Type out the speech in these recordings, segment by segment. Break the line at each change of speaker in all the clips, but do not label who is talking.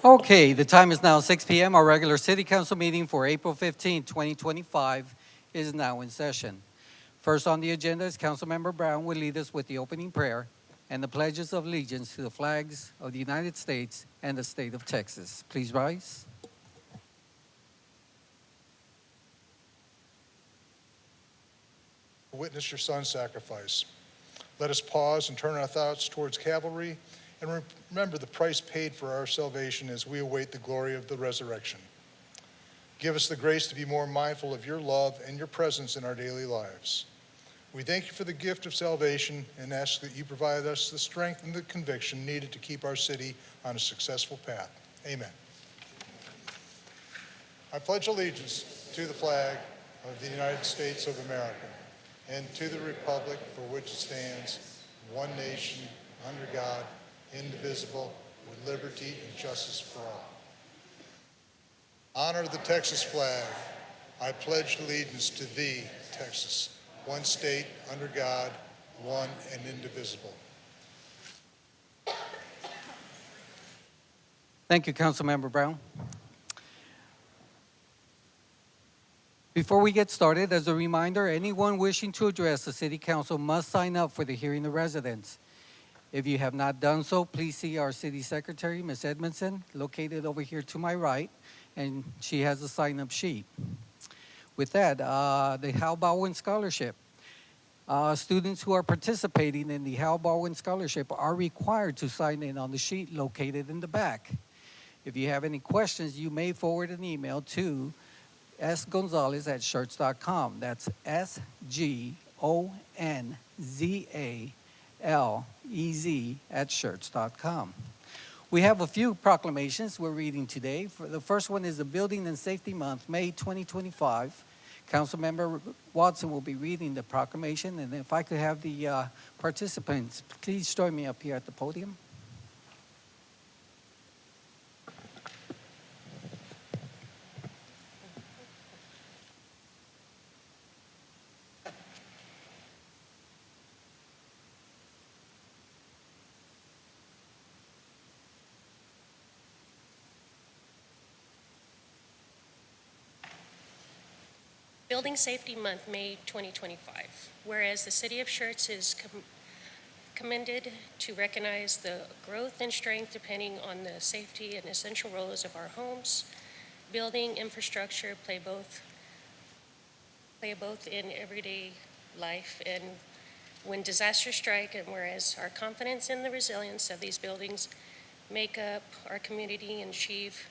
Okay, the time is now 6 p.m. Our regular City Council meeting for April 15, 2025 is now in session. First on the agenda is Councilmember Brown will lead us with the opening prayer and the pledges of allegiance to the flags of the United States and the state of Texas. Please rise.
Witness your son's sacrifice. Let us pause and turn our thoughts towards Calvary and remember the price paid for our salvation as we await the glory of the resurrection. Give us the grace to be more mindful of your love and your presence in our daily lives. We thank you for the gift of salvation and ask that you provide us the strength and the conviction needed to keep our city on a successful path. Amen. I pledge allegiance to the flag of the United States of America and to the republic for which it stands, one nation, under God, indivisible, with liberty and justice for all. Honor the Texas flag. I pledge allegiance to thee, Texas, one state, under God, one and indivisible.
Thank you, Councilmember Brown. Before we get started, as a reminder, anyone wishing to address the City Council must sign up for the hearing of residents. If you have not done so, please see our City Secretary, Ms. Edmondson, located over here to my right, and she has a sign-up sheet. With that, the Hal Baldwin Scholarship. Students who are participating in the Hal Baldwin Scholarship are required to sign in on the sheet located in the back. If you have any questions, you may forward an email to sgonzalez@schertz.com. That's SGONZALEZ@schertz.com. We have a few proclamations we're reading today. The first one is the Building and Safety Month, May 2025. Councilmember Watson will be reading the proclamation, and if I could have the participants, please join me up here at the podium.
Building Safety Month, May 2025. Whereas the City of Schertz is commended to recognize the growth and strength depending on the safety and essential roles of our homes, building infrastructure play both in everyday life and when disasters strike, and whereas our confidence in the resilience of these buildings make up our community and achieve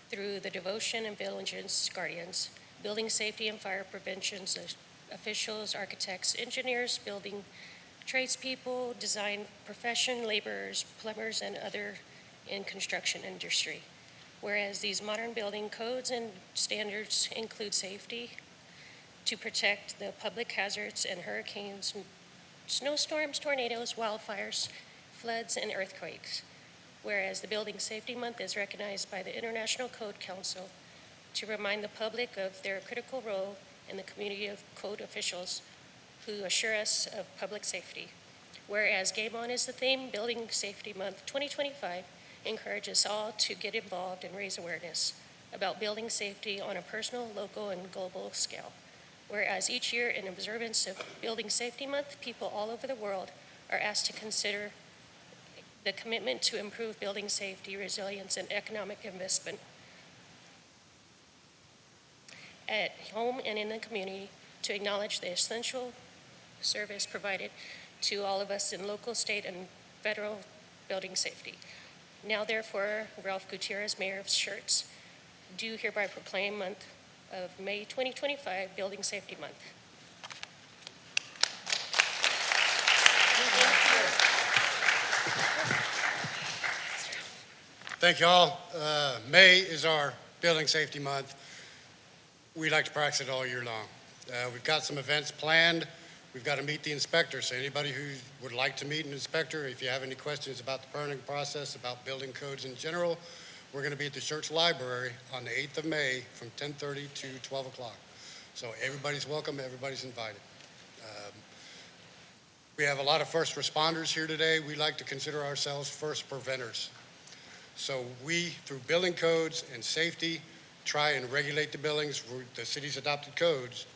through the devotion and diligence guardians, building safety and fire prevention officials, architects, engineers, building tradespeople, design profession, laborers, plumbers, and other in construction industry. Whereas these modern building codes and standards include safety to protect the public hazards and hurricanes, snowstorms, tornadoes, wildfires, floods, and earthquakes. Whereas the Building Safety Month is recognized by the International Code Council to remind the public of their critical role in the community of code officials who assure us of public safety. Whereas Game On is the theme, Building Safety Month 2025 encourages all to get involved and raise awareness about building safety on a personal, local, and global scale. Whereas each year in observance of Building Safety Month, people all over the world are asked to consider the commitment to improve building safety, resilience, and economic investment at home and in the community to acknowledge the essential service provided to all of us in local, state, and federal building safety. Now, therefore, Ralph Gutierrez, Mayor of Schertz, do hereby proclaim month of May 2025 Building Safety Month.
Thank you all. May is our Building Safety Month. We like to practice it all year long. We've got some events planned. We've got to meet the inspector. So anybody who would like to meet an inspector, if you have any questions about the permitting process, about building codes in general, we're going to be at the Schertz Library on the 8th of May from 10:30 to 12 o'clock. So everybody's welcome, everybody's invited. We have a lot of first responders here today. We like to consider ourselves first preventers. So we, through building codes and safety, try and regulate the buildings, the city's adopted codes,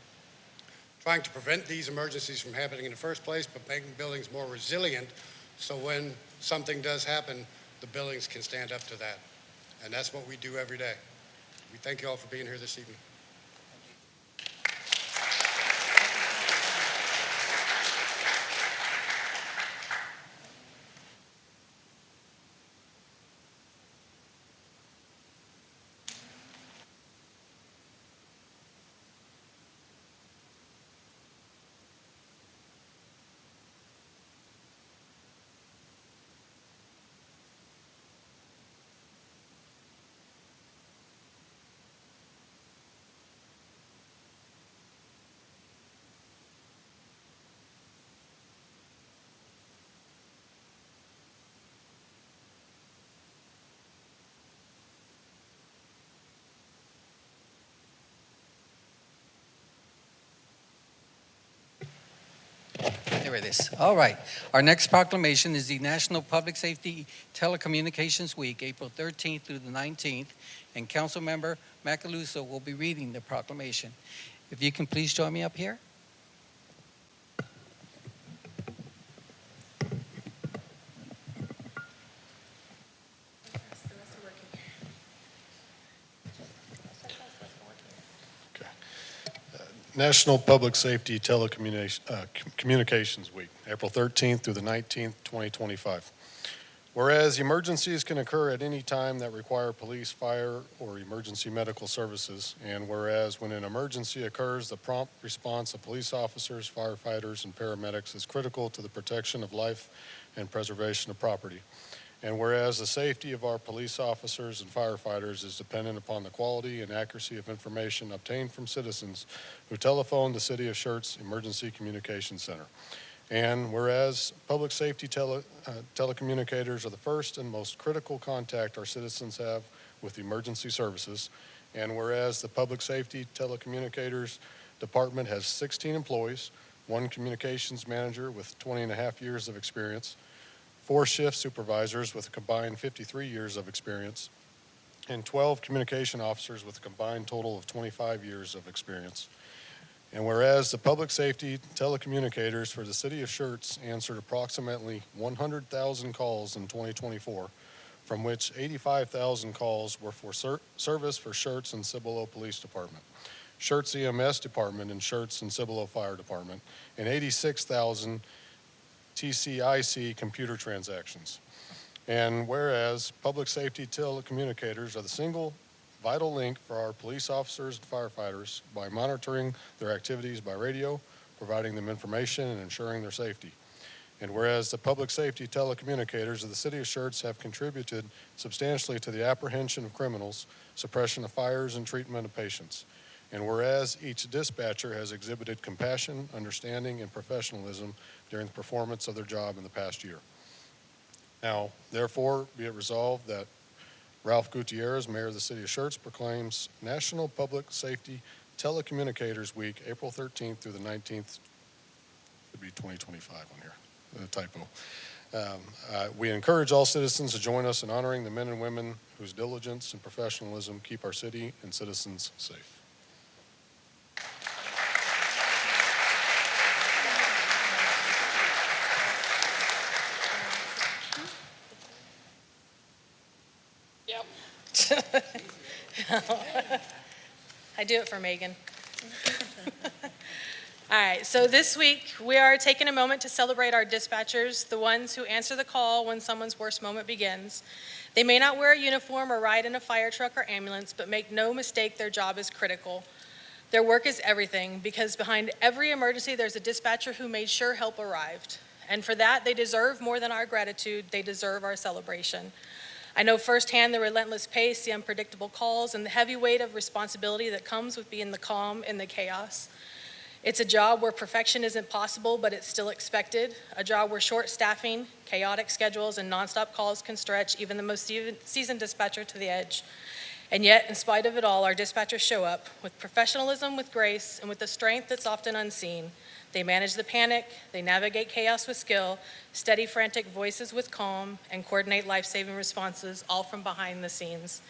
trying to prevent these emergencies from happening in the first place, but making buildings more resilient so when something does happen, the buildings can stand up to that. And that's what we do every day. We thank you all for being here this evening.
There it is. All right. Our next proclamation is the National Public Safety Telecommunications Week, April 13th through the 19th, and Councilmember Macaluso will be reading the proclamation. If you can please join me up here.
National Public Safety Communications Week, April 13th through the 19th, 2025. Whereas emergencies can occur at any time that require police, fire, or emergency medical services, and whereas when an emergency occurs, the prompt response of police officers, firefighters, and paramedics is critical to the protection of life and preservation of property. And whereas the safety of our police officers and firefighters is dependent upon the quality and accuracy of information obtained from citizens who telephone the City of Schertz Emergency Communications Center. And whereas public safety telecommunicators are the first and most critical contact our citizens have with emergency services, and whereas the Public Safety Telecommunicators Department has 16 employees, 1 communications manager with 20 and a half years of experience, 4 shift supervisors with a combined 53 years of experience, and 12 communication officers with a combined total of 25 years of experience. And whereas the public safety telecommunicators for the City of Schertz answered approximately 100,000 calls in 2024, from which 85,000 calls were for service for Schertz and Cibolo Police Department, Schertz EMS Department, and Schertz and Cibolo Fire Department, and 86,000 TCIC computer transactions. And whereas public safety telecommunicators are the single vital link for our police officers and firefighters by monitoring their activities by radio, providing them information, and ensuring their safety. And whereas the public safety telecommunicators of the City of Schertz have contributed substantially to the apprehension of criminals, suppression of fires, and treatment of patients. And whereas each dispatcher has exhibited compassion, understanding, and professionalism during the performance of their job in the past year. Now, therefore, be it resolved that Ralph Gutierrez, Mayor of the City of Schertz, proclaims National Public Safety Telecommunicators Week, April 13th through the 19th. Should be 2025 on here, a typo. We encourage all citizens to join us in honoring the men and women whose diligence and professionalism keep our city and citizens safe.
I do it for Megan. All right, so this week we are taking a moment to celebrate our dispatchers, the ones who answer the call when someone's worst moment begins. They may not wear a uniform or ride in a fire truck or ambulance, but make no mistake, their job is critical. Their work is everything, because behind every emergency there's a dispatcher who made sure help arrived. And for that, they deserve more than our gratitude. They deserve our celebration. I know firsthand the relentless pace, the unpredictable calls, and the heavy weight of responsibility that comes with being the calm in the chaos. It's a job where perfection isn't possible, but it's still expected. A job where short staffing, chaotic schedules, and nonstop calls can stretch even the most seasoned dispatcher to the edge. And yet, in spite of it all, our dispatchers show up with professionalism, with grace, and with the strength that's often unseen. They manage the panic, they navigate chaos with skill, steady frantic voices with calm, and coordinate life-saving responses, all from behind the scenes.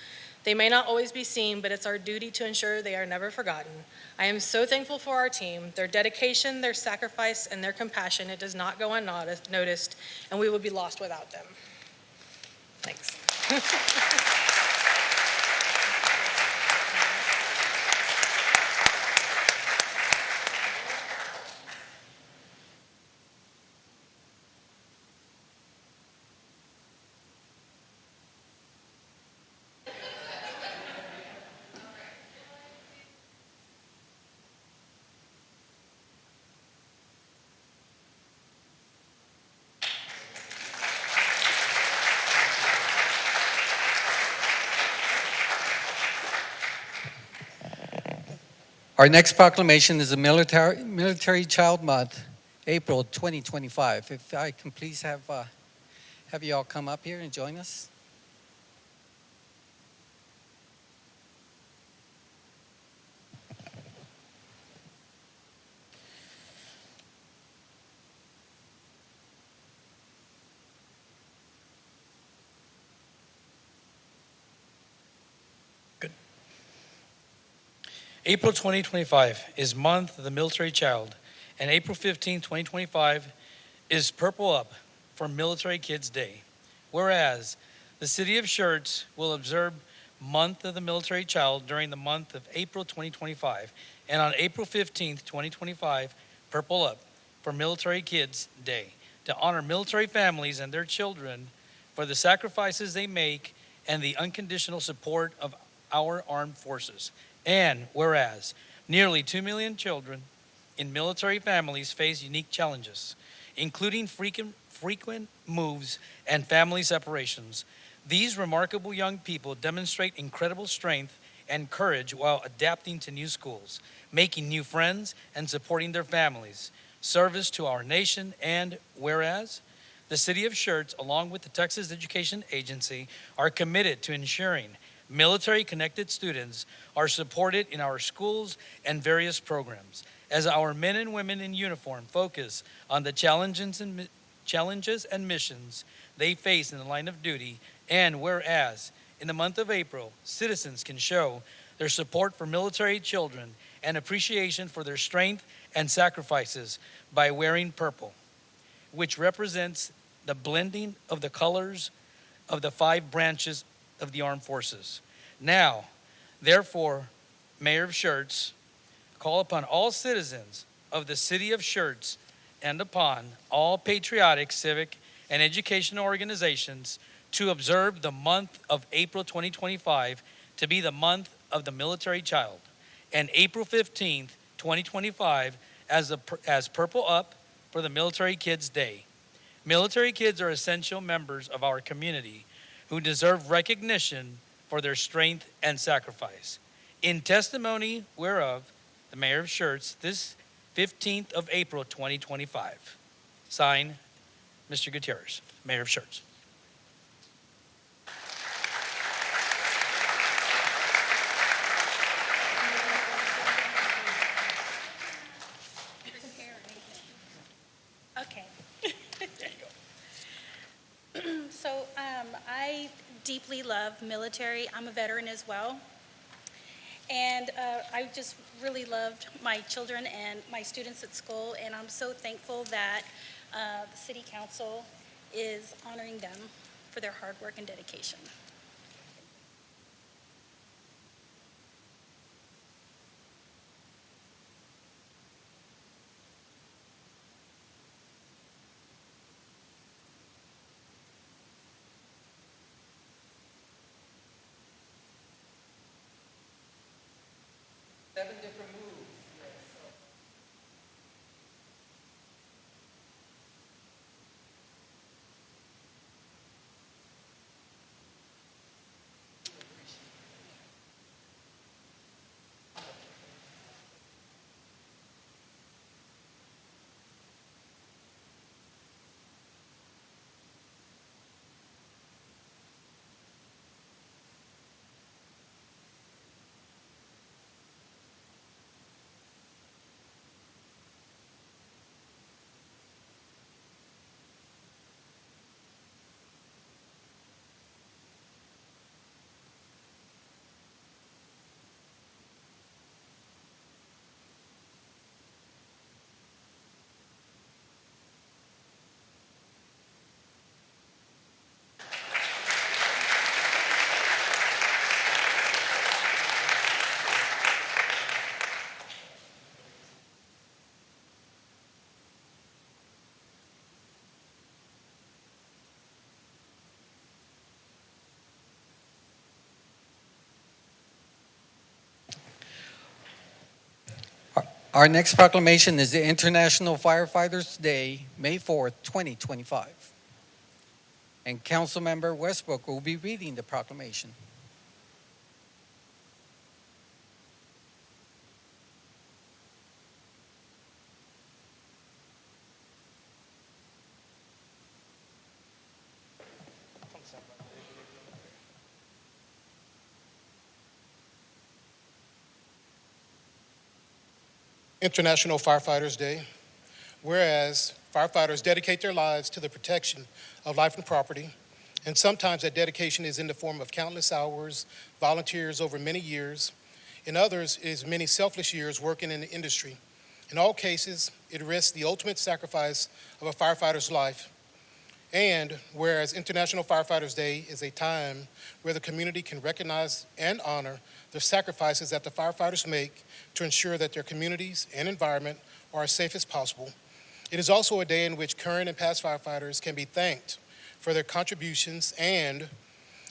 They may not always be seen, but it's our duty to ensure they are never forgotten. I am so thankful for our team, their dedication, their sacrifice, and their compassion. It does not go unnoticed, and we would be lost without them. Thanks.
Our next proclamation is the Military Child Month, April 2025. If I can please have you all come up here and join us.
April 2025 is Month of the Military Child, and April 15, 2025 is Purple Up for Military Kids Day. Whereas the City of Schertz will observe Month of the Military Child during the month of April 2025, and on April 15, 2025, Purple Up for Military Kids Day to honor military families and their children for the sacrifices they make and the unconditional support of our armed forces. And whereas nearly 2 million children in military families face unique challenges, including frequent moves and family separations, these remarkable young people demonstrate incredible strength and courage while adapting to new schools, making new friends, and supporting their families, service to our nation. And whereas the City of Schertz, along with the Texas Education Agency, are committed to ensuring military-connected students are supported in our schools and various programs, as our men and women in uniform focus on the challenges and missions they face in the line of duty. And whereas in the month of April, citizens can show their support for military children and appreciation for their strength and sacrifices by wearing purple, which represents the blending of the colors of the 5 branches of the armed forces. Now, therefore, Mayor of Schertz, call upon all citizens of the City of Schertz and upon all patriotic, civic, and educational organizations to observe the month of April 2025 to be the month of the military child, and April 15th, 2025 as Purple Up for the Military Kids Day. Military kids are essential members of our community who deserve recognition for their strength and sacrifice. In testimony whereof, the Mayor of Schertz, this 15th of April, 2025. Signed, Mr. Gutierrez, Mayor of Schertz.
Okay. So I deeply love military. I'm a veteran as well. And I just really loved my children and my students at school, and I'm so thankful that the City Council is honoring them for their hard work and dedication.
Seven different moves. Our next proclamation is the International Firefighters Day, May 4th, 2025. And Councilmember Westbrook will be reading the proclamation.
International Firefighters Day. Whereas firefighters dedicate their lives to the protection of life and property, and sometimes that dedication is in the form of countless hours, volunteers over many years. In others, it is many selfless years working in the industry. In all cases, it risks the ultimate sacrifice of a firefighter's life. And whereas International Firefighters Day is a time where the community can recognize and honor the sacrifices that the firefighters make to ensure that their communities and environment are as safe as possible, it is also a day in which current and past firefighters can be thanked for their contributions. And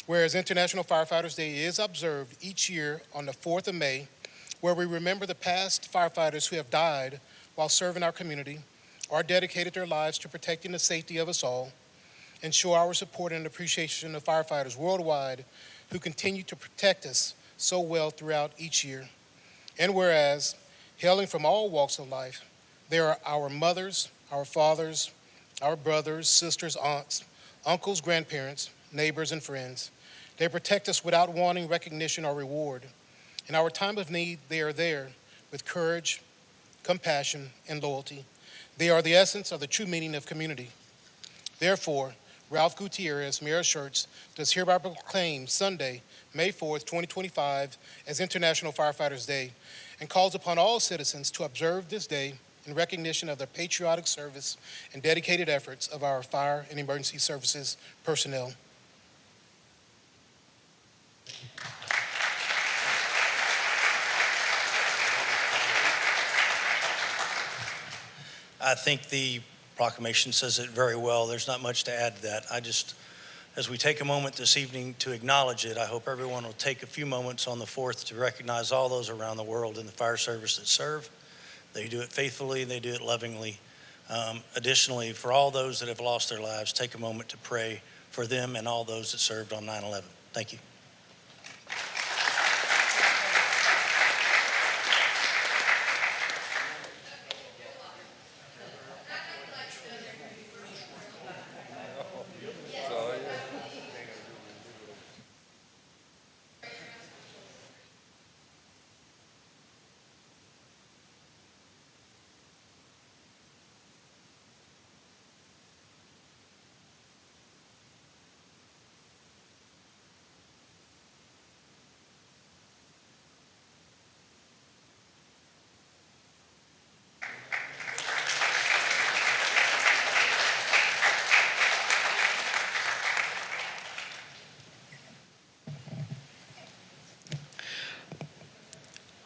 whereas International Firefighters Day is observed each year on the 4th of May, where we remember the past firefighters who have died while serving our community or dedicated their lives to protecting the safety of us all, and show our support and appreciation of firefighters worldwide who continue to protect us so well throughout each year. And whereas, hailing from all walks of life, there are our mothers, our fathers, our brothers, sisters, aunts, uncles, grandparents, neighbors, and friends. They protect us without wanting recognition or reward. In our time of need, they are there with courage, compassion, and loyalty. They are the essence of the true meaning of community. Therefore, Ralph Gutierrez, Mayor of Schertz, does hereby proclaim Sunday, May 4th, 2025, as International Firefighters Day, and calls upon all citizens to observe this day in recognition of the patriotic service and dedicated efforts of our fire and emergency services personnel.
I think the proclamation says it very well. There's not much to add to that. As we take a moment this evening to acknowledge it, I hope everyone will take a few moments on the 4th to recognize all those around the world in the fire service that serve. They do it faithfully, they do it lovingly. Additionally, for all those that have lost their lives, take a moment to pray for them and all those that served on 9/11. Thank you.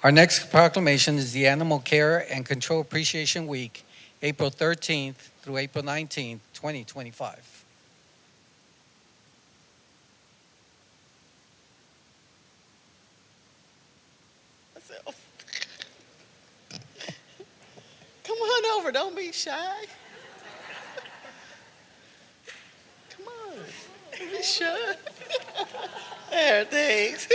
Our next proclamation is the Animal Care and Control Appreciation Week, April 13th through April 19th, 2025.
Come on over, don't be shy. Come on, don't be shy. There, thanks.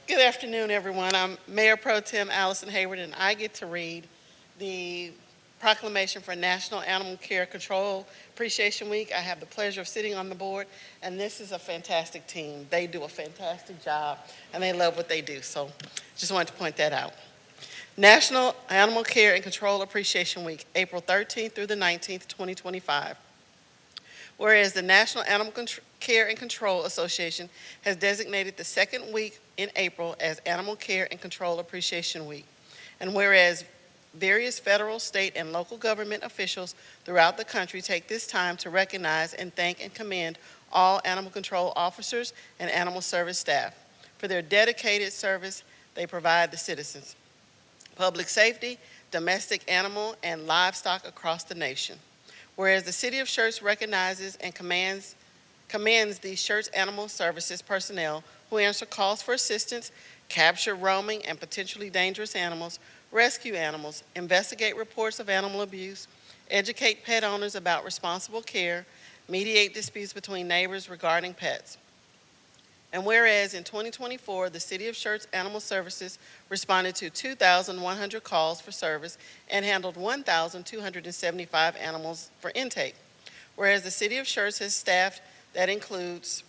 Good afternoon, everyone. I'm Mayor Pro Tem Allison Hayward, and I get to read the proclamation for National Animal Care Control Appreciation Week. I have the pleasure of sitting on the board, and this is a fantastic team. They do a fantastic job, and they love what they do, so just wanted to point that out. National Animal Care and Control Appreciation Week, April 13th through the 19th, 2025. Whereas the National Animal Care and Control Association has designated the second week in April as Animal Care and Control Appreciation Week. And whereas various federal, state, and local government officials throughout the country take this time to recognize and thank and commend all animal control officers and animal service staff for their dedicated service they provide the citizens, public safety, domestic animal, and livestock across the nation. Whereas the City of Schertz recognizes and commends the Schertz Animal Services personnel who answer calls for assistance capture roaming and potentially dangerous animals, rescue animals, investigate reports of animal abuse, educate pet owners about responsible care, mediate disputes between neighbors regarding pets. And whereas in 2024, the City of Schertz Animal Services responded to 2,100 calls for service and handled 1,275 animals for intake. Whereas the City of Schertz has staffed that includes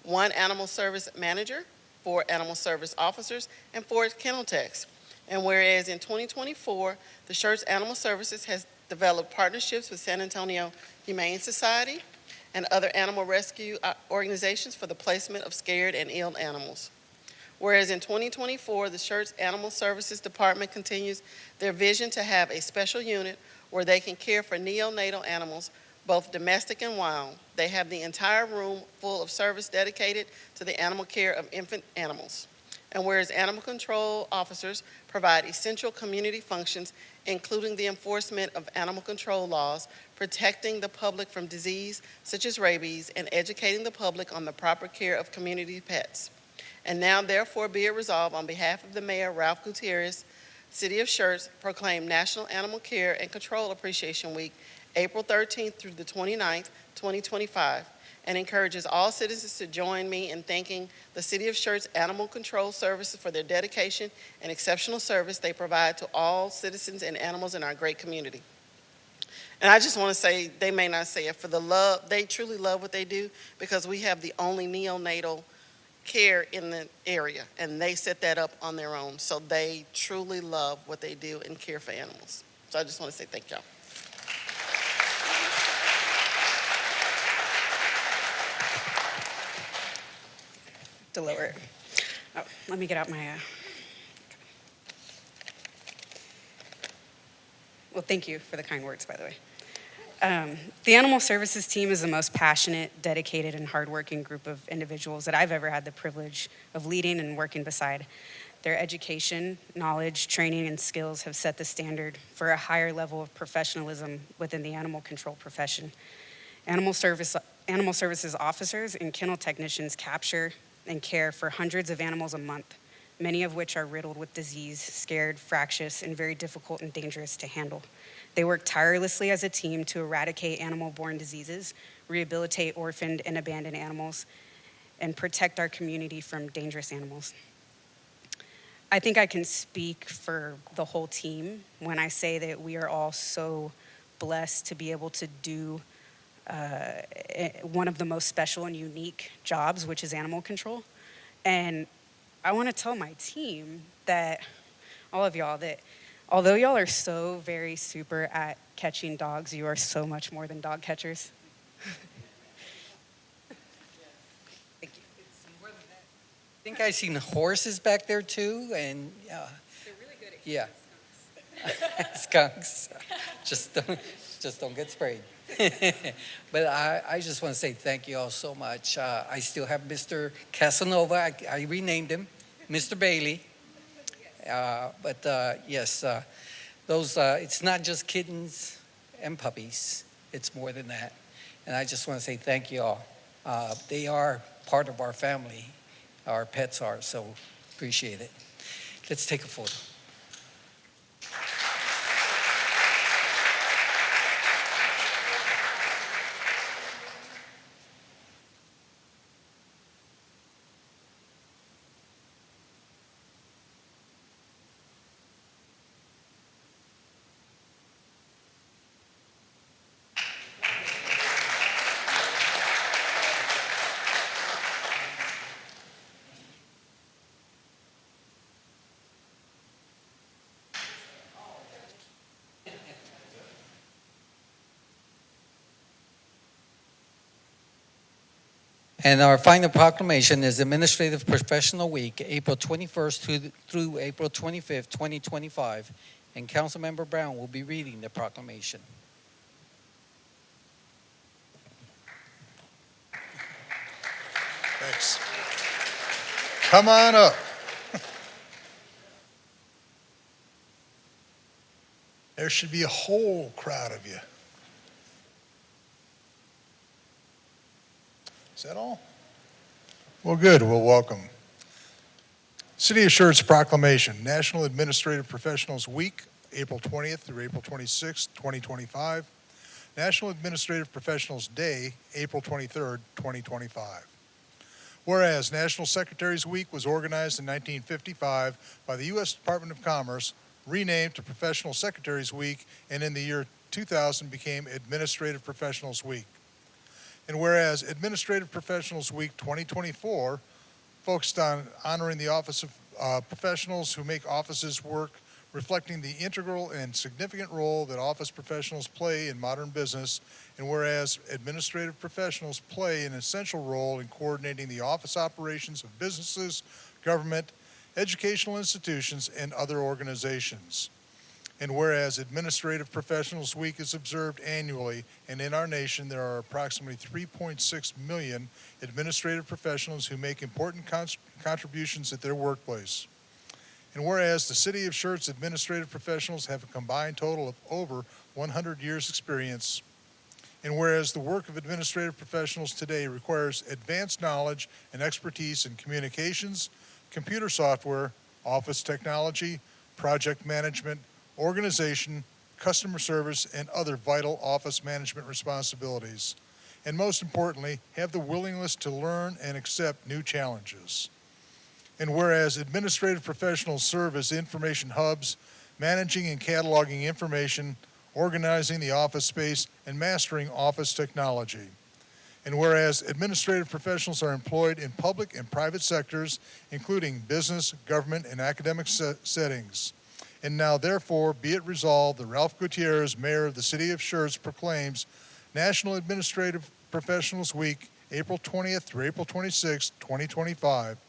1 animal service manager, 4 animal service officers, and 4 kennel techs. And whereas in 2024, the Schertz Animal Services has developed partnerships with San Antonio Humane Society and other animal rescue organizations for the placement of scared and ill animals. Whereas in 2024, the Schertz Animal Services Department continues their vision to have a special unit where they can care for neonatal animals, both domestic and wild. They have the entire room full of service dedicated to the animal care of infant animals. And whereas animal control officers provide essential community functions, including the enforcement of animal control laws, protecting the public from disease such as rabies, and educating the public on the proper care of community pets. And now therefore be it resolved on behalf of the Mayor, Ralph Gutierrez, City of Schertz, proclaim National Animal Care and Control Appreciation Week, April 13th through the 29th, 2025, and encourages all citizens to join me in thanking the City of Schertz Animal Control Services for their dedication and exceptional service they provide to all citizens and animals in our great community. And I just want to say, they may not say it, for the love, they truly love what they do because we have the only neonatal care in the area, and they set that up on their own. So they truly love what they do and care for animals. So I just want to say thank y'all.
To lower it. Oh, let me get out my. Well, thank you for the kind words, by the way. The Animal Services team is the most passionate, dedicated, and hardworking group of individuals that I've ever had the privilege of leading and working beside. Their education, knowledge, training, and skills have set the standard for a higher level of professionalism within the animal control profession. Animal Services officers and kennel technicians capture and care for hundreds of animals a month, many of which are riddled with disease, scared, fractious, and very difficult and dangerous to handle. They work tirelessly as a team to eradicate animal-borne diseases, rehabilitate orphaned and abandoned animals, and protect our community from dangerous animals. I think I can speak for the whole team when I say that we are all so blessed to be able to do one of the most special and unique jobs, which is animal control. And I want to tell my team that, all of y'all, that although y'all are so very super at catching dogs, you are so much more than dog catchers. Thank you.
I think I seen horses back there too, and
They're really good at
yeah, skunks. Just don't get sprayed. But I just want to say thank you all so much. I still have Mr. Casanova. I renamed him, Mr. Bailey. But yes, those it's not just kittens and puppies. It's more than that. And I just want to say thank you all. They are part of our family. Our pets are, so appreciate it. Let's take a photo. And our final proclamation is Administrative Professional Week, April 21st through April 25th, 2025. And Councilmember Brown will be reading the proclamation.
Thanks. Come on up. There should be a whole crowd of you. Is that all? Well, good. Well, welcome. City of Schertz proclamation, National Administrative Professionals Week, April 20th through April 26th, 2025. National Administrative Professionals Day, April 23rd, 2025. Whereas National Secretaries Week was organized in 1955 by the U.S. Department of Commerce, renamed to Professional Secretaries Week, and in the year 2000 became Administrative Professionals Week. And whereas Administrative Professionals Week 2024 focused on honoring the office of professionals who make offices work, reflecting the integral and significant role that office professionals play in modern business, and whereas administrative professionals play an essential role in coordinating the office operations of businesses, government, educational institutions, and other organizations. And whereas Administrative Professionals Week is observed annually, and in our nation there are approximately 3.6 million administrative professionals who make important contributions at their workplace. And whereas the City of Schertz administrative professionals have a combined total of over 100 years' experience, and whereas the work of administrative professionals today requires advanced knowledge and expertise in communications, computer software, office technology, project management, organization, customer service, and other vital office management responsibilities, and most importantly, have the willingness to learn and accept new challenges. And whereas administrative professionals serve as information hubs, managing and cataloging information, organizing the office space, and mastering office technology. And whereas administrative professionals are employed in public and private sectors, including business, government, and academic settings. And now, therefore, be it resolved that Ralph Gutierrez, Mayor of the City of Schertz, proclaims National Administrative Professionals Week, April 20th through April 26th, 2025,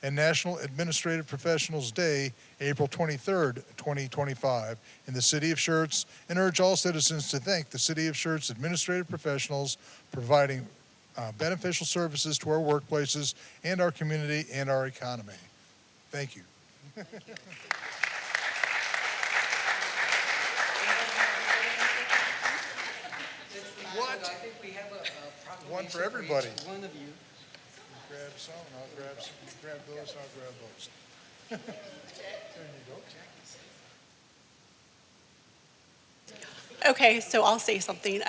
and National Administrative Professionals Day, April 23rd, 2025, in the City of Schertz, and urge all citizens to thank the City of Schertz administrative professionals providing beneficial services to our workplaces and our community and our economy. Thank you. What?
I think we have a proclamation
One for everybody.
each one of you.
Grab some, and I'll grab some. You grab those, I'll grab those. There you go.
Okay, so I'll say something.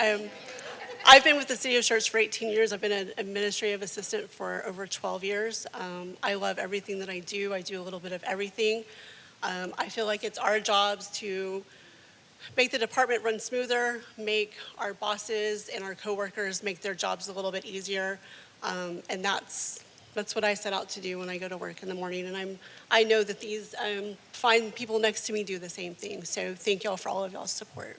I've been with the City of Schertz for 18 years. I've been an administrative assistant for over 12 years. I love everything that I do. I do a little bit of everything. I feel like it's our jobs to make the department run smoother, make our bosses and our coworkers make their jobs a little bit easier. And that's what I set out to do when I go to work in the morning. And I know that these fine people next to me do the same thing. So thank y'all for all of y'all's support.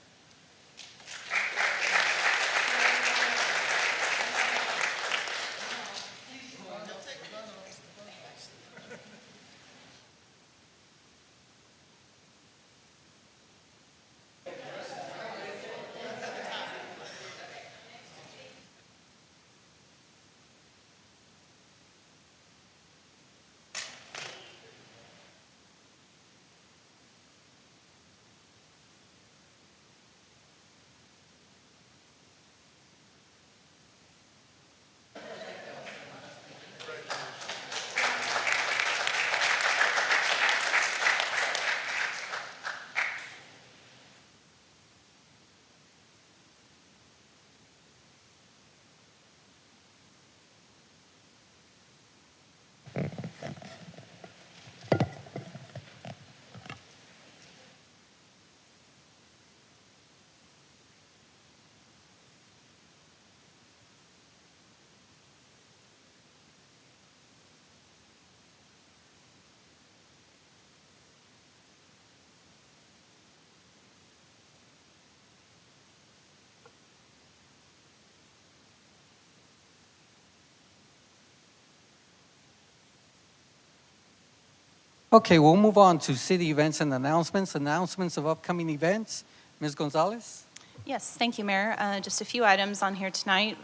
Okay, we'll move on to city events and announcements. Announcements of upcoming events. Ms. Gonzalez?
Yes, thank you, Mayor. Just a few items on here tonight.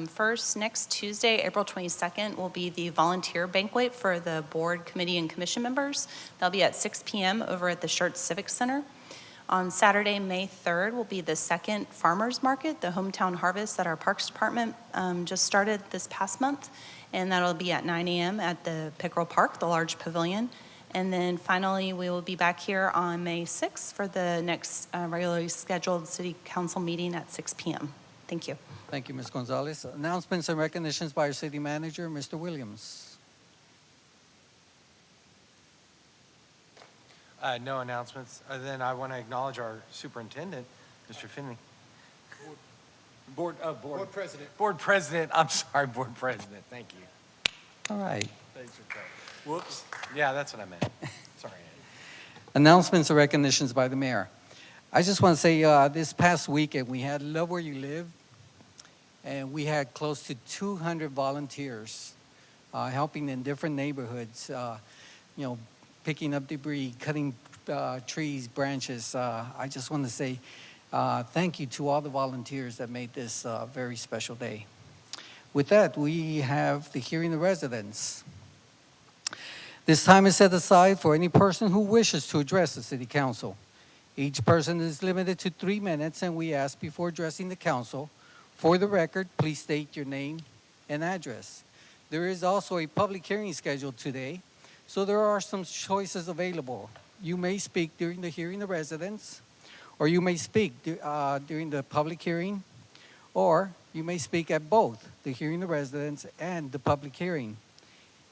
First, next Tuesday, April 22nd, will be the volunteer banquet for the board, committee, and commission members. That'll be at 6 p.m. over at the Schertz Civic Center. On Saturday, May 3rd, will be the second farmers market, the hometown harvest that our Parks Department just started this past month. And that'll be at 9 a.m. at the Pickerel Park, the large pavilion. And then finally, we will be back here on May 6th for the next regularly scheduled city council meeting at 6 p.m. Thank you.
Thank you, Ms. Gonzalez. Announcements and recognitions by our city manager, Mr. Williams.
No announcements, other than I want to acknowledge our superintendent, Mr. Finley. Board President. Board President, I'm sorry, Board President, thank you.
All right.
Thanks for that. Whoops. Yeah, that's what I meant. Sorry.
Announcements and recognitions by the mayor. I just want to say this past weekend we had Love Where You Live, and we had close to 200 volunteers helping in different neighborhoods, picking up debris, cutting trees, branches. I just want to say thank you to all the volunteers that made this a very special day. With that, we have the hearing of residents. This time is set aside for any person who wishes to address the city council. Each person is limited to 3 minutes, and we ask before addressing the council, for the record, please state your name and address. There is also a public hearing scheduled today, so there are some choices available. You may speak during the hearing of residents, or you may speak during the public hearing, or you may speak at both the hearing of residents and the public hearing.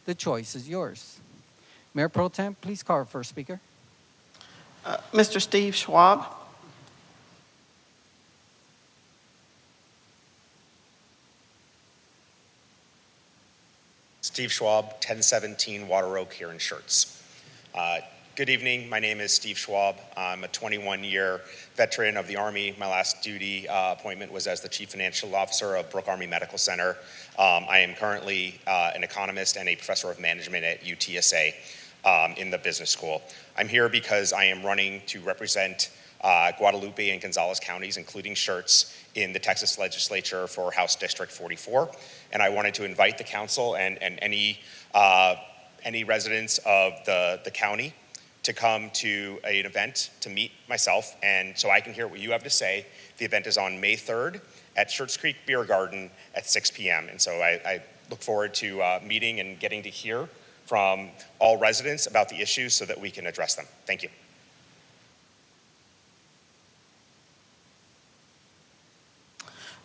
The choice is yours. Mayor Pro Tem, please call our first speaker.
Mr. Steve Schwab.
Steve Schwab, 1017 Water Oak here in Schertz. Good evening. My name is Steve Schwab. I'm a 21-year veteran of the Army. My last duty appointment was as the Chief Financial Officer of Brooke Army Medical Center. I am currently an economist and a professor of management at UTSA in the business school. I'm here because I am running to represent Guadalupe and Gonzales counties, including Schertz, in the Texas legislature for House District 44. And I wanted to invite the council and any residents of the county to come to an event to meet myself, and so I can hear what you have to say. The event is on May 3rd at Schertz Creek Beer Garden at 6 p.m. And so I look forward to meeting and getting to hear from all residents about the issues so that we can address them. Thank you.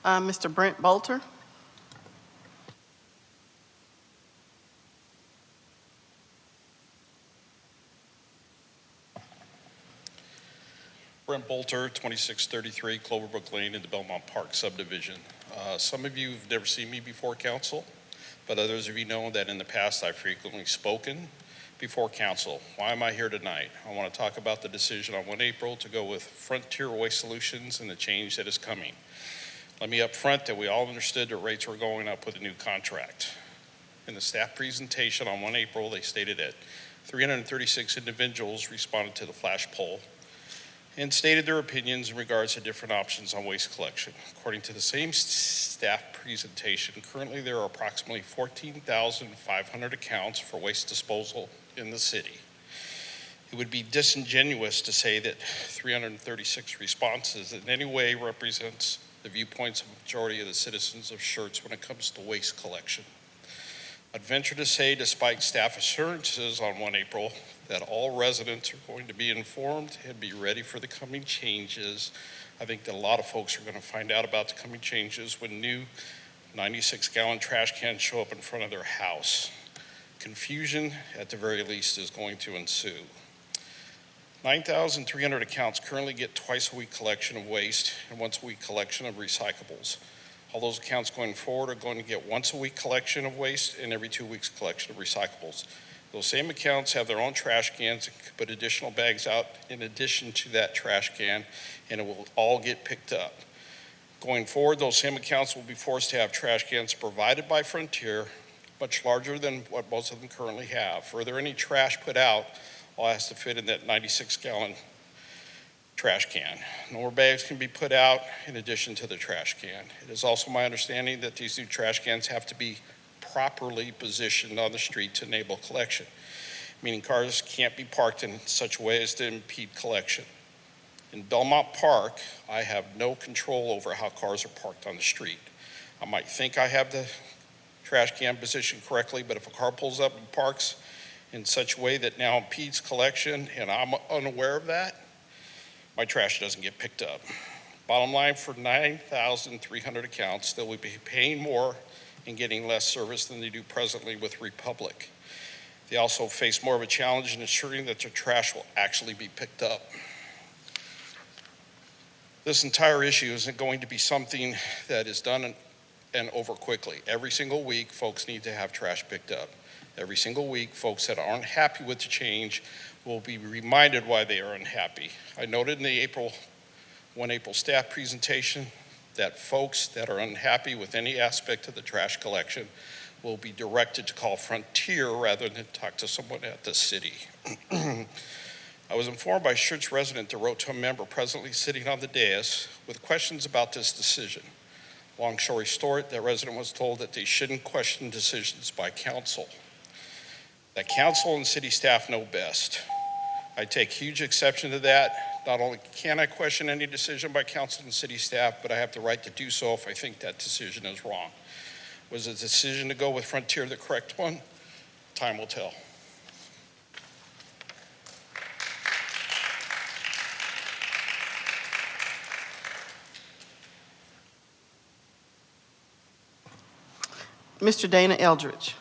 Mr. Brent Bolter.
Brent Bolter, 2633 Cloverbrook Lane in the Belmont Park subdivision. Some of you have never seen me before council, but others of you know that in the past I've frequently spoken before council. Why am I here tonight? I want to talk about the decision on 1 April to go with Frontier Waste Solutions and the change that is coming. Let me up front that we all understood that rates were going up with a new contract. In the staff presentation on 1 April, they stated that 336 individuals responded to the flash poll and stated their opinions in regards to different options on waste collection. According to the same staff presentation, currently there are approximately 14,500 accounts for waste disposal in the city. It would be disingenuous to say that 336 responses in any way represents the viewpoints of the majority of the citizens of Schertz when it comes to waste collection. I'd venture to say, despite staff assurances on 1 April, that all residents are going to be informed and be ready for the coming changes. I think that a lot of folks are going to find out about the coming changes when new 96-gallon trash cans show up in front of their house. Confusion, at the very least, is going to ensue. 9,300 accounts currently get twice-a-week collection of waste and once-a-week collection of recyclables. All those accounts going forward are going to get once-a-week collection of waste and every 2 weeks collection of recyclables. Those same accounts have their own trash cans and can put additional bags out in addition to that trash can, and it will all get picked up. Going forward, those same accounts will be forced to have trash cans provided by Frontier, much larger than what most of them currently have. Further, any trash put out all has to fit in that 96-gallon trash can. No more bags can be put out in addition to the trash can. It is also my understanding that these new trash cans have to be properly positioned on the street to enable collection, meaning cars can't be parked in such a way as to impede collection. In Belmont Park, I have no control over how cars are parked on the street. I might think I have the trash can positioned correctly, but if a car pulls up and parks in such a way that now impedes collection, and I'm unaware of that, my trash doesn't get picked up. Bottom line, for 9,300 accounts, they will be paying more and getting less service than they do presently with Republic. They also face more of a challenge in ensuring that their trash will actually be picked up. This entire issue isn't going to be something that is done and over quickly. Every single week, folks need to have trash picked up. Every single week, folks that aren't happy with the change will be reminded why they are unhappy. I noted in the April staff presentation that folks that are unhappy with any aspect of the trash collection will be directed to call Frontier rather than talk to someone at the city. I was informed by a Schertz resident that wrote to a member presently sitting on the dais with questions about this decision. Long story short, that resident was told that they shouldn't question decisions by council. That council and city staff know best. I take huge exception to that. Not only can I question any decision by council and city staff, but I have the right to do so if I think that decision is wrong. Was the decision to go with Frontier the correct one? Time will tell.
Mr. Dana Eldridge.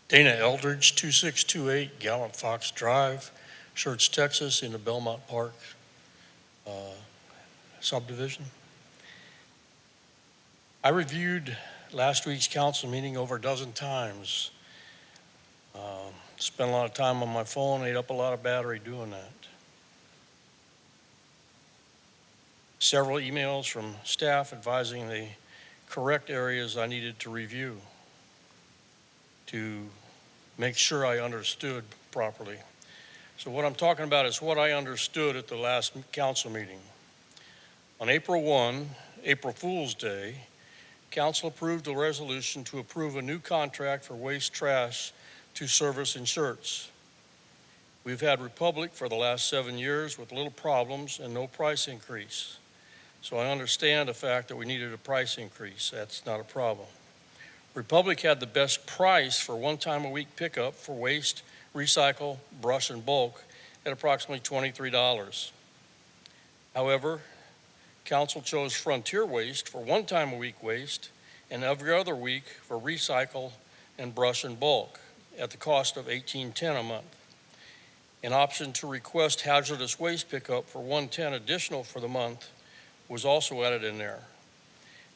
Dana Eldridge, 2628 Gallant Fox Drive, Schertz, Texas, in the Belmont Park subdivision. I reviewed last week's council meeting over a dozen times. Spent a lot of time on my phone, ate up a lot of battery doing that. Several emails from staff advising the correct areas I needed to review to make sure I understood properly. So what I'm talking about is what I understood at the last council meeting. On April 1, April Fool's Day, council approved a resolution to approve a new contract for waste trash to service in Schertz. We've had Republic for the last 7 years with little problems and no price increase. So I understand the fact that we needed a price increase. That's not a problem. Republic had the best price for one-time-a-week pickup for waste, recycle, brush, and bulk at approximately $23. However, council chose Frontier Waste for one-time-a-week waste and every other week for recycle and brush and bulk at the cost of $18.10 a month. An option to request hazardous waste pickup for $110 additional for the month was also added in there.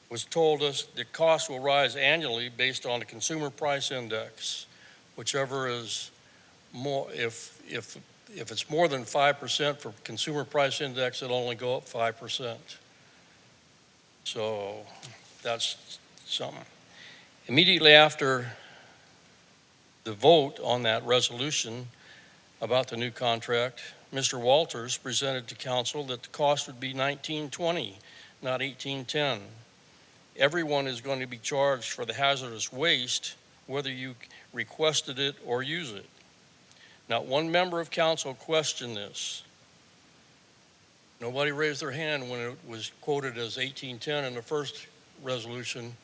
It was told us the cost will rise annually based on the consumer price index, whichever is more. If it's more than 5% for consumer price index, it'll only go up 5%. So that's something. Immediately after the vote on that resolution about the new contract, Mr. Walters presented to council that the cost would be $19.20, not $18.10. Everyone is going to be charged for the hazardous waste, whether you requested it or use it. Not one member of council questioned this. Nobody raised their hand when it was quoted as $18.10 in the first resolution,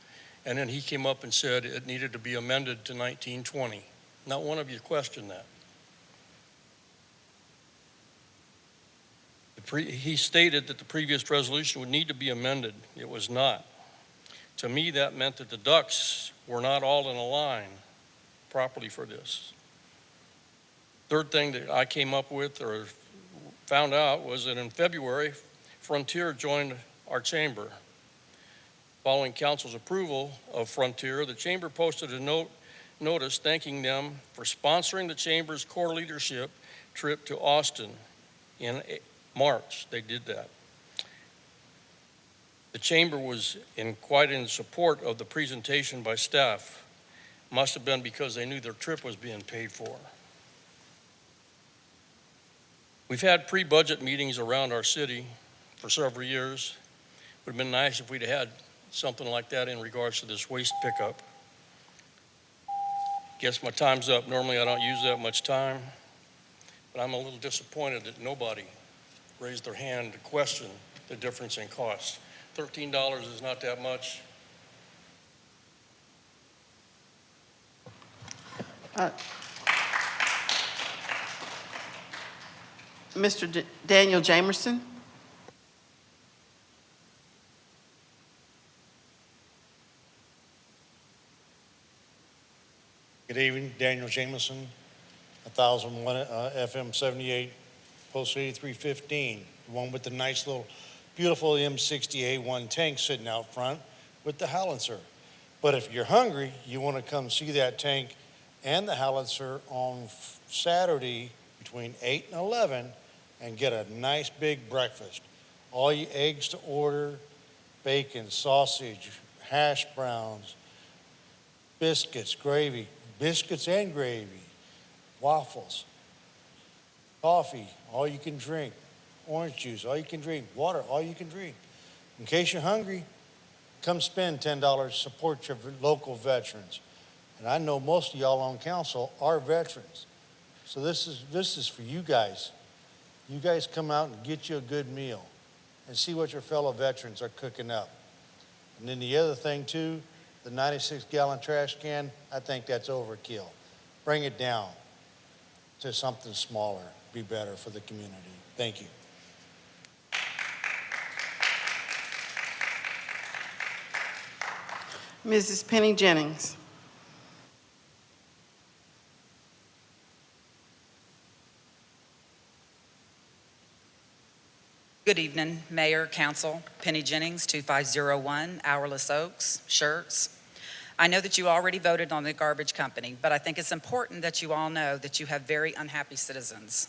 and then he came up and said it needed to be amended to $19.20. Not one of you questioned that. He stated that the previous resolution would need to be amended. It was not. To me, that meant that the ducks were not all in a line properly for this. Third thing that I came up with or found out was that in February, Frontier joined our chamber. Following council's approval of Frontier, the chamber posted a notice thanking them for sponsoring the chamber's core leadership trip to Austin in March. They did that. The chamber was quite in support of the presentation by staff. Must have been because they knew their trip was being paid for. We've had pre-budget meetings around our city for several years. Would have been nice if we'd had something like that in regards to this waste pickup. Guess my time's up. Normally I don't use that much time, but I'm a little disappointed that nobody raised their hand to question the difference in cost. $13 is not that much.
Mr. Daniel Jamerson.
Good evening, Daniel Jameson, 1001 FM 78, Post 8315, the one with the nice little, beautiful M60A1 tank sitting out front with the howitzer. But if you're hungry, you want to come see that tank and the howitzer on Saturday between 8 and 11 and get a nice big breakfast. All your eggs to order, bacon, sausage, hash browns, biscuits, gravy, biscuits and gravy, waffles, coffee, all you can drink, orange juice, all you can drink, water, all you can drink. In case you're hungry, come spend $10, support your local veterans. And I know most of y'all on council are veterans. So this is for you guys. You guys come out and get you a good meal and see what your fellow veterans are cooking up. And then the other thing too, the 96-gallon trash can, I think that's overkill. Bring it down to something smaller, be better for the community. Thank you.
Mrs. Penny Jennings.
Good evening, Mayor, Council. Penny Jennings, 2501 Hourless Oaks, Schertz. I know that you already voted on the garbage company, but I think it's important that you all know that you have very unhappy citizens.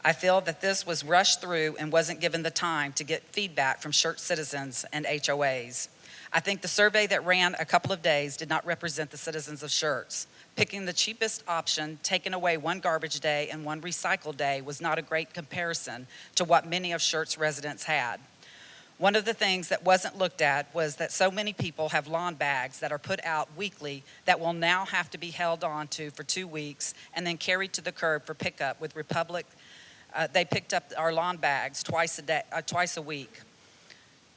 I feel that this was rushed through and wasn't given the time to get feedback from Schertz citizens and HOAs. I think the survey that ran a couple of days did not represent the citizens of Schertz. Picking the cheapest option, taking away one garbage day and one recycle day was not a great comparison to what many of Schertz residents had. One of the things that wasn't looked at was that so many people have lawn bags that are put out weekly that will now have to be held on to for 2 weeks and then carried to the curb for pickup with Republic. They picked up our lawn bags twice a week,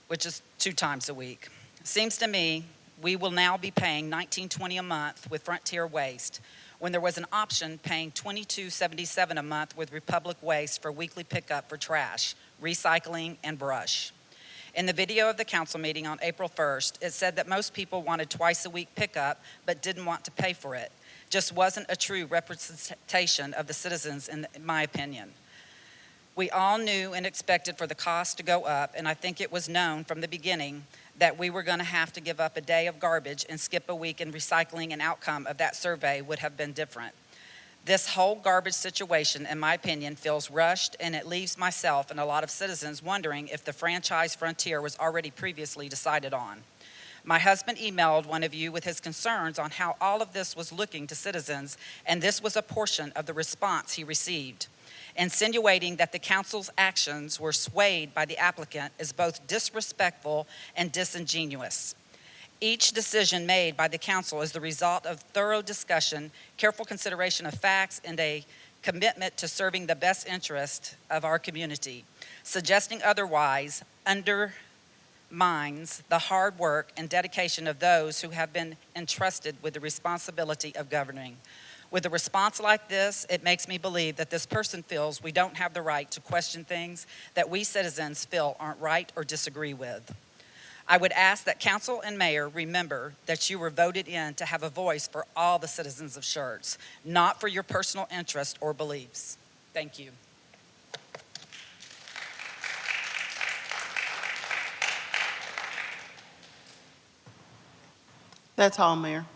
which is 2 times a week. Seems to me we will now be paying $19.20 a month with Frontier Waste when there was an option paying $22.77 a month with Republic Waste for weekly pickup for trash, recycling, and brush. In the video of the council meeting on April 1st, it said that most people wanted twice a week pickup but didn't want to pay for it. Just wasn't a true representation of the citizens, in my opinion. We all knew and expected for the cost to go up, and I think it was known from the beginning that we were going to have to give up a day of garbage and skip a week in recycling, and outcome of that survey would have been different. This whole garbage situation, in my opinion, feels rushed, and it leaves myself and a lot of citizens wondering if the franchise Frontier was already previously decided on. My husband emailed one of you with his concerns on how all of this was looking to citizens, and this was a portion of the response he received. Insinuating that the council's actions were swayed by the applicant is both disrespectful and disingenuous. Each decision made by the council is the result of thorough discussion, careful consideration of facts, and a commitment to serving the best interest of our community. Suggesting otherwise undermines the hard work and dedication of those who have been entrusted with the responsibility of governing. With a response like this, it makes me believe that this person feels we don't have the right to question things that we citizens feel aren't right or disagree with. I would ask that council and mayor remember that you were voted in to have a voice for all the citizens of Schertz, not for your personal interest or beliefs. Thank you.
That's all, Mayor.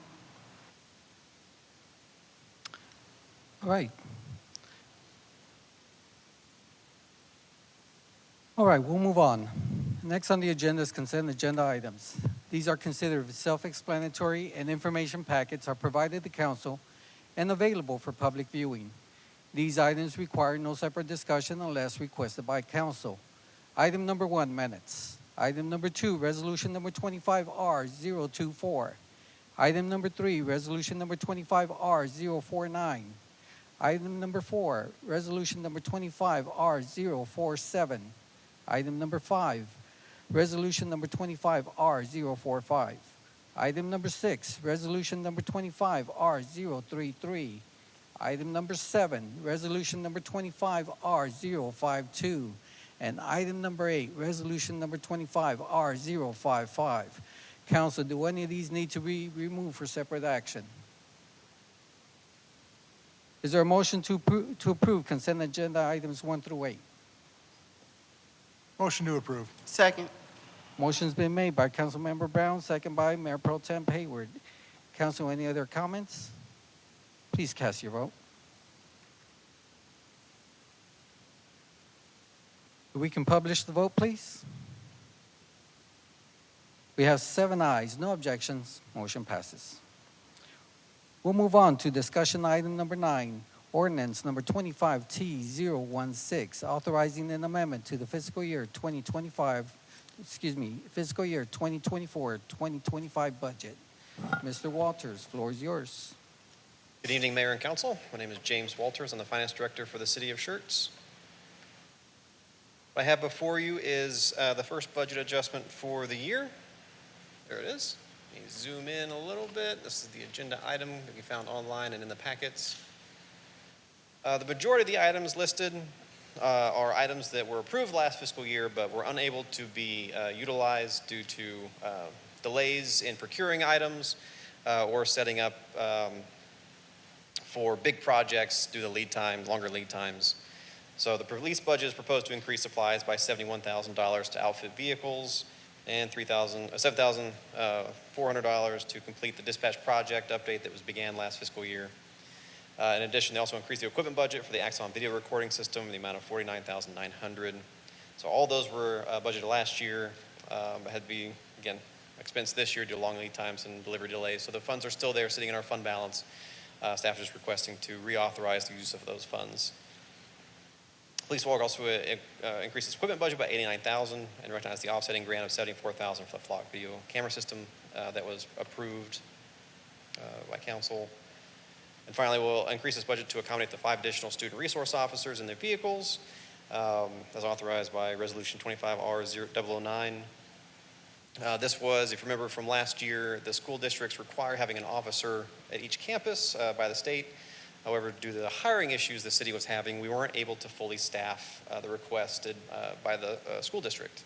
All right. All right, we'll move on. Next on the agenda is consent agenda items. These are considered self-explanatory, and information packets are provided to council and available for public viewing. These items require no separate discussion unless requested by council. Item number 1, minutes. Item number 2, resolution number 25R024. Item number 3, resolution number 25R049. Item number 4, resolution number 25R047. Item number 5, resolution number 25R045. Item number 6, resolution number 25R033. Item number 7, resolution number 25R052. And item number 8, resolution number 25R055. Council, do any of these need to be removed for separate action? Is there a motion to approve consent agenda items 1 through 8?
Motion to approve.
Second.
Motion's been made by Councilmember Brown, second by Mayor Pro Tem Hayward. Council, any other comments? Please cast your vote. We can publish the vote, please. We have 7 ayes, no objections, motion passes. We'll move on to discussion item number 9, ordinance number 25T016, authorizing an amendment to the fiscal year 2024-2025 budget. Mr. Walters, floor is yours.
Good evening, Mayor and Council. My name is James Walters. I'm the Finance Director for the City of Schertz. What I have before you is the first budget adjustment for the year. There it is. Let me zoom in a little bit. This is the agenda item that we found online and in the packets. The majority of the items listed are items that were approved last fiscal year but were unable to be utilized due to delays in procuring items or setting up for big projects due to lead time, longer lead times. So the police budget is proposed to increase supplies by $71,000 to outfit vehicles and $7,400 to complete the dispatch project update that was began last fiscal year. In addition, they also increased the equipment budget for the Axon video recording system in the amount of $49,900. So all those were budgeted last year, but had to be, again, expensed this year due to long lead times and delivery delays. So the funds are still there sitting in our fund balance. Staff is just requesting to reauthorize the use of those funds. Police will also increase its equipment budget by $89,000 and recognize the offsetting grant of $74,000 for the flock video camera system that was approved by council. And finally, we'll increase this budget to accommodate the 5 additional student resource officers in their vehicles, as authorized by Resolution 25R009. This was, if you remember from last year, the school districts require having an officer at each campus by the state. However, due to the hiring issues the city was having, we weren't able to fully staff the requested by the school district.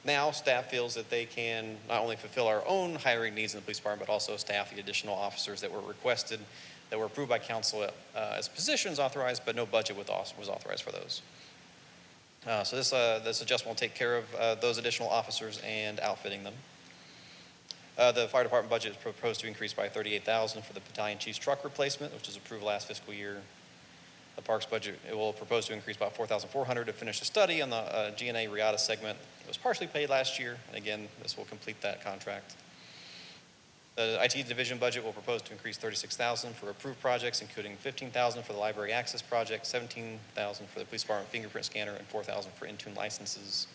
Now, staff feels that they can not only fulfill our own hiring needs in the police department, but also staff the additional officers that were requested, that were approved by council as positions authorized, but no budget was authorized for those. So this adjustment will take care of those additional officers and outfitting them. The fire department budget is proposed to increase by $38,000 for the battalion chief's truck replacement, which was approved last fiscal year. The parks budget, it will propose to increase about $4,400 to finish the study on the GNA Riata segment. It was partially paid last year, and again, this will complete that contract. The IT division budget will propose to increase $36,000 for approved projects, including $15,000 for the library access project, $17,000 for the police department fingerprint scanner, and $4,000 for Intune licenses.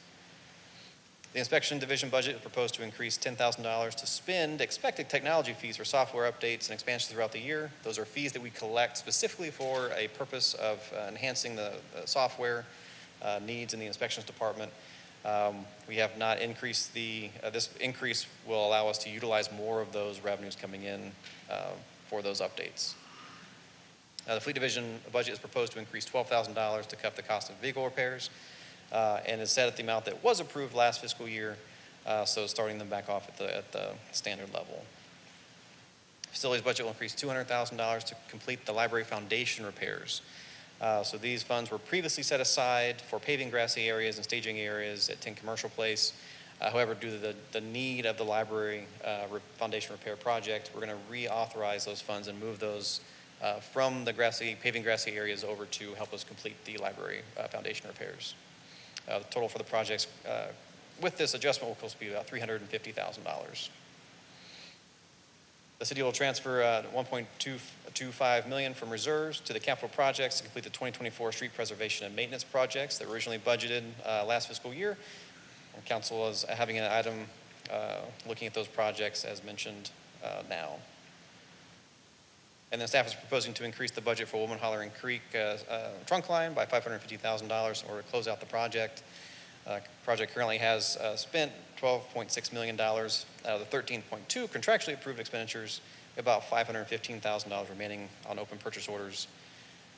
The inspection division budget is proposed to increase $10,000 to spend expected technology fees for software updates and expansions throughout the year. Those are fees that we collect specifically for a purpose of enhancing the software needs in the inspections department. We have not increased this increase will allow us to utilize more of those revenues coming in for those updates. The fleet division budget is proposed to increase $12,000 to cut the cost of vehicle repairs. And is set at the amount that was approved last fiscal year, so starting them back off at the standard level. Facilities budget will increase $200,000 to complete the library foundation repairs. So these funds were previously set aside for paving grassy areas and staging areas at 10 Commercial Place. However, due to the need of the library foundation repair project, we're going to reauthorize those funds and move those from the paving grassy areas over to help us complete the library foundation repairs. The total for the projects with this adjustment will close to be about $350,000. The city will transfer $1.225 million from reserves to the capital projects to complete the 2024 street preservation and maintenance projects that were originally budgeted last fiscal year. And council is having an item looking at those projects as mentioned now. And then staff is proposing to increase the budget for Woman Hollering Creek trunk line by $550,000 in order to close out the project. Project currently has spent $12.6 million out of the $13.2 contractually approved expenditures, about $515,000 remaining on open purchase orders.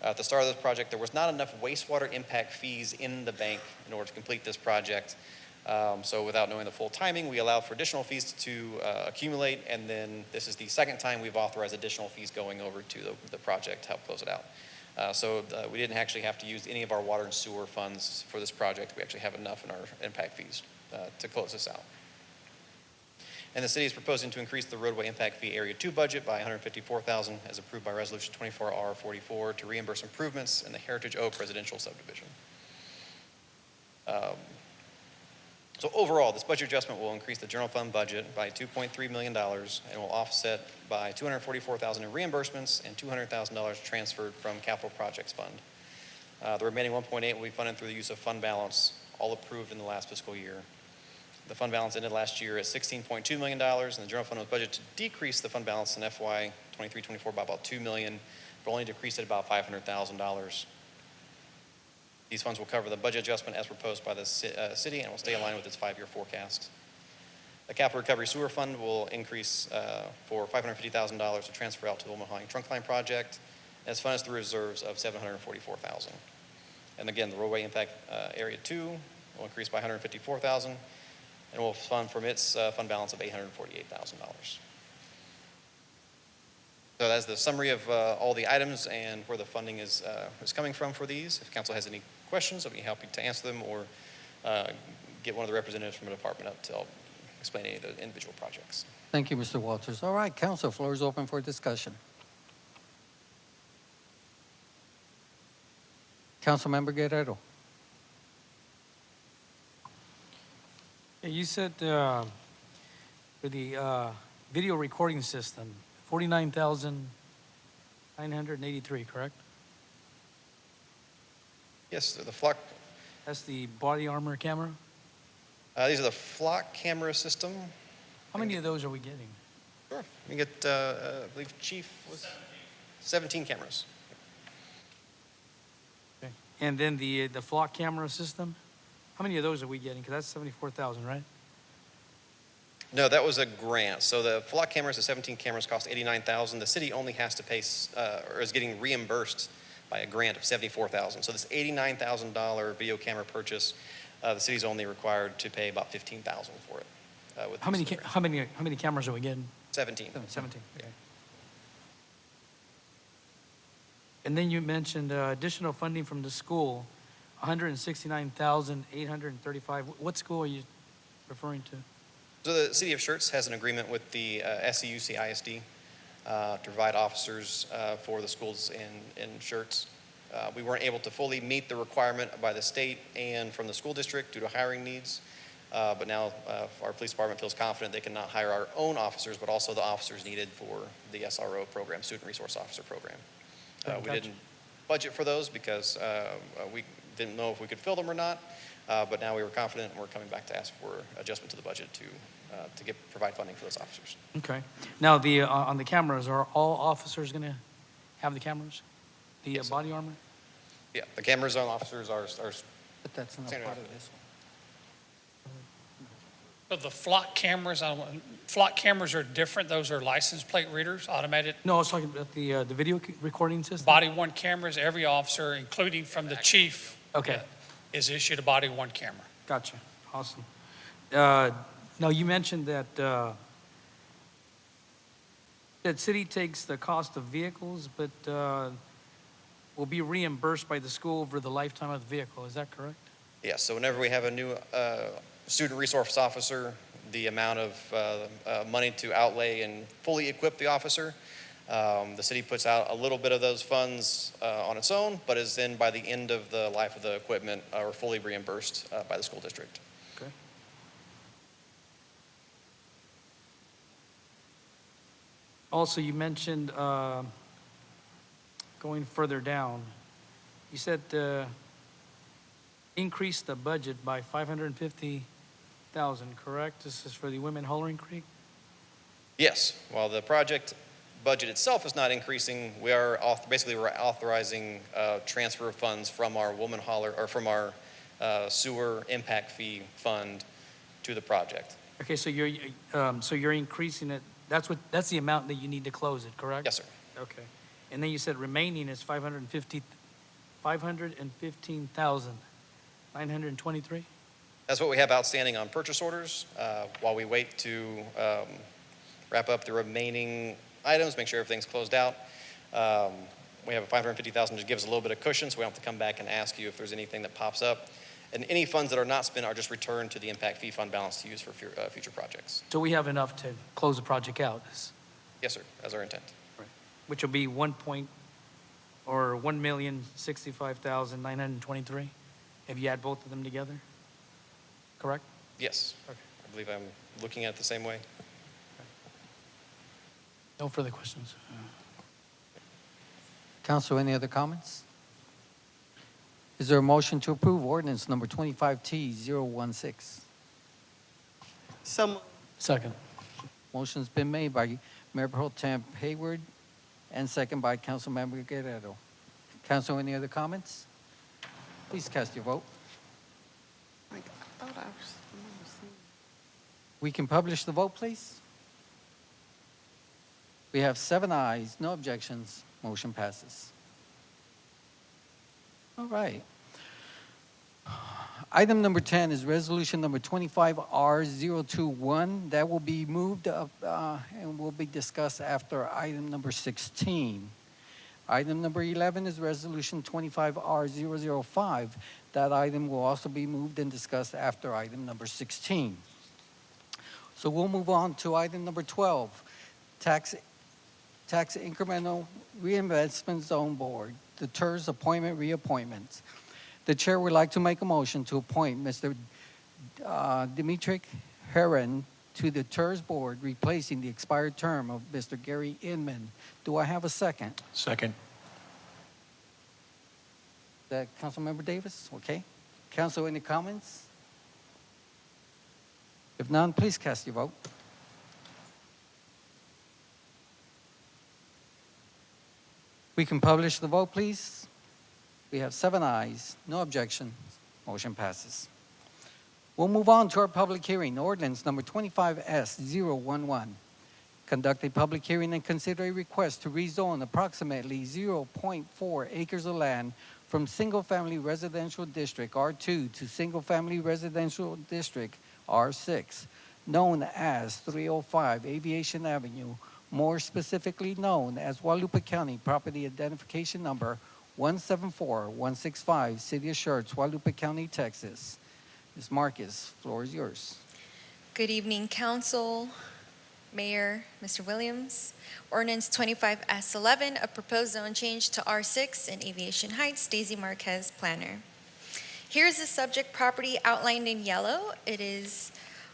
At the start of this project, there was not enough wastewater impact fees in the bank in order to complete this project. So without knowing the full timing, we allowed for additional fees to accumulate, and then this is the second time we've authorized additional fees going over to the project to help close it out. So we didn't actually have to use any of our water and sewer funds for this project. We actually have enough in our impact fees to close this out. And the city is proposing to increase the roadway impact fee Area 2 budget by $154,000 as approved by Resolution 24R44 to reimburse improvements in the Heritage Oak residential subdivision. So overall, this budget adjustment will increase the general fund budget by $2.3 million and will offset by $244,000 in reimbursements and $200,000 transferred from capital projects fund. The remaining $1.8 will be funded through the use of fund balance, all approved in the last fiscal year. The fund balance ended last year at $16.2 million, and the general fund was budgeted to decrease the fund balance in FY 23-24 by about $2 million, but only decreased it about $500,000. These funds will cover the budget adjustment as proposed by the city and will stay aligned with its 5-year forecast. The capital recovery sewer fund will increase for $550,000 to transfer out to the Woman Hollering trunk line project, as funds through reserves of $744,000. And again, the roadway impact area 2 will increase by $154,000 and will fund from its fund balance of $848,000. So that's the summary of all the items and where the funding is coming from for these. If council has any questions, I'll be happy to answer them or get one of the representatives from the department up to help explain any of the individual projects.
Thank you, Mr. Walters. All right, council, floor is open for discussion. Councilmember Guerrero.
You said for the video recording system, 49,983, correct?
Yes, the flock.
That's the body armor camera?
These are the flock camera system.
How many of those are we getting?
Sure. We get, I believe Chief was 17 cameras.
Okay. And then the flock camera system? How many of those are we getting? Because that's 74,000, right?
No, that was a grant. So the flock cameras, the 17 cameras cost $89,000. The city only has to pay, or is getting reimbursed by a grant of $74,000. So this $89,000 video camera purchase, the city's only required to pay about $15,000 for it.
How many cameras are we getting?
17.
17. Okay. And then you mentioned additional funding from the school, $169,835. What school are you referring to?
So the city of Schertz has an agreement with the SCUC ISD to provide officers for the schools in Schertz. We weren't able to fully meet the requirement by the state and from the school district due to hiring needs. But now our police department feels confident they can not hire our own officers, but also the officers needed for the SRO program, Student Resource Officer program. We didn't budget for those because we didn't know if we could fill them or not. But now we were confident and we're coming back to ask for adjustment to the budget to provide funding for those officers.
Okay. Now, on the cameras, are all officers going to have the cameras? The
Yes,
body armor?
Yeah, the cameras on officers are
But that's not
standard.
part of this one.
But the flock cameras are different. Those are license plate readers, automated.
No, I was talking about the video recording system.
Body-worn cameras, every officer, including from the chief,
Okay.
is issued a body-worn camera.
Gotcha. Awesome. Now, you mentioned that that city takes the cost of vehicles, but will be reimbursed by the school over the lifetime of the vehicle. Is that correct?
Yes, so whenever we have a new student resource officer, the amount of money to outlay and fully equip the officer, the city puts out a little bit of those funds on its own, but is then by the end of the life of the equipment are fully reimbursed by the school district.
Okay. Also, you mentioned going further down, you said increase the budget by $550,000, correct? This is for the Women Hollering Creek?
Yes, while the project budget itself is not increasing. We are basically we're authorizing transfer of funds from our Woman Holler, or from our sewer impact fee fund to the project.
Okay, so you're increasing it, that's the amount that you need to close it, correct?
Yes, sir.
Okay. And then you said remaining is 515,923?
That's what we have outstanding on purchase orders while we wait to wrap up the remaining items, make sure everything's closed out. We have a $550,000 to give us a little bit of cushion, so we don't have to come back and ask you if there's anything that pops up. And any funds that are not spent are just returned to the impact fee fund balance to use for future projects.
So we have enough to close the project out,
Yes, sir, as our intent.
which will be 1,065,923 if you add both of them together, correct?
Yes.
Okay.
I believe I'm looking at it the same way.
No further questions.
Council, any other comments? Is there a motion to approve ordinance number 25T016?
Second.
Motion's been made by Mayor Pro Tem Hayward and second by Councilmember Guerrero. Council, any other comments? Please cast your vote. We can publish the vote, please. We have 7 ayes, no objections. Motion passes. All right. Item number 10 is resolution number 25R021. That will be moved up and will be discussed after item number 16. Item number 11 is resolution 25R005. That item will also be moved and discussed after item number 16. So we'll move on to item number 12, tax incremental reinvestment zone board, the TERS appointment reappointments. The chair would like to make a motion to appoint Mr. Dimitri Heron to the TERS board, replacing the expired term of Mr. Gary Inman. Do I have a second?
Second.
That Councilmember Davis? Okay. Council, any comments? If none, please cast your vote. We can publish the vote, please. We have 7 ayes, no objections. Motion passes. We'll move on to our public hearing, ordinance number 25S011. Conduct a public hearing and consider a request to rezone approximately 0.4 acres of land from single-family residential district R2 to single-family residential district R6, known as 305 Aviation Avenue, more specifically known as Guadalupe County Property Identification Number 174165, City of Schertz, Guadalupe County, Texas. Ms. Marcus, floor is yours.
Good evening, Council, Mayor, Mr. Williams. Ordinance 25S11, a proposed zone change to R6 in Aviation Heights, Daisy Marquez, planner. Here's the subject property outlined in yellow. It is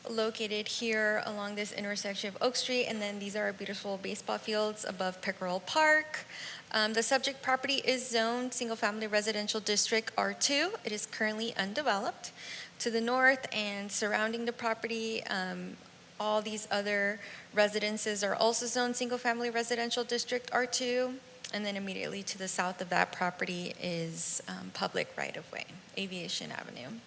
located here along this intersection of Oak Street, and then these are our beautiful baseball fields above Pickerel Park. The subject property is zoned single-family residential district R2. It is currently undeveloped. To the north and surrounding the property, all these other residences are also zoned single-family residential district R2. And then immediately to the south of that property is public right-of-way, Aviation Avenue.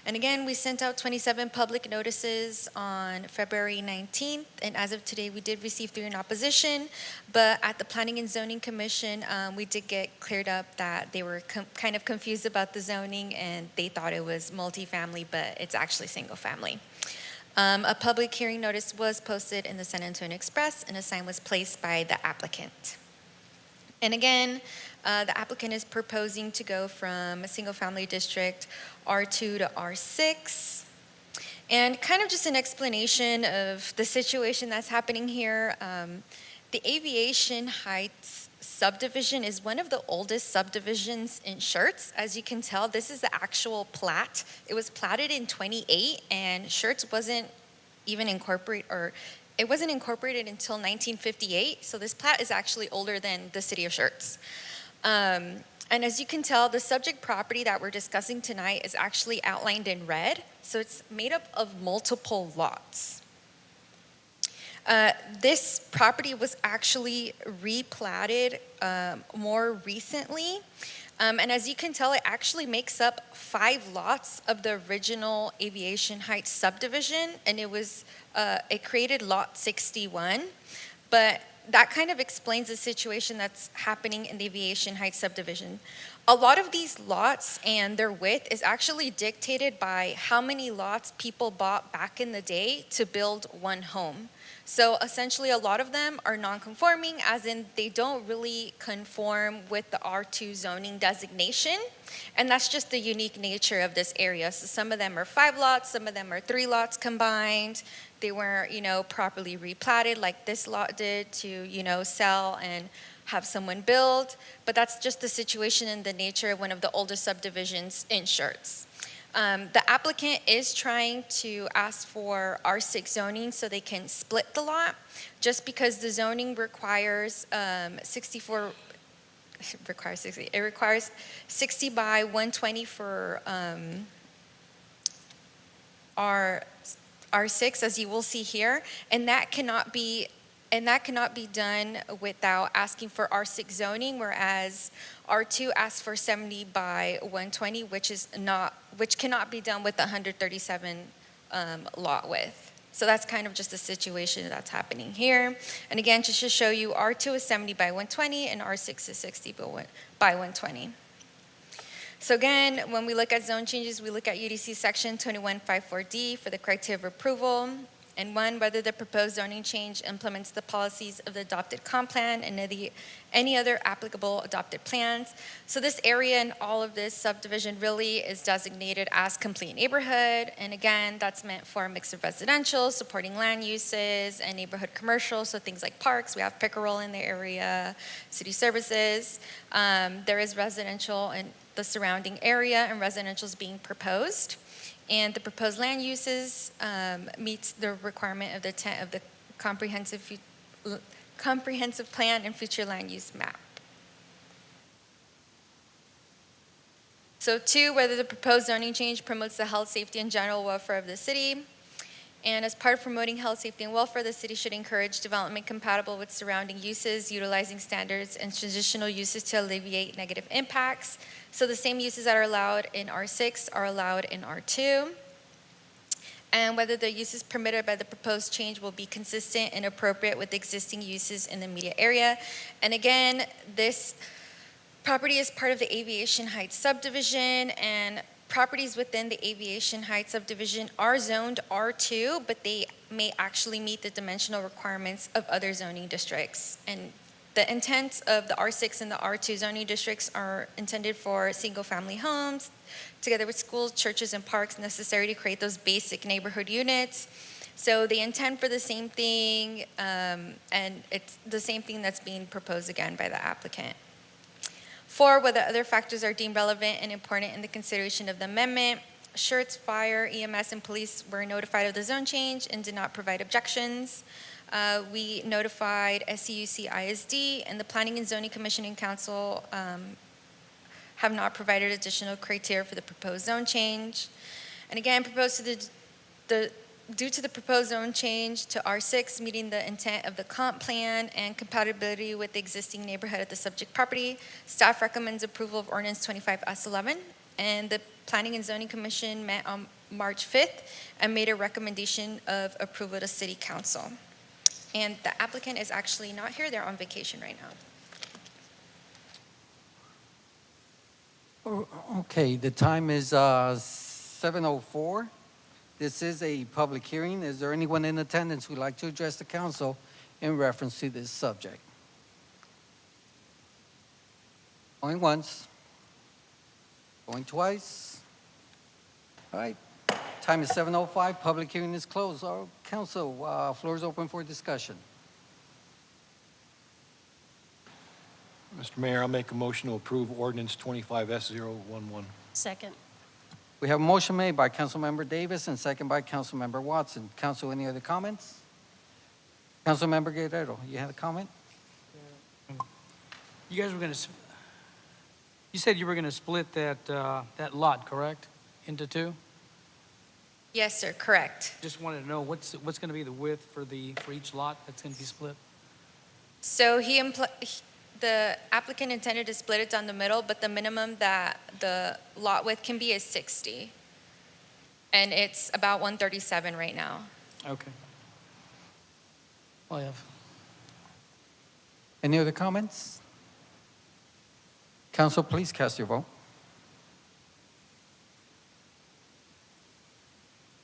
And again, we sent out 27 public notices on February 19th, and as of today, we did receive 3 in opposition, but at the Planning and Zoning Commission, we did get cleared up that they were kind of confused about the zoning, and they thought it was multifamily, but it's actually single-family. A public hearing notice was posted in the San Antonio Express, and a sign was placed by the applicant. And again, the applicant is proposing to go from a single-family district R2 to R6. And kind of just an explanation of the situation that's happening here. The Aviation Heights subdivision is one of the oldest subdivisions in Schertz. As you can tell, this is the actual plat. It was platted in 28, and Schertz wasn't even incorporated, or it wasn't incorporated until 1958, so this plat is actually older than the city of Schertz. And as you can tell, the subject property that we're discussing tonight is actually outlined in red, so it's made up of multiple lots. This property was actually replatted more recently. And as you can tell, it actually makes up 5 lots of the original Aviation Heights subdivision, and it created Lot 61. But that kind of explains the situation that's happening in the Aviation Heights subdivision. A lot of these lots and their width is actually dictated by how many lots people bought back in the day to build one home. So essentially, a lot of them are non-conforming, as in they don't really conform with the R2 zoning designation. And that's just the unique nature of this area. So some of them are 5 lots, some of them are 3 lots combined. They weren't, properly replatted like this lot did to, sell and have someone build. But that's just the situation and the nature of one of the oldest subdivisions in Schertz. The applicant is trying to ask for R6 zoning so they can split the lot, just because the zoning requires 60 by 120 for R6, as you will see here, and that cannot be done without asking for R6 zoning, whereas R2 asks for 70 by 120, which cannot be done with the 137 lot width. So that's kind of just the situation that's happening here. And again, just to show you, R2 is 70 by 120 and R6 is 60 by 120. So again, when we look at zone changes, we look at UDC section 2154D for the criteria of approval. And 1, whether the proposed zoning change implements the policies of the adopted comp plan and any other applicable adopted plans. So this area and all of this subdivision really is designated as complete neighborhood. And again, that's meant for a mix of residential, supporting land uses, and neighborhood commercial. So things like parks, we have Pickerel in the area, city services. There is residential in the surrounding area, and residential is being proposed. And the proposed land uses meets the requirement of the intent of the comprehensive plan and future land use map. So 2, whether the proposed zoning change promotes the health, safety, and general welfare of the city. And as part of promoting health, safety, and welfare, the city should encourage development compatible with surrounding uses, utilizing standards and transitional uses to alleviate negative impacts. So the same uses that are allowed in R6 are allowed in R2. And whether the uses permitted by the proposed change will be consistent and appropriate with existing uses in the immediate area. And again, this property is part of the Aviation Heights subdivision, and properties within the Aviation Heights subdivision are zoned R2, but they may actually meet the dimensional requirements of other zoning districts. And the intent of the R6 and the R2 zoning districts are intended for single-family homes, together with schools, churches, and parks necessary to create those basic neighborhood units. So they intend for the same thing, and it's the same thing that's being proposed again by the applicant. 4, whether other factors are deemed relevant and important in the consideration of the amendment. Schertz, fire, EMS, and police were notified of the zone change and did not provide objections. We notified SCUC ISD, and the Planning and Zoning Commission and Council have not provided additional criteria for the proposed zone change. And again, due to the proposed zone change to R6, meeting the intent of the comp plan and compatibility with the existing neighborhood of the subject property, staff recommends approval of ordinance 25S11, and the Planning and Zoning Commission met on March 5th and made a recommendation of approval to City Council. And the applicant is actually not here, they're on vacation right now.
Okay, the time is 7:04. This is a public hearing. Is there anyone in attendance who would like to address the council in reference to this subject? Going once. Going twice. All right. Time is 7:05. Public hearing is closed. Our council, floor is open for discussion.
Mr. Mayor, I'll make a motion to approve ordinance 25S011.
Second.
We have a motion made by Councilmember Davis and second by Councilmember Watson. Council, any other comments? Councilmember Guerrero, you had a comment?
You guys were going to, you said you were going to split that lot, correct? Into 2?
Yes, sir, correct.
Just wanted to know what's going to be the width for each lot that's going to be split?
So the applicant intended to split it down the middle, but the minimum that the lot width can be is 60. And it's about 137 right now.
Okay. All I have.
Any other comments? Council, please cast your vote.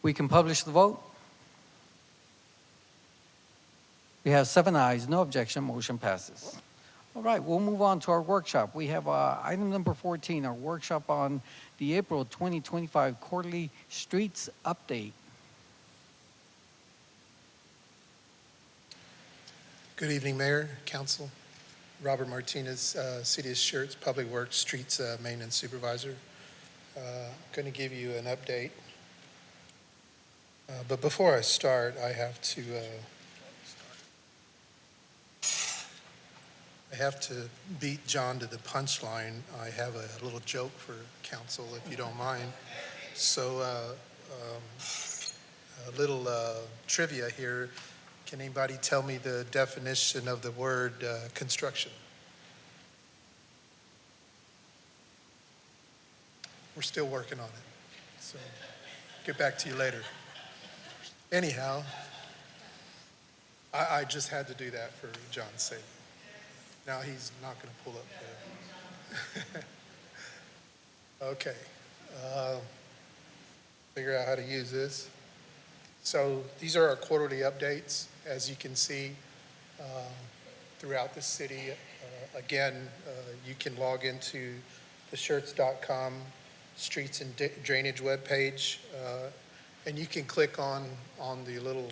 We can publish the vote. We have 7 ayes, no objection, motion passes. All right, we'll move on to our workshop. We have item number 14, our workshop on the April 2025 quarterly streets update.
Good evening, Mayor, Council. Robert Martinez, City of Schertz, Public Works Streets Maintenance Supervisor. Going to give you an update. But before I start, I have to beat John to the punchline. I have a little joke for council, if you don't mind. So a little trivia here. Can anybody tell me the definition of the word construction? We're still working on it. So get back to you later. Anyhow, I just had to do that for John's sake. Now he's not going to pull up there. Okay. Figure out how to use this. So these are our quarterly updates. As you can see, throughout the city, again, you can log into the Schertz.com streets and drainage webpage, and you can click on the little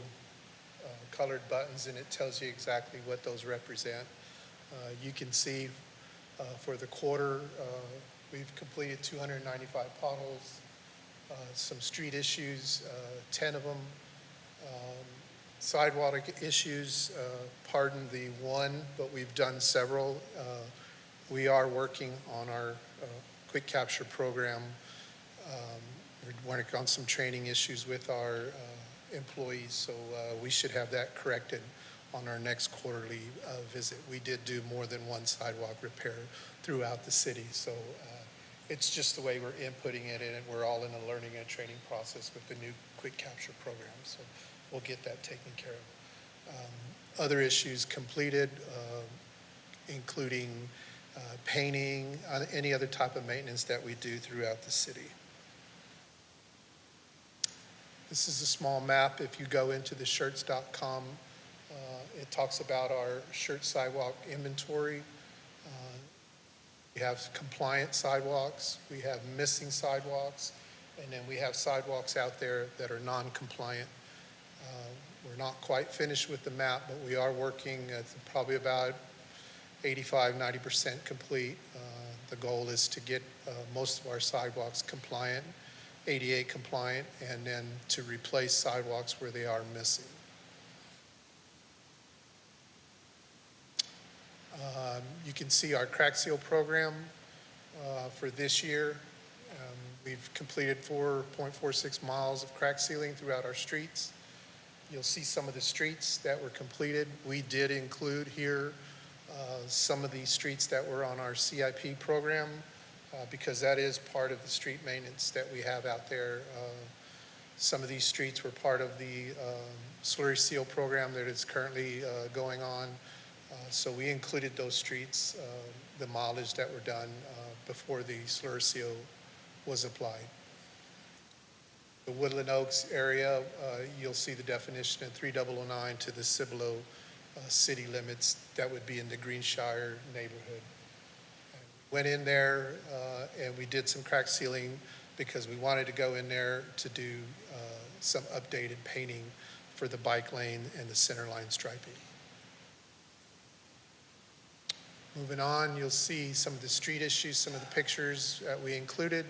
colored buttons, and it tells you exactly what those represent. You can see for the quarter, we've completed 295 potholes, some street issues, 10 of them. Sidewalk issues, pardon the one, but we've done several. We are working on our quick capture program. We're working on some training issues with our employees, so we should have that corrected on our next quarterly visit. We did do more than one sidewalk repair throughout the city, so it's just the way we're inputting it in, and we're all in a learning and training process with the new quick capture program, so we'll get that taken care of. Other issues completed, including painting, any other type of maintenance that we do throughout the city. This is a small map. If you go into the Schertz.com, it talks about our Schertz sidewalk inventory. We have compliant sidewalks, we have missing sidewalks, and then we have sidewalks out there that are non-compliant. We're not quite finished with the map, but we are working at probably about 85–90% complete. The goal is to get most of our sidewalks compliant, ADA compliant, and then to replace sidewalks where they are missing. You can see our crack seal program for this year. We've completed 4.46 miles of crack sealing throughout our streets. You'll see some of the streets that were completed. We did include here some of the streets that were on our CIP program because that is part of the street maintenance that we have out there. Some of these streets were part of the slurry seal program that is currently going on. So we included those streets, the mileage that were done before the slurry seal was applied. The Woodland Oaks area, you'll see the definition in 3009 to the Cibolo city limits. That would be in the Greenshire neighborhood. Went in there and we did some crack sealing because we wanted to go in there to do some updated painting for the bike lane and the center line striping. Moving on, you'll see some of the street issues, some of the pictures that we included.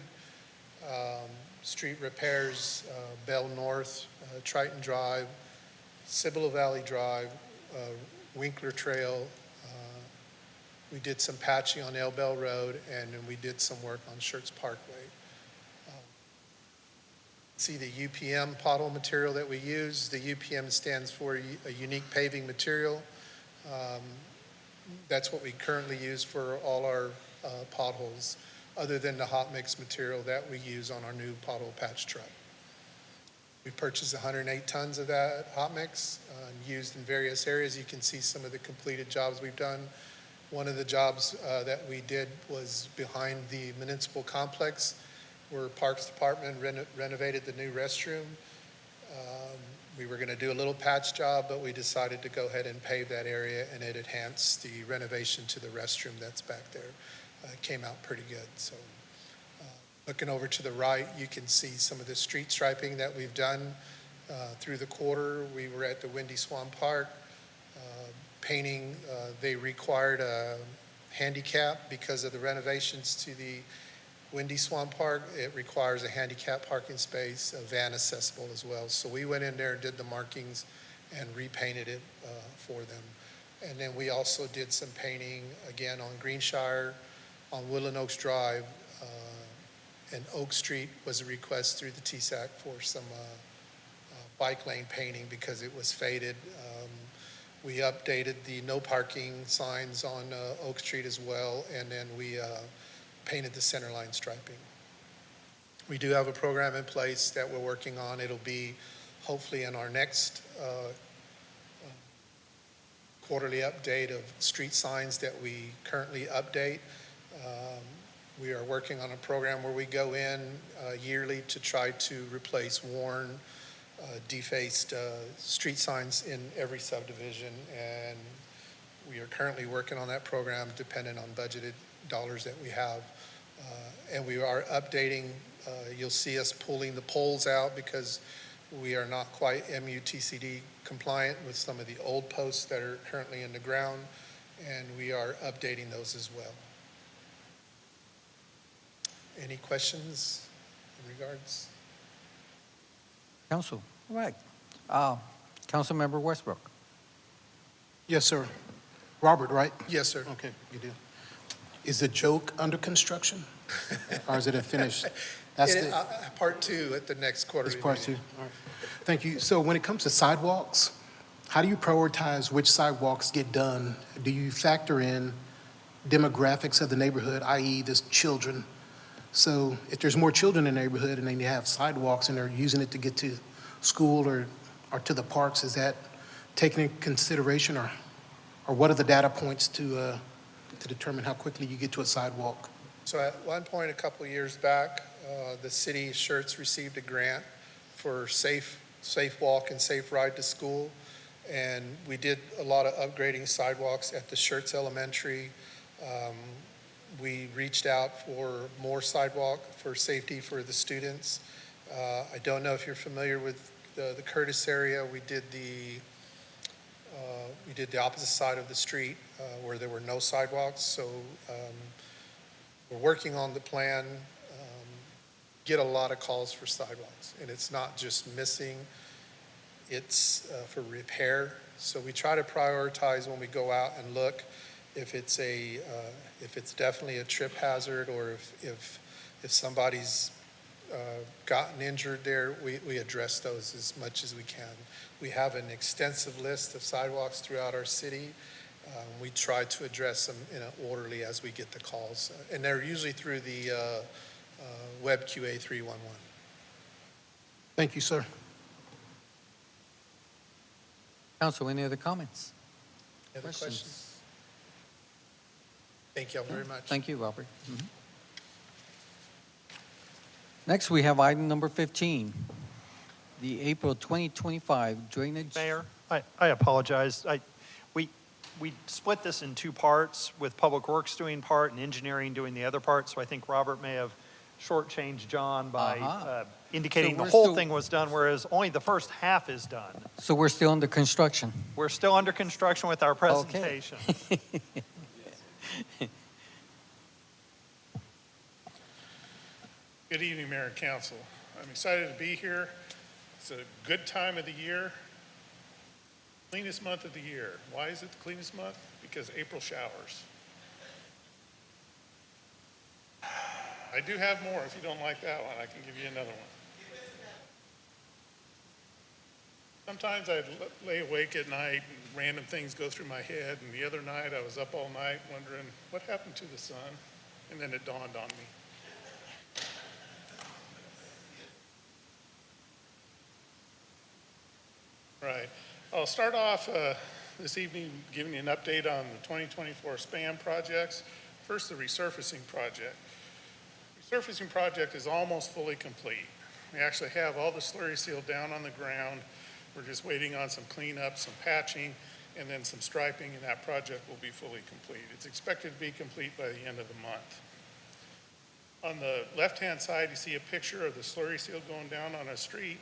Street repairs, Bell North, Triton Drive, Cibolo Valley Drive, Winkler Trail. We did some patching on El Bell Road, and then we did some work on Schertz Parkway.
see the UPM pothole material that we use. The UPM stands for a unique paving material. That's what we currently use for all our potholes, other than the hot mix material that we use on our new pothole patch truck. We purchased 108 tons of that hot mix used in various areas. You can see some of the completed jobs we've done. One of the jobs that we did was behind the municipal complex, where Parks Department renovated the new restroom. We were going to do a little patch job, but we decided to go ahead and pave that area, and it enhanced the renovation to the restroom that's back there. It came out pretty good. So looking over to the right, you can see some of the street striping that we've done through the quarter. We were at the Windy Swan Park painting. They required a handicap because of the renovations to the Windy Swan Park. It requires a handicap parking space, a van accessible as well. So we went in there and did the markings and repainted it for them. And then we also did some painting again on Greenshire, on Woodland Oaks Drive, and Oak Street was a request through the TSAC for some bike lane painting because it was faded. We updated the no parking signs on Oak Street as well, and then we painted the center line striping. We do have a program in place that we're working on. It'll be hopefully in our next quarterly update of street signs that we currently update. We are working on a program where we go in yearly to try to replace worn, defaced street signs in every subdivision, and we are currently working on that program dependent on budgeted dollars that we have. And we are updating, you'll see us pulling the poles out because we are not quite MUTCD compliant with some of the old posts that are currently in the ground, and we are updating those as well. Any questions in regards?
Council, all right. Councilmember Westbrook.
Yes, sir. Robert, right?
Yes, sir.
Okay, good deal. Is the joke under construction? Or is it a finished? That's
part two at the next quarterly
It's part
meeting.
two. All right. Thank you. So when it comes to sidewalks, how do you prioritize which sidewalks get done? Do you factor in demographics of the neighborhood, i.e. there's children? So if there's more children in the neighborhood and then you have sidewalks and they're using it to get to school or to the parks, is that taken into consideration, or what are the data points to determine how quickly you get to a sidewalk?
So at one point a couple of years back, the city of Schertz received a grant for safe walk and safe ride to school. And we did a lot of upgrading sidewalks at the Schertz Elementary. We reached out for more sidewalk for safety for the students. I don't know if you're familiar with the Curtis area. We did the opposite side of the street where there were no sidewalks. So we're working on the plan. Get a lot of calls for sidewalks, and it's not just missing, it's for repair. So we try to prioritize when we go out and look if it's definitely a trip hazard, or if somebody's gotten injured there, we address those as much as we can. We have an extensive list of sidewalks throughout our city. We try to address them in an orderly as we get the calls, and they're usually through the Web QA 311.
Thank you, sir.
Council, any other comments?
Any other questions? Thank you all very much.
Thank you, Robert. Next, we have item number 15, the April 2025 drainage.
Mayor, I apologize. We split this in two parts, with Public Works doing part and engineering doing the other part, so I think Robert may have shortchanged John by indicating the whole thing was done, whereas only the first half is done.
So we're still under construction?
We're still under construction with our presentation.
Okay.
Good evening, Mayor and Council. I'm excited to be here. It's a good time of the year. Cleanest month of the year. Why is it the cleanest month? Because April showers. I do have more. If you don't like that one, I can give you another one. Sometimes I'd lay awake at night and random things go through my head. And the other night I was up all night wondering what happened to the sun. And then it dawned on me. Right. I'll start off this evening giving you an update on the 2024 SPAM projects. First, the resurfacing project. The resurfacing project is almost fully complete. We actually have all the slurry seal down on the ground. We're just waiting on some cleanup, some patching, and then some striping, and that project will be fully complete. It's expected to be complete by the end of the month. On the left-hand side, you see a picture of the slurry seal going down on a street.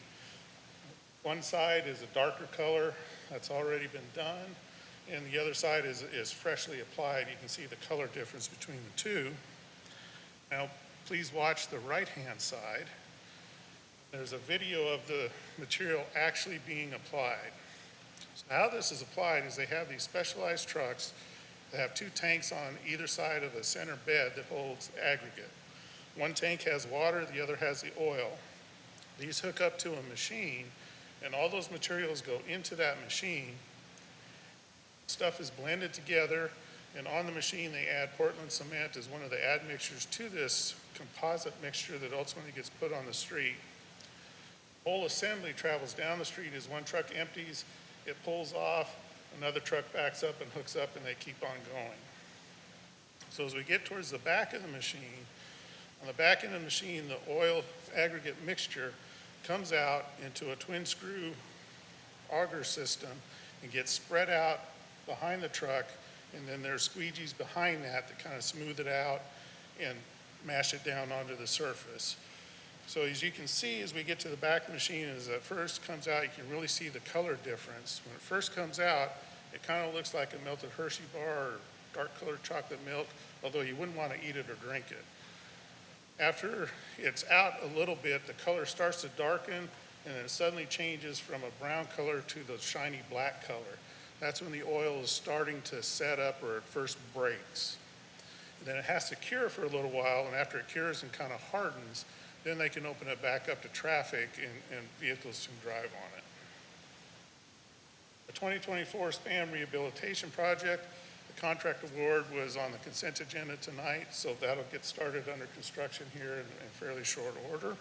One side is a darker color that's already been done, and the other side is freshly applied. You can see the color difference between the two. Now, please watch the right-hand side. There's a video of the material actually being applied. So how this is applied is they have these specialized trucks that have two tanks on either side of a center bed that holds aggregate. One tank has water, the other has the oil. These hook up to a machine, and all those materials go into that machine. Stuff is blended together, and on the machine they add Portland cement as one of the admixtures to this composite mixture that ultimately gets put on the street. Whole assembly travels down the street as one truck empties, it pulls off, another truck backs up and hooks up, and they keep on going. So as we get towards the back of the machine, on the back end of the machine, the oil aggregate mixture comes out into a twin screw auger system and gets spread out behind the truck, and then there's squeegees behind that kind of smooth it out and mash it down onto the surface. So as you can see, as we get to the back of the machine, as it first comes out, you can really see the color difference. When it first comes out, it kind of looks like a melted Hershey bar or dark colored chocolate milk, although you wouldn't want to eat it or drink it. After it's out a little bit, the color starts to darken, and then it suddenly changes from a brown color to the shiny black color. That's when the oil is starting to set up or it first breaks. And then it has to cure for a little while, and after it cures and kind of hardens, then they can open it back up to traffic and vehicles can drive on it. The 2024 SPAM rehabilitation project, the contract award was on the consent agenda tonight, so that'll get started under construction here in fairly short order.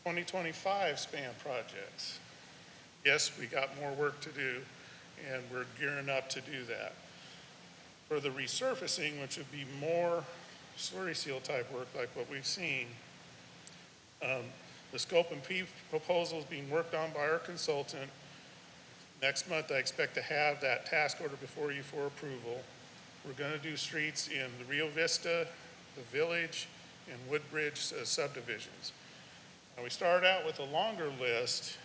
2025 SPAM projects. Yes, we got more work to do, and we're gearing up to do that. For the resurfacing, which would be more slurry seal type work like what we've seen, the scope and proposal is being worked on by our consultant. Next month, I expect to have that task order before you for approval. We're going to do streets in the Rio Vista, the Village, and Woodbridge subdivisions. Now, we started out with a longer list,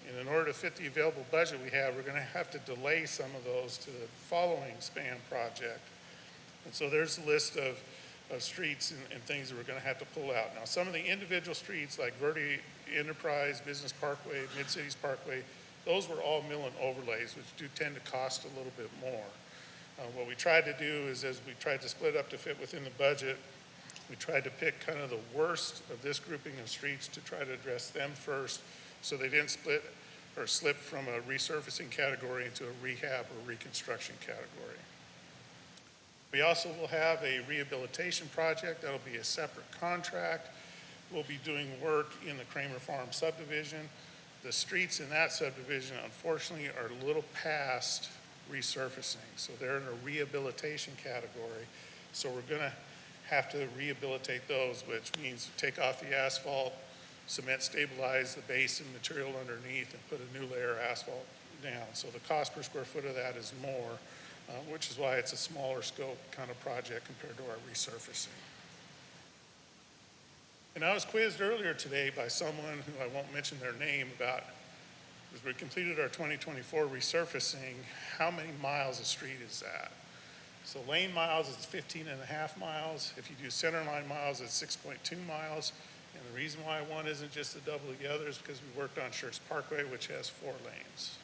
and in order to fit the available budget we have, we're going to have to delay some of those to the following SPAM project. And so there's a list of streets and things that we're going to have to pull out. Now, some of the individual streets like Verde Enterprise, Business Parkway, Mid-Cities Parkway, those were all mill and overlays, which do tend to cost a little bit more. What we tried to do is, as we tried to split up to fit within the budget, we tried to pick kind of the worst of this grouping of streets to try to address them first, so they didn't split or slip from a resurfacing category into a rehab or reconstruction category. We also will have a rehabilitation project. That'll be a separate contract. We'll be doing work in the Kramer Farm subdivision. The streets in that subdivision, unfortunately, are a little past resurfacing. So they're in a rehabilitation category. So we're going to have to rehabilitate those, which means take off the asphalt, cement stabilize the base and material underneath, and put a new layer of asphalt down. So the cost per square foot of that is more, which is why it's a smaller scope kind of project compared to our resurfacing. And I was quizzed earlier today by someone who I won't mention their name about, as we completed our 2024 resurfacing, how many miles a street is that? So lane miles is 15.5 miles. If you do center line miles, it's 6.2 miles. And the reason why one isn't just the double of the other is because we worked on Schertz Parkway, which has 4 lanes.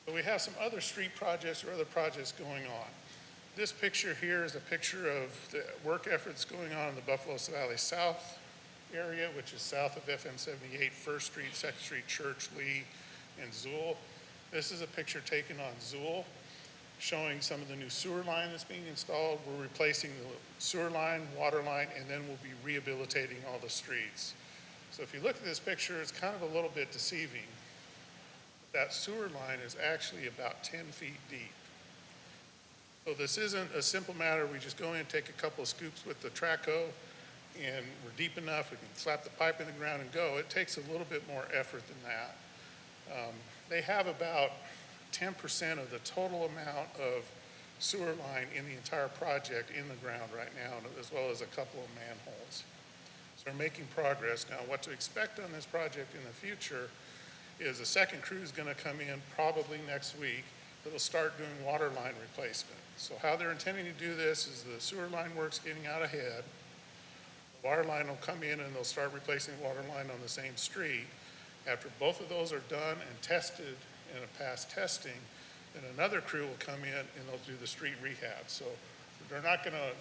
But we have some other street projects or other projects going on. This picture here is a picture of the work efforts going on in the Buffalo Valley South area, which is south of FM 78, 1st Street, 2nd Street, Church, Lee, and Zool. This is a picture taken on Zool showing some of the new sewer line that's being installed. We're replacing the sewer line, water line, and then we'll be rehabilitating all the streets. So if you look at this picture, it's kind of a little bit deceiving. That sewer line is actually about 10 feet deep. So this isn't a simple matter. We just go in and take a couple of scoops with the Traco, and we're deep enough, we can slap the pipe in the ground and go. It takes a little bit more effort than that. They have about 10% of the total amount of sewer line in the entire project in the ground right now, as well as a couple of manholes. So they're making progress. Now, what to expect on this project in the future is a second crew is going to come in probably next week that'll start doing water line replacement. So how they're intending to do this is the sewer line work's getting out ahead. The water line will come in and they'll start replacing the water line on the same street. After both of those are done and tested and have passed testing, then another crew will come in and they'll do the street rehab. So they're not going to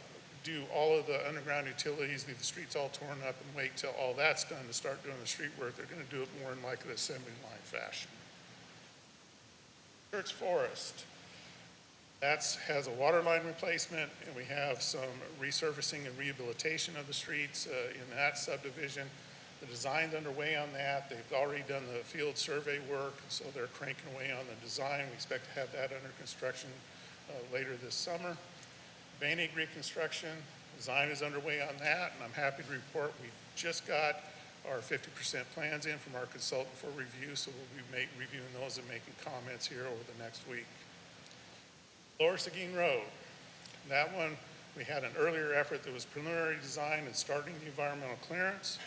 do all of the underground utilities, leave the streets all torn up and wait till all that's done to start doing the street work. They're going to do it more in like an assembly line fashion. Schertz Forest. That has a water line replacement, and we have some resurfacing and rehabilitation of the streets in that subdivision. The design's underway on that. They've already done the field survey work, so they're cranking away on the design. We expect to have that under construction later this summer. Banig reconstruction, design is underway on that, and I'm happy to report we just got our 50% plans in from our consultant for review, so we'll be reviewing those and making comments here over the next week. Lower Seguin Road, that one, we had an earlier effort that was preliminary design and starting the environmental clearance.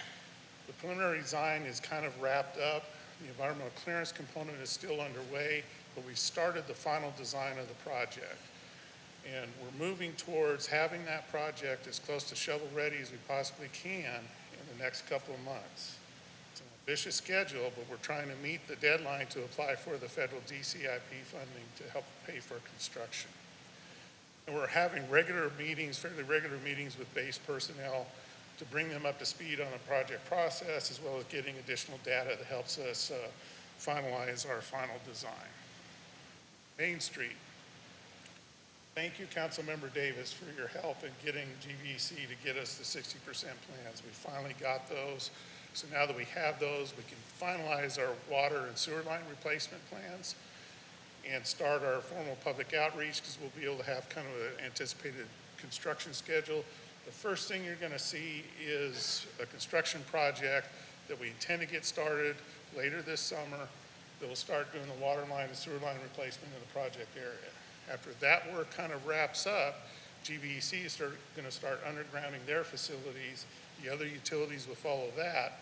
The preliminary design is kind of wrapped up. The environmental clearance component is still underway, but we started the final design of the project. And we're moving towards having that project as close to shovel-ready as we possibly can in the next couple of months. It's an ambitious schedule, but we're trying to meet the deadline to apply for the federal DCIP funding to help pay for construction. And we're having regular meetings, fairly regular meetings with base personnel to bring them up to speed on the project process, as well as getting additional data that helps us finalize our final design. Main Street. Thank you, Councilmember Davis, for your help in getting GVC to get us the 60% plans. We finally got those. So now that we have those, we can finalize our water and sewer line replacement plans and start our formal public outreach, because we'll be able to have kind of an anticipated construction schedule. The first thing you're going to see is a construction project that we intend to get started later this summer that will start doing the water line and sewer line replacement in the project area. After that work kind of wraps up, GVEC is going to start undergrounding their facilities. The other utilities will follow that.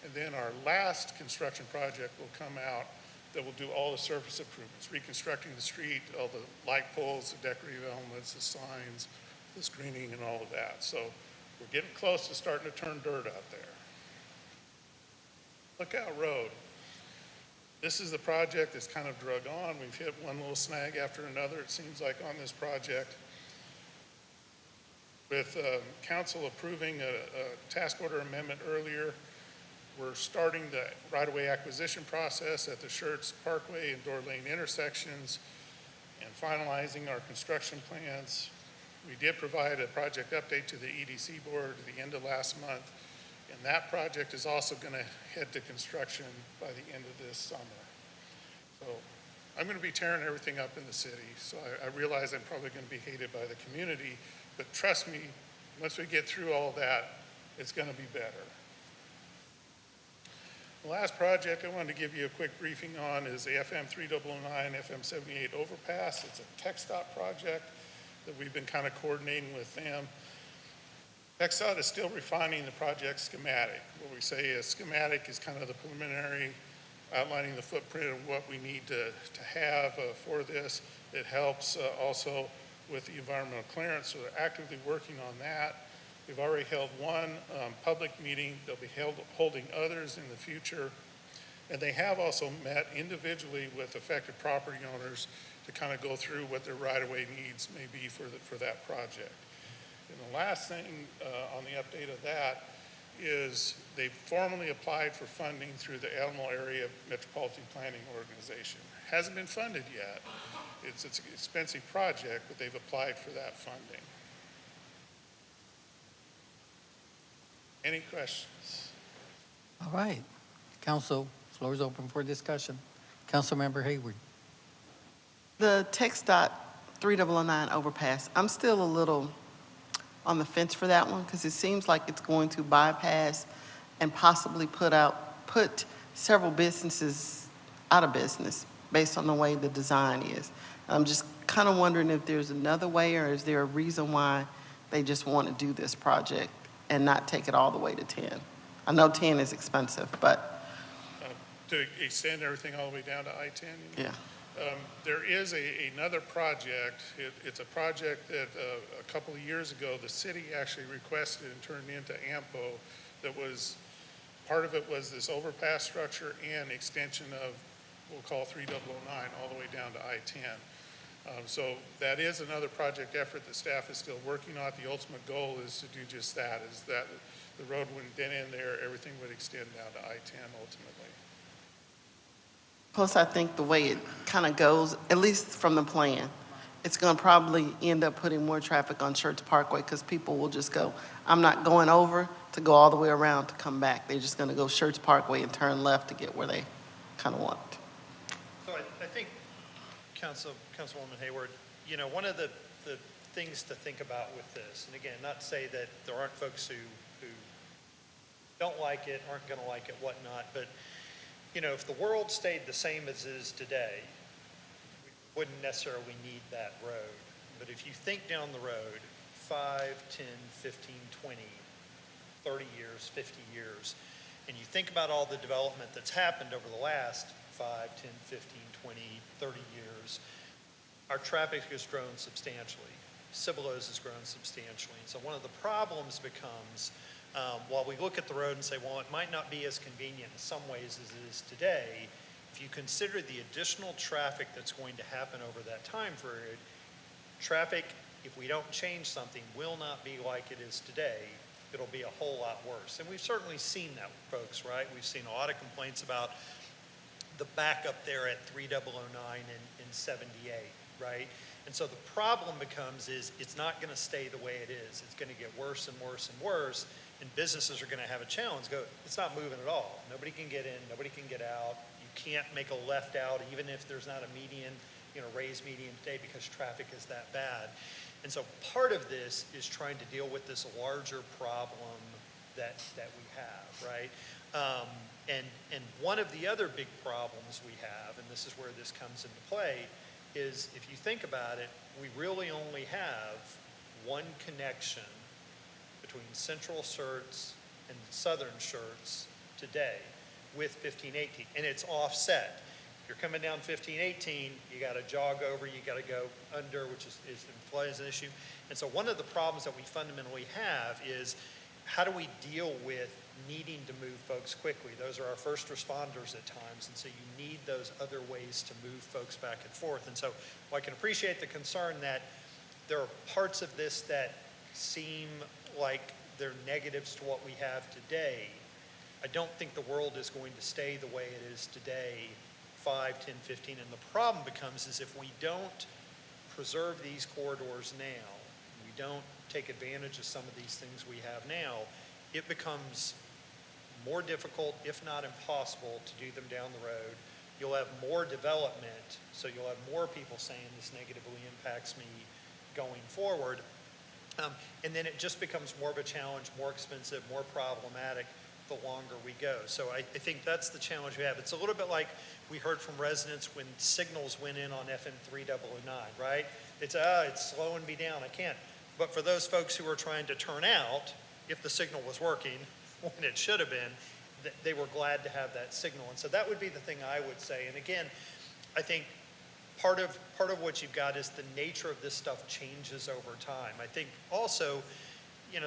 And then our last construction project will come out that will do all the surface improvements, reconstructing the street, all the light poles, the decorative elements, the signs, the screening, and all of that. So we're getting close to starting to turn dirt out there. Lookout Road. This is the project that's kind of drug on. We've hit one little snag after another, it seems like, on this project. With council approving a task order amendment earlier, we're starting the right-of-way acquisition process at the Schertz Parkway and Door Lane intersections and finalizing our construction plans. We did provide a project update to the EDC board at the end of last month, and that project is also going to head to construction by the end of this summer. So I'm going to be tearing everything up in the city, so I realize I'm probably going to be hated by the community, but trust me, once we get through all that, it's going to be better. The last project I wanted to give you a quick briefing on is the FM 3009, FM 78 overpass. It's a TxDOT project that we've been kind of coordinating with them. TxDOT is still refining the project schematic. What we say is schematic is kind of the preliminary, outlining the footprint of what we need to have for this. It helps also with the environmental clearance, so they're actively working on that. We've already held one public meeting. They'll be holding others in the future. And they have also met individually with affected property owners to kind of go through what their right-of-way needs may be for that project. And the last thing on the update of that, is they formally applied for funding through the Animal Area Metropolitan Planning Organization. Hasn't been funded yet. It's an expensive project, but they've applied for that funding. Any questions?
All right. Council, floor is open for discussion. Councilmember Hayward.
The Text dot 3009 overpass, I'm still a little on the fence for that one because it seems like it's going to bypass and possibly put several businesses out of business based on the way the design is. I'm just kind of wondering if there's another way, or is there a reason why they just want to do this project and not take it all the way to 10? I know 10 is expensive, but.
To extend everything all the way down to I-10?
Yeah.
There is another project. It's a project that a couple of years ago, the city actually requested and turned into AMPO that was, part of it was this overpass structure and extension of, we'll call 3009 all the way down to I-10. So that is another project effort that staff is still working on. The ultimate goal is to do just that, is that the road wouldn't dent in there, everything would extend down to I-10 ultimately.
Plus, I think the way it kind of goes, at least from the plan, it's going to probably end up putting more traffic on Schertz Parkway because people will just go, I'm not going over to go all the way around to come back. They're just going to go Schertz Parkway and turn left to get where they kind of want.
So I think, Councilwoman Hayward, you know, one of the things to think about with this, and again, not to say that there aren't folks who don't like it, aren't going to like it, whatnot, but you know, if the world stayed the same as it is today, we wouldn't necessarily need that road. But if you think down the road, 5, 10, 15, 20, 30 years, 50 years, and you think about all the development that's happened over the last 5, 10, 15, 20, 30 years, our traffic has grown substantially. Civilos has grown substantially. And so one of the problems becomes, while we look at the road and say, well, it might not be as convenient in some ways as it is today, if you consider the additional traffic that's going to happen over that time period, traffic, if we don't change something, will not be like it is today. It'll be a whole lot worse. And we've certainly seen that, folks, right? We've seen a lot of complaints about the backup there at 3009 and 78, right? And so the problem becomes is it's not going to stay the way it is. It's going to get worse and worse and worse. And businesses are going to have a challenge. It's not moving at all. Nobody can get in, nobody can get out. You can't make a left out, even if there's not a median, raised median today, because traffic is that bad. And so part of this is trying to deal with this larger problem that we have, right? And one of the other big problems we have, and this is where this comes into play, is if you think about it, we really only have one connection between Central Schertz and Southern Schertz today with 1518, and it's offset. If you're coming down 1518, you got to jog over, you got to go under, which is flood is an issue. And so one of the problems that we fundamentally have is how do we deal with needing to move folks quickly? Those are our first responders at times, and so you need those other ways to move folks back and forth. And so while I can appreciate the concern that there are parts of this that seem like they're negatives to what we have today, I don't think the world is going to stay the way it is today, 5, 10, 15. And the problem becomes is if we don't preserve these corridors now, we don't take advantage of some of these things we have now, it becomes more difficult, if not impossible, to do them down the road. You'll have more development, so you'll have more people saying this negatively impacts me going forward. And then it just becomes more of a challenge, more expensive, more problematic the longer we go. So I think that's the challenge we have. It's a little bit like we heard from residents when signals went in on FM 3009, right? It's slowing me down, I can't. But for those folks who are trying to turn out, if the signal was working when it should have been, they were glad to have that signal. And so that would be the thing I would say. And again, I think part of what you've got is the nature of this stuff changes over time. I think also,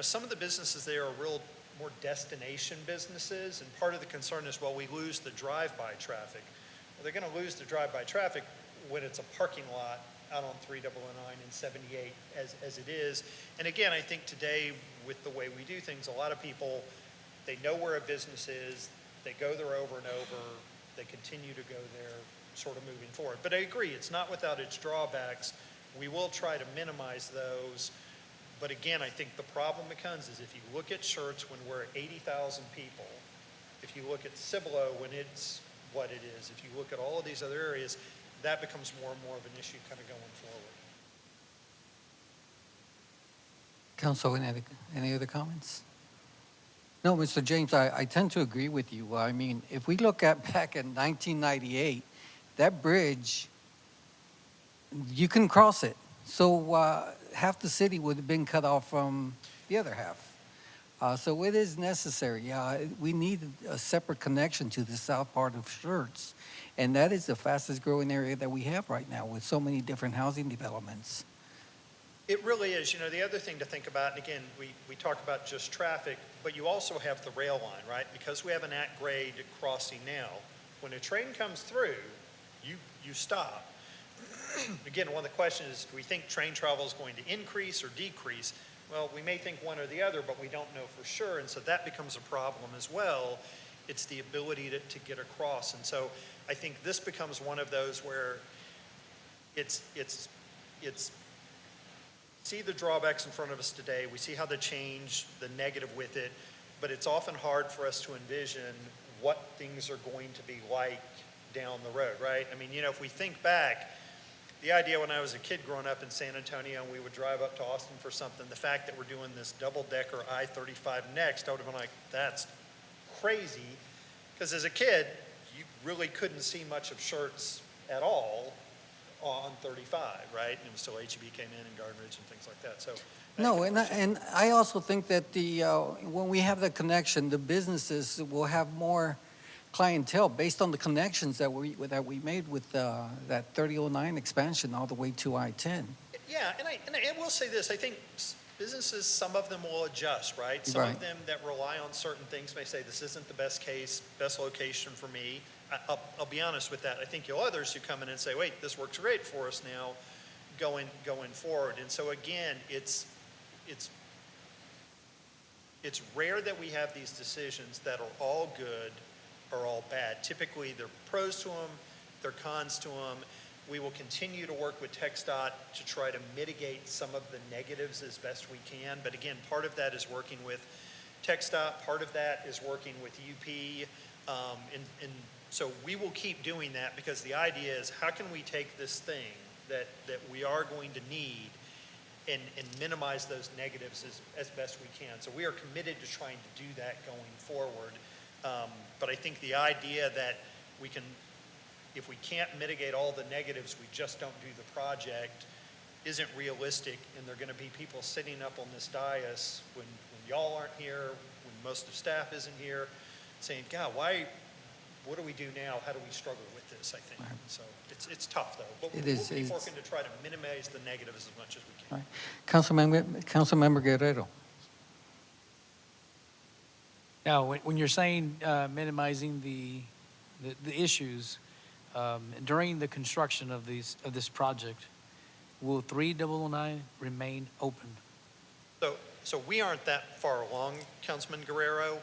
some of the businesses there are real more destination businesses, and part of the concern is, well, we lose the drive-by traffic. Well, they're going to lose the drive-by traffic when it's a parking lot out on 3009 and 78 as it is. And again, I think today, with the way we do things, a lot of people they know where a business is, they go there over and over, they continue to go there, sort of moving forward. But I agree, it's not without its drawbacks. We will try to minimize those. But again, I think the problem becomes is if you look at Schertz when we're at 80,000 people, if you look at Cibolo when it's what it is, if you look at all of these other areas, that becomes more and more of an issue kind of going forward.
Council, any other comments? No, Mr. James, I tend to agree with you. I mean, if we look at back in 1998, that bridge, you can cross it. So half the city would have been cut off from the other half. So it is necessary. We need a separate connection to the south part of Schertz. And that is the fastest growing area that we have right now with so many different housing developments.
It really is. You know, the other thing to think about, and again, we talk about just traffic, but you also have the rail line, right? Because we have an at-grade crossing now, when a train comes through, you stop. Again, one of the questions is, do we think train travel is going to increase or decrease? Well, we may think one or the other, but we don't know for sure, and so that becomes a problem as well. It's the ability to get across, and so I think this becomes one of those where it's see the drawbacks in front of us today. We see how they change, the negative with it, but it's often hard for us to envision what things are going to be like down the road, right? I mean, you know, if we think back, the idea when I was a kid growing up in San Antonio and we would drive up to Austin for something, the fact that we're doing this double-decker I-35 next, I would have been like, that's crazy. Because as a kid, you really couldn't see much of Schertz at all on 35, right? And it was still HEB came in and Garden Ridge and things like that. So
No, and I also think that when we have the connection, the businesses will have more clientele based on the connections that we made with that 3009 expansion all the way to I-10.
Yeah, and I will say this, I think businesses, some of them will adjust, right? Some of them that rely on certain things may say this isn't the best case, best location for me. I'll be honest with that. I think you'll others who come in and say, wait, this works great for us now going forward. And so again, it's rare that we have these decisions that are all good or all bad. Typically, there are pros to them, there are cons to them. We will continue to work with TxDOT to try to mitigate some of the negatives as best we can. But again, part of that is working with TxDOT, part of that is working with UP. And so we will keep doing that because the idea is how can we take this thing that we are going to need and minimize those negatives as best we can. So we are committed to trying to do that going forward. But I think the idea that we can, if we can't mitigate all the negatives, we just don't do the project isn't realistic, and there are going to be people sitting up on this dais when y'all aren't here, when most of staff isn't here, saying, God, what do we do now? How do we struggle with this, I think. Right. So it's tough, though. But we'll keep working to try to minimize the negatives as much as we can.
Right. Councilmember Guerrero.
Now, when you're saying minimizing the issues, during the construction of this project, will 3009 remain open?
So we aren't that far along, Councilman Guerrero.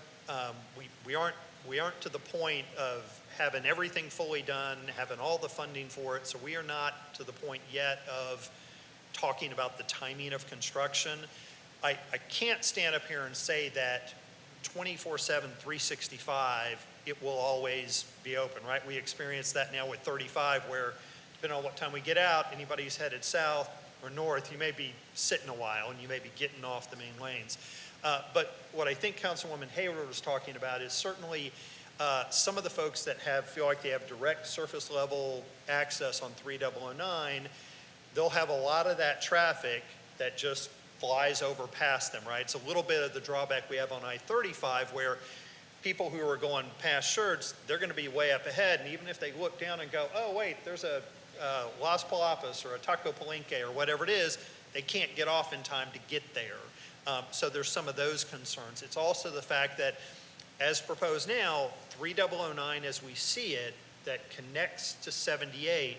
We aren't to the point of having everything fully done, having all the funding for it. So we are not to the point yet of talking about the timing of construction. I can't stand up here and say that 24/7, 365, it will always be open, right? We experience that now with 35 where depending on what time we get out, anybody who's headed south or north, you may be sitting a while and you may be getting off the main lanes. But what I think Councilwoman Hayward was talking about is certainly some of the folks that feel like they have direct surface level access on 3009, they'll have a lot of that traffic that just flies over past them, right? It's a little bit of the drawback we have on I-35 where people who are going past Schertz, they're going to be way up ahead, and even if they look down and go, oh, wait, there's a Las Palapas or a Taco Palenque or whatever it is, they can't get off in time to get there. So there's some of those concerns. It's also the fact that, as proposed now, 3009 as we see it, that connects to 78,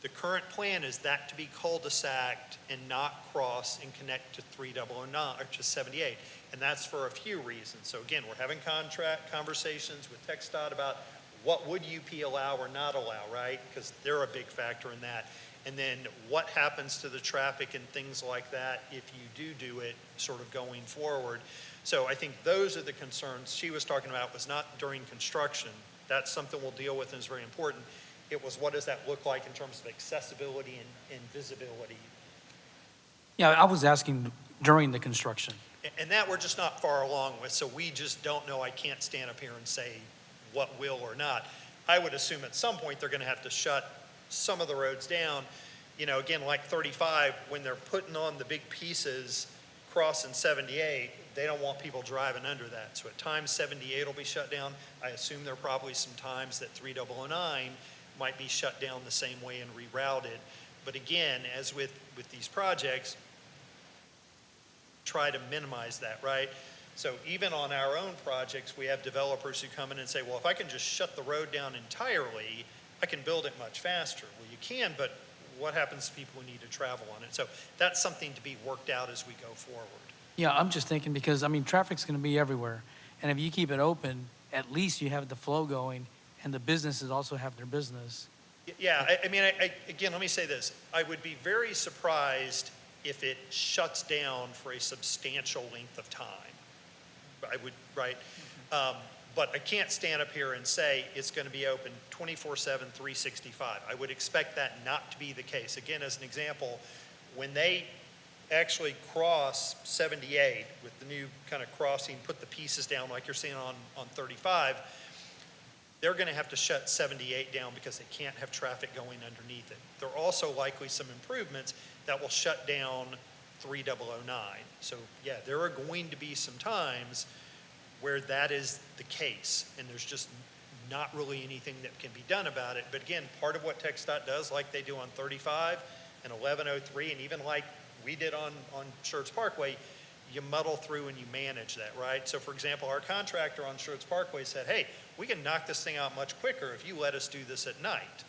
The current plan is that to be cul-de-sac and not cross and connect to 3009 or to 78. And that's for a few reasons. So again, we're having contract conversations with TxDOT about what would UP allow or not allow, right? Because they're a big factor in that. And then what happens to the traffic and things like that if you do it sort of going forward. So I think those are the concerns she was talking about. Was not during construction. That's something we'll deal with and is very important. It was what does that look like in terms of accessibility and visibility.
Yeah, I was asking during the construction.
And that we're just not far along with, so we just don't know. I can't stand up here and say what will or not. I would assume at some point they're going to have to shut some of the roads down. You know, again, like 35, when they're putting on the big pieces crossing 78, they don't want people driving under that. So at times 78 will be shut down. I assume there are probably some times that 3009 might be shut down the same way and rerouted. But again, as with these projects, try to minimize that, right? So even on our own projects, we have developers who come in and say, well, if I can just shut the road down entirely, I can build it much faster. Well, you can, but what happens to people who need to travel on it? So that's something to be worked out as we go forward.
Yeah, I'm just thinking because, I mean, traffic's going to be everywhere. And if you keep it open, at least you have the flow going and the businesses also have their business.
Yeah, I mean, again, let me say this. I would be very surprised if it shuts down for a substantial length of time. I would, right? But I can't stand up here and say it's going to be open 24/7, 365. I would expect that not to be the case. Again, as an example, when they actually cross 78 with the new kind of crossing, put the pieces down like you're seeing on 35, they're going to have to shut 78 down because they can't have traffic going underneath it. There are also likely some improvements that will shut down 3009. So yeah, there are going to be some times where that is the case, and there's just not really anything that can be done about it. But again, part of what TxDOT does, like they do on 35 and 1103, and even like we did on Schertz Parkway, you muddle through and you manage that, right? So for example, our contractor on Schertz Parkway said, hey, we can knock this thing out much quicker if you let us do this at night.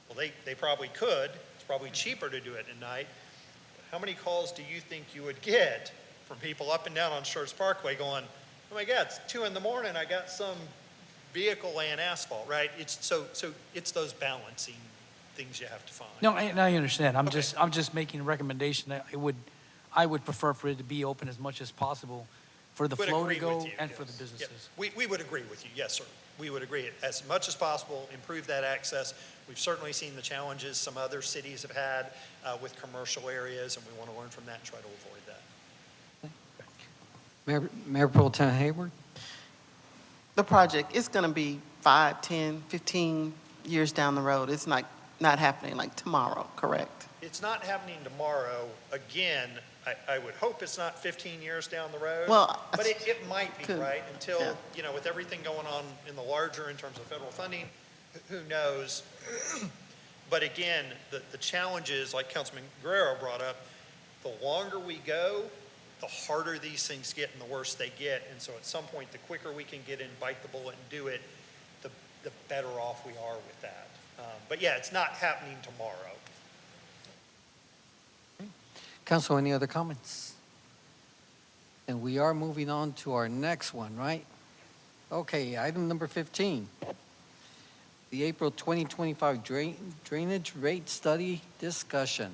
Well, they probably could. It's probably cheaper to do it at night. How many calls do you think you would get from people up and down on Schertz Parkway going, oh my God, it's 2 in the morning, I got some vehicle laying asphalt, right? So it's those balancing things you have to find.
No, I understand. I'm just making a recommendation that I would prefer for it to be open as much as possible for the flow to go and for the businesses.
Yeah. We would agree with you, yes, sir. We would agree as much as possible, improve that access. We've certainly seen the challenges some other cities have had with commercial areas, and we want to learn from that and try to avoid that.
Mayor Pro Tem Hayward?
The project is going to be 5, 10, 15 years down the road. It's not happening like tomorrow, correct?
It's not happening tomorrow. Again, I would hope it's not 15 years down the road.
Well,
but it might be,
could,
right? Until,
yeah.
you know, with everything going on in the larger in terms of federal funding, who knows? But again, the challenges, like Councilman Guerrero brought up, the longer we go, the harder these things get and the worse they get. And so at some point, the quicker we can get in, bite the bullet and do it, the better off we are with that. But yeah, it's not happening tomorrow.
Council, any other comments? And we are moving on to our next one, right? Okay, item number 15. The April 2025 drainage rate study discussion.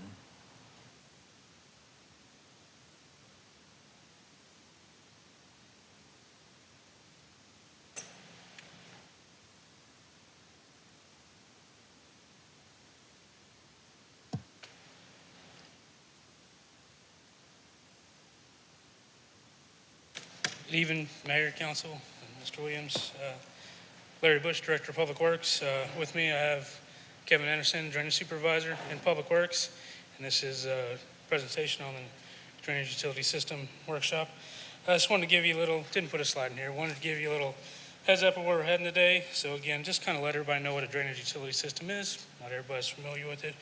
Good evening, Mayor, Council, and Mr. Williams. Larry Bush, Director of Public Works. With me, I have Kevin Anderson, Drainage Supervisor in Public Works, and this is a presentation on the Drainage Utility System Workshop. I just wanted to give you a little, didn't put a slide in here, wanted to give you a little heads up of where we're heading today. So again, just kind of let everybody know what a drainage utility system is. Not everybody's familiar with it.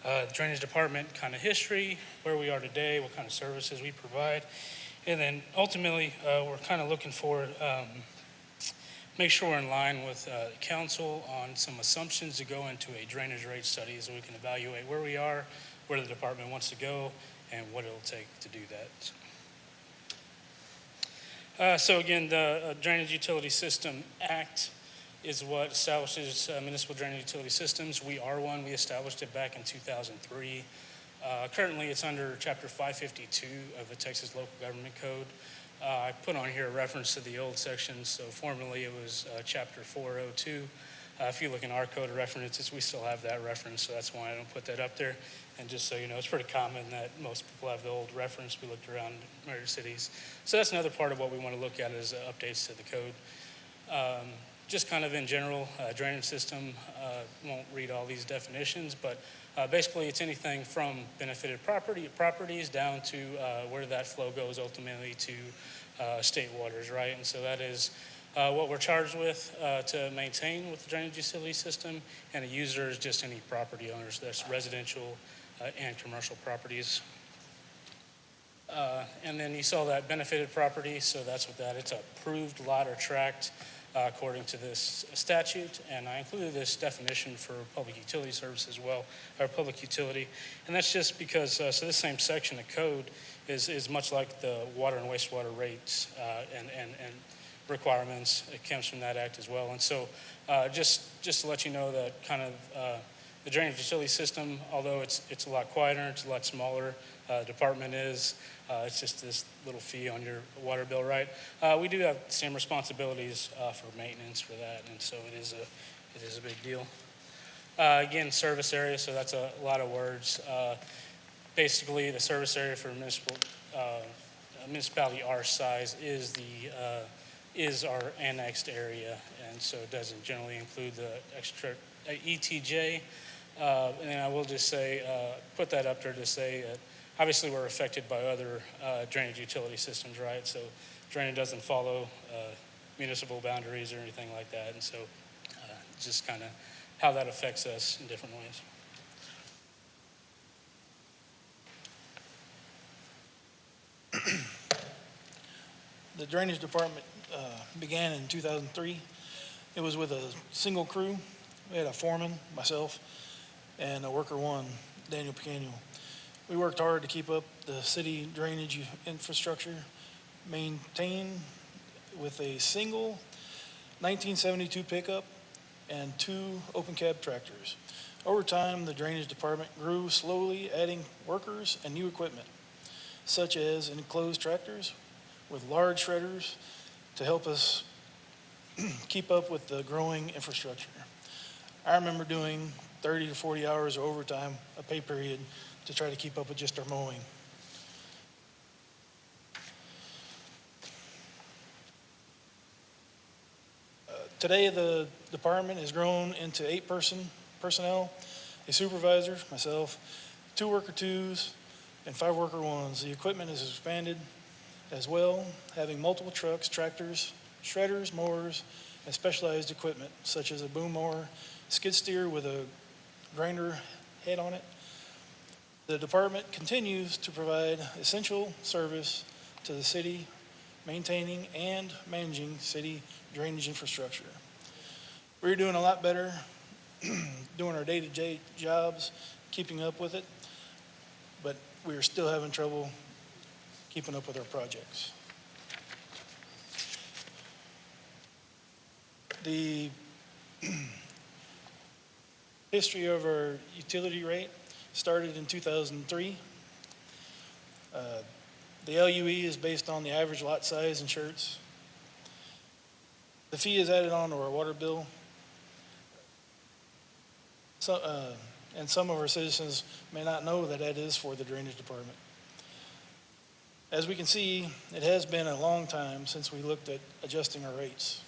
The Drainage Department kind of history, where we are today, what kind of services we provide. And then ultimately, we're kind of looking for
make sure we're in line with council on some assumptions to go into a drainage rate study so we can evaluate where we are, where the department wants to go, and what it'll take to do that. So again, the Drainage Utility System Act is what establishes municipal drainage utility systems. We are one. We established it back in 2003. Currently, it's under Chapter 552 of the Texas Local Government Code. I put on here a reference to the old section, so formerly it was Chapter 402. If you look in our code of references, we still have that reference, so that's why I don't put that up there. And just so you know, it's pretty common that most people have the old reference. We looked around major cities. So that's another part of what we want to look at is updates to the code. Just kind of in general, drainage system, won't read all these definitions, but basically it's anything from benefited properties down to where that flow goes ultimately to state waters, right? And so that is what we're charged with to maintain with the drainage utility system, and a user is just any property owners, that's residential and commercial properties. And then you saw that benefited property, so that's what that, it's a approved lot or tract according to this statute, and I included this definition for public utility service as well, or public utility, and that's just because, so this same section of code is much like the water and wastewater rates and requirements. It comes from that act as well, and so just to let you know that kind of the drainage utility system, although it's a lot quieter, it's a lot smaller, department is, it's just this little fee on your water bill, right? We do have the same responsibilities for maintenance for that, and so it is a big deal. Again, service area, so that's a lot of words. Basically, the service area for municipality our size is our annexed area, and so it doesn't generally include the extra ETJ. And then I will just say, put that up there to say that obviously we're affected by other drainage utility systems, right? So drainage doesn't follow municipal boundaries or anything like that, and so just kind of how that affects us in different ways.
The drainage department began in 2003. It was with a single crew. We had a foreman, myself, and a worker one, Daniel Pequeno. We worked hard to keep up the city drainage infrastructure, maintained with a single 1972 pickup and 2 open cab tractors. Over time, the drainage department grew slowly, adding workers and new equipment, such as enclosed tractors with large shredders to help us keep up with the growing infrastructure. I remember doing 30 to 40 hours of overtime a pay period to try to keep up with just our mowing. Today, the department has grown into 8 personnel, a supervisor, myself, 2 worker 2s, and 5 worker 1s. The equipment is expanded as well, having multiple trucks, tractors, shredders, mowers, and specialized equipment such as a boom mower, skid steer with a grinder head on it. The department continues to provide essential service to the city, maintaining and managing city drainage infrastructure. We're doing a lot better doing our day-to-day jobs, keeping up with it, but we're still having trouble keeping up with our projects. The history of our utility rate started in 2003. The LUE is based on the average lot size in Schertz. The fee is added on to our water bill. And some of our citizens may not know that that is for the drainage department. As we can see, it has been a long time since we looked at adjusting our rates.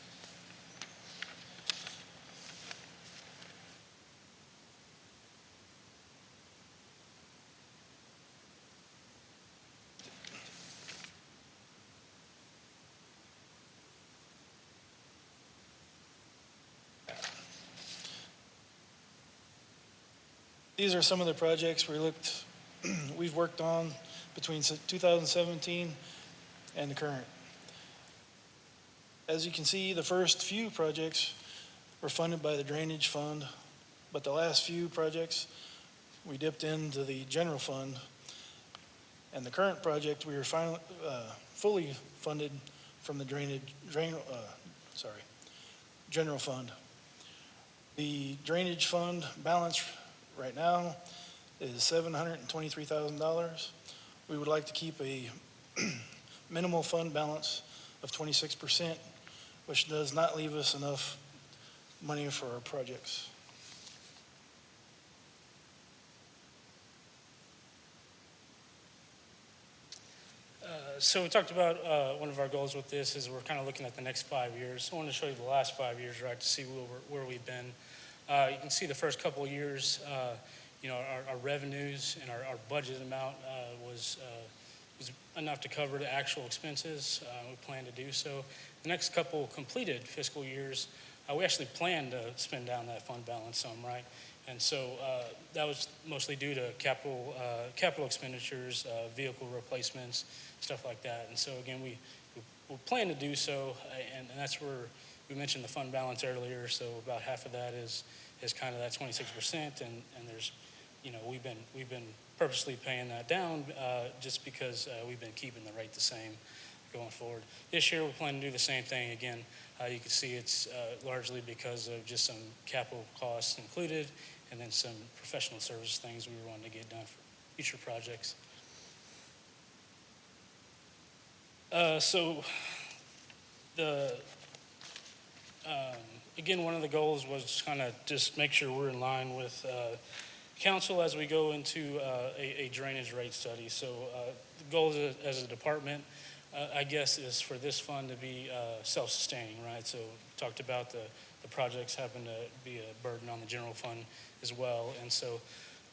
These are some of the projects we've worked on between 2017 and the current. As you can see, the first few projects were funded by the drainage fund, but the last few projects, we dipped into the general fund. And the current project, we were fully funded from the general fund. The drainage fund balance right now is $723,000. We would like to keep a minimal fund balance of 26%, which does not leave us enough money for our projects.
So we talked about one of our goals with this is we're kind of looking at the next 5 years. So I wanted to show you the last 5 years, right, to see where we've been. You can see the first couple of years, our revenues and our budget amount was enough to cover the actual expenses. We plan to do so. The next couple completed fiscal years, we actually planned to spend down that fund balance some, right? And so that was mostly due to capital expenditures, vehicle replacements, stuff like that. And so again, we plan to do so, and that's where we mentioned the fund balance earlier. So about half of that is kind of that 26%, and there's, we've been purposely paying that down just because we've been keeping the rate the same going forward. This year, we plan to do the same thing again. You can see it's largely because of just some capital costs included, and then some professional service things we were wanting to get done for future projects. Again, one of the goals was kind of just make sure we're in line with council as we go into a drainage rate study. So the goal as a department, I guess, is for this fund to be self-sustaining, right? So talked about the projects happen to be a burden on the general fund as well. And so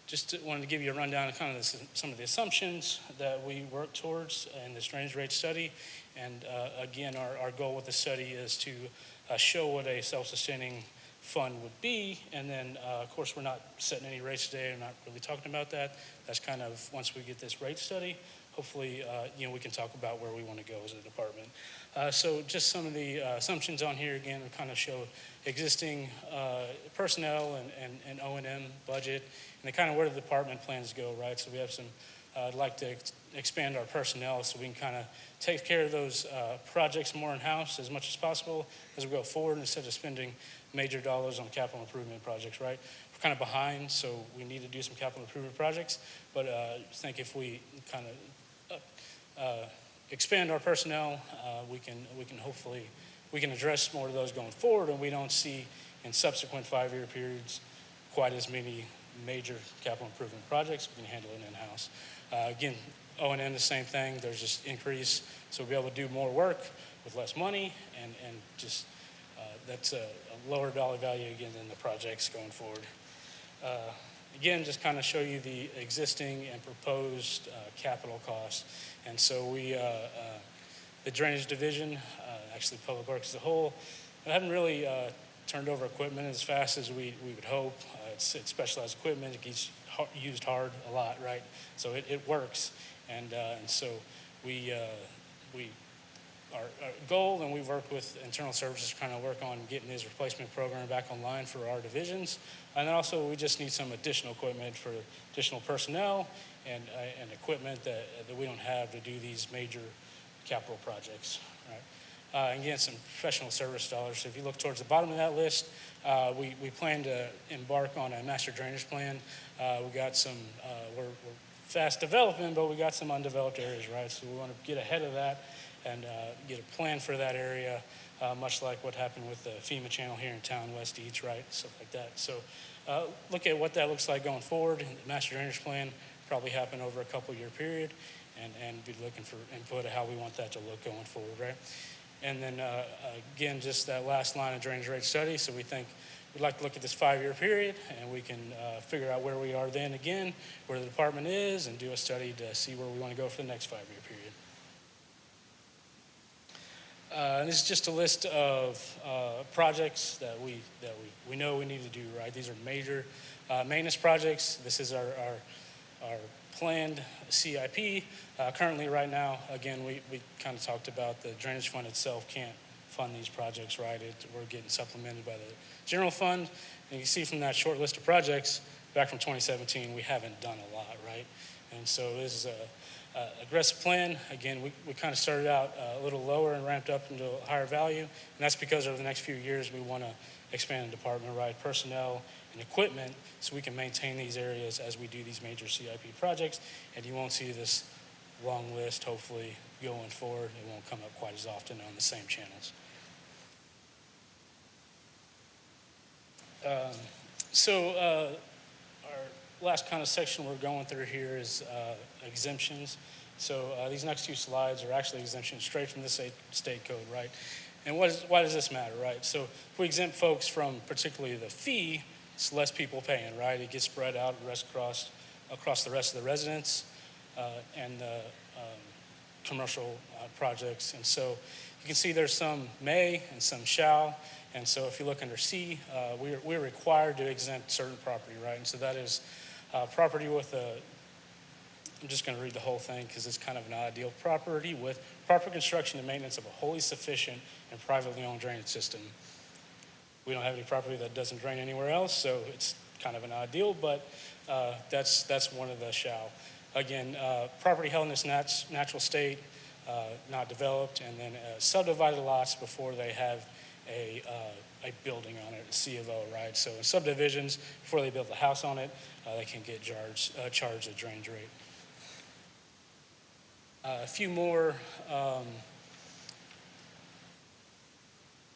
just wanted to give you a rundown of kind of some of the assumptions that we work towards in this drainage rate study. And again, our goal with the study is to show what a self-sustaining fund would be. And then, of course, we're not setting any rates today. We're not really talking about that. That's kind of once we get this rate study, hopefully, we can talk about where we want to go as a department. So just some of the assumptions on here, again, kind of show existing personnel and O&M budget, and kind of where the department plans to go, right? So we have some, I'd like to expand our personnel so we can kind of take care of those projects more in-house as much as possible as we go forward instead of spending major dollars on capital improvement projects, right? We're kind of behind, so we need to do some capital improvement projects, but I think if we kind of expand our personnel, we can hopefully, we can address more of those going forward, and we don't see in subsequent 5-year periods quite as many major capital improvement projects. We can handle it in-house. Again, O&M, the same thing. There's just increase, so we'll be able to do more work with less money, and just that's a lower dollar value again than the projects going forward. Again, just kind of show you the existing and proposed capital costs. And so the drainage division, actually Public Works as a whole, we haven't really turned over equipment as fast as we would hope. It's specialized equipment. It gets used hard a lot, right? So it works. And so our goal, and we've worked with internal services to kind of work on getting this replacement program back online for our divisions. And then also we just need some additional equipment for additional personnel and equipment that we don't have to do these major capital projects, right? And again, some professional service dollars. So if you look towards the bottom of that list, we plan to embark on a master drainage plan. We got some, we're fast developing, but we got some undeveloped areas, right? So we want to get ahead of that and get a plan for that area, much like what happened with the FEMA channel here in town, West Eats, right? Stuff like that. So look at what that looks like going forward. And the master drainage plan probably happen over a couple-year period, and be looking for input of how we want that to look going forward, right? And then again, just that last line of drainage rate study. So we'd like to look at this 5-year period, and we can figure out where we are then again, where the department is, and do a study to see where we want to go for the next 5-year period. This is just a list of projects that we know we need to do, right? These are major maintenance projects. This is our planned CIP. Currently right now, again, we kind of talked about the drainage fund itself can't fund these projects, right? We're getting supplemented by the general fund. And you see from that short list of projects back from 2017, we haven't done a lot, right? And so this is a aggressive plan. Again, we kind of started out a little lower and ramped up into a higher value. And that's because over the next few years, we want to expand the department, right? Personnel and equipment so we can maintain these areas as we do these major CIP projects. And you won't see this long list, hopefully, going forward. It won't come up quite as often on the same channels. Our last kind of section we're going through here is exemptions. So these next two slides are actually exemptions straight from the state code, right? And why does this matter, right? So if we exempt folks from particularly the fee, it's less people paying, right? It gets spread out across the rest of the residents and the commercial projects. And so you can see there's some may and some shall. And so if you look under C, we're required to exempt certain property, right? And so that is property with I'm just going to read the whole thing because it's kind of an ideal property with proper construction and maintenance of a wholly sufficient and privately owned drainage system. We don't have any property that doesn't drain anywhere else, so it's kind of an ideal, but that's one of the shall. Again, property held in its natural state, not developed, and then subdivided lots before they have a building on it, a C of O, right? So in subdivisions, before they build a house on it, they can get charged a drainage rate. A few more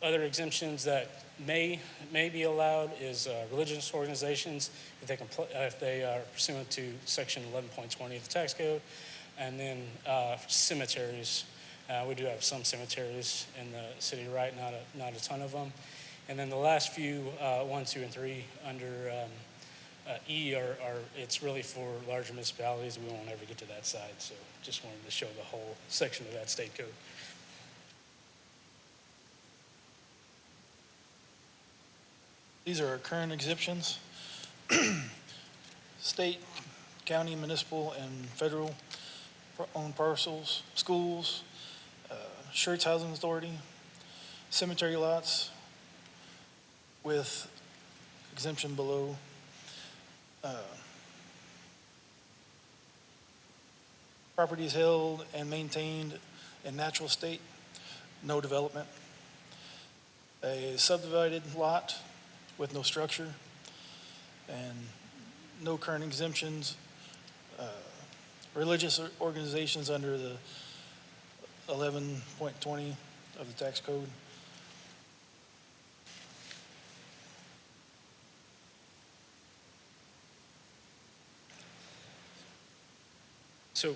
other exemptions that may be allowed is religious organizations if they are pursuant to section 11.20 of the tax code, and then cemeteries. We do have some cemeteries in the city, right? Not a ton of them. And then the last few, 1, 2, and 3 under E it's really for larger municipalities. We won't ever get to that side, so just wanted to show the whole section of that state code.
These are our current exemptions. State, county, municipal, and federal owned parcels, schools, Schertz Housing Authority, cemetery lots with exemption below. Properties held and maintained in natural state, no development. A subdivided lot with no structure and no current exemptions. Religious organizations under the 11.20 of the tax code.
So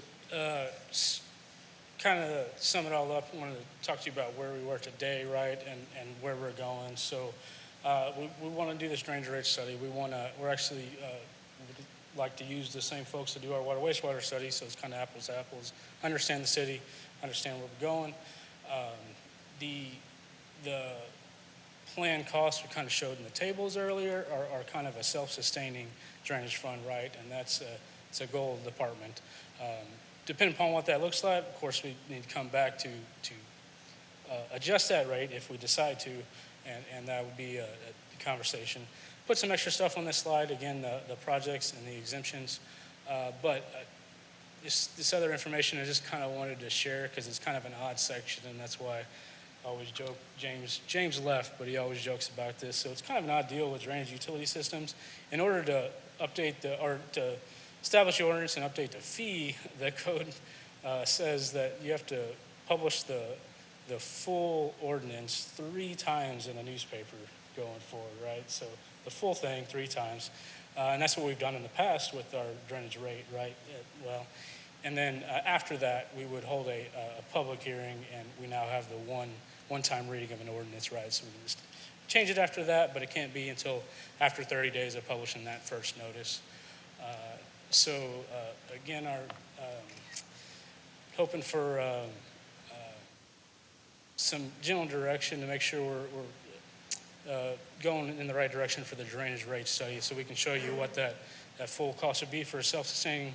kind of sum it all up, I wanted to talk to you about where we were today, right, and where we're going. So we want to do this drainage rate study. We're actually would like to use the same folks to do our water wastewater study, so it's kind of apples to apples. Understand the city, understand where we're going. The planned costs we kind of showed in the tables earlier are kind of a self-sustaining drainage fund, right? And it's a goal of the department. Depending upon what that looks like, of course, we need to come back to adjust that rate if we decide to, and that would be a conversation. Put some extra stuff on this slide, again, the projects and the exemptions, but this other information I just kind of wanted to share because it's kind of an odd section, and that's why I always joke, James left, but he always jokes about this. So it's kind of an odd deal with drainage utility systems. In order to update to establish the ordinance and update the fee, the code says that you have to publish the full ordinance 3 times in a newspaper going forward, right? So the full thing 3 times. And that's what we've done in the past with our drainage rate, right? And then after that, we would hold a public hearing, and we now have the one-time reading of an ordinance, right? So we can just change it after that, but it can't be until after 30 days of publishing that first notice. Again, our hoping for some general direction to make sure we're going in the right direction for the drainage rate study, so we can show you what that full cost would be for a self-sustaining